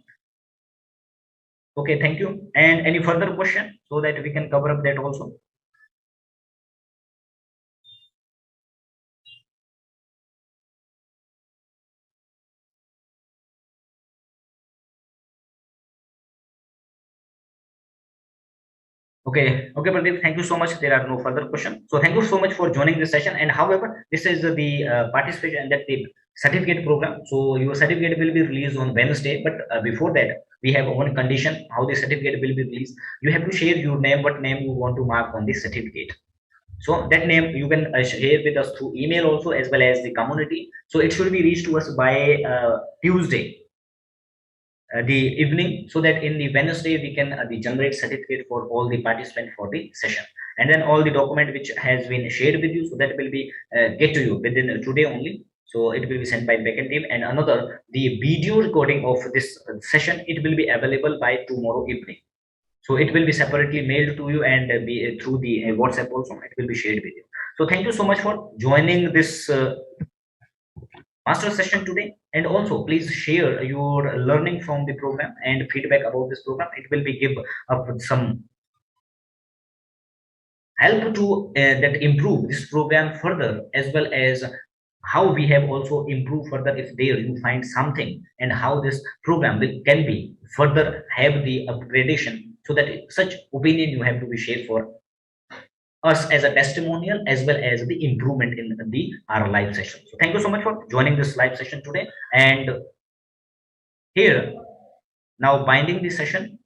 Okay, thank you. And any further question so that we can cover up that also? Okay, Pradeep, thank you so much. There are no further questions. So thank you so much for joining this session. And however, this is the participation and that the certificate program. So your certificate will be released on Wednesday. But before that, we have one condition how the certificate will be released. You have to share your name, what name you want to mark on the certificate. So that name you can share with us through email also as well as the community. So it should be reached to us by Tuesday the evening, so that in the Wednesday we can the generate certificate for all the participants for the session, and then all the document which has been shared with you, so that will be get to you within today only. So it will be sent by backend team, and another the video recording of this session, it will be available by tomorrow evening. So it will be separately mailed to you and be through the WhatsApp also it will be shared with you. So thank you so much for joining this master session today, and also please share your learning from the program and feedback about this program. It will be give up some help to that improve this program further, as well as how we have also improved further if there you find something, and how this program can be further have the upgradation, so that such opinion you have to be shared for us as a testimonial as well as the improvement in the our live session. So thank you so much for joining this live session today. And here now binding the session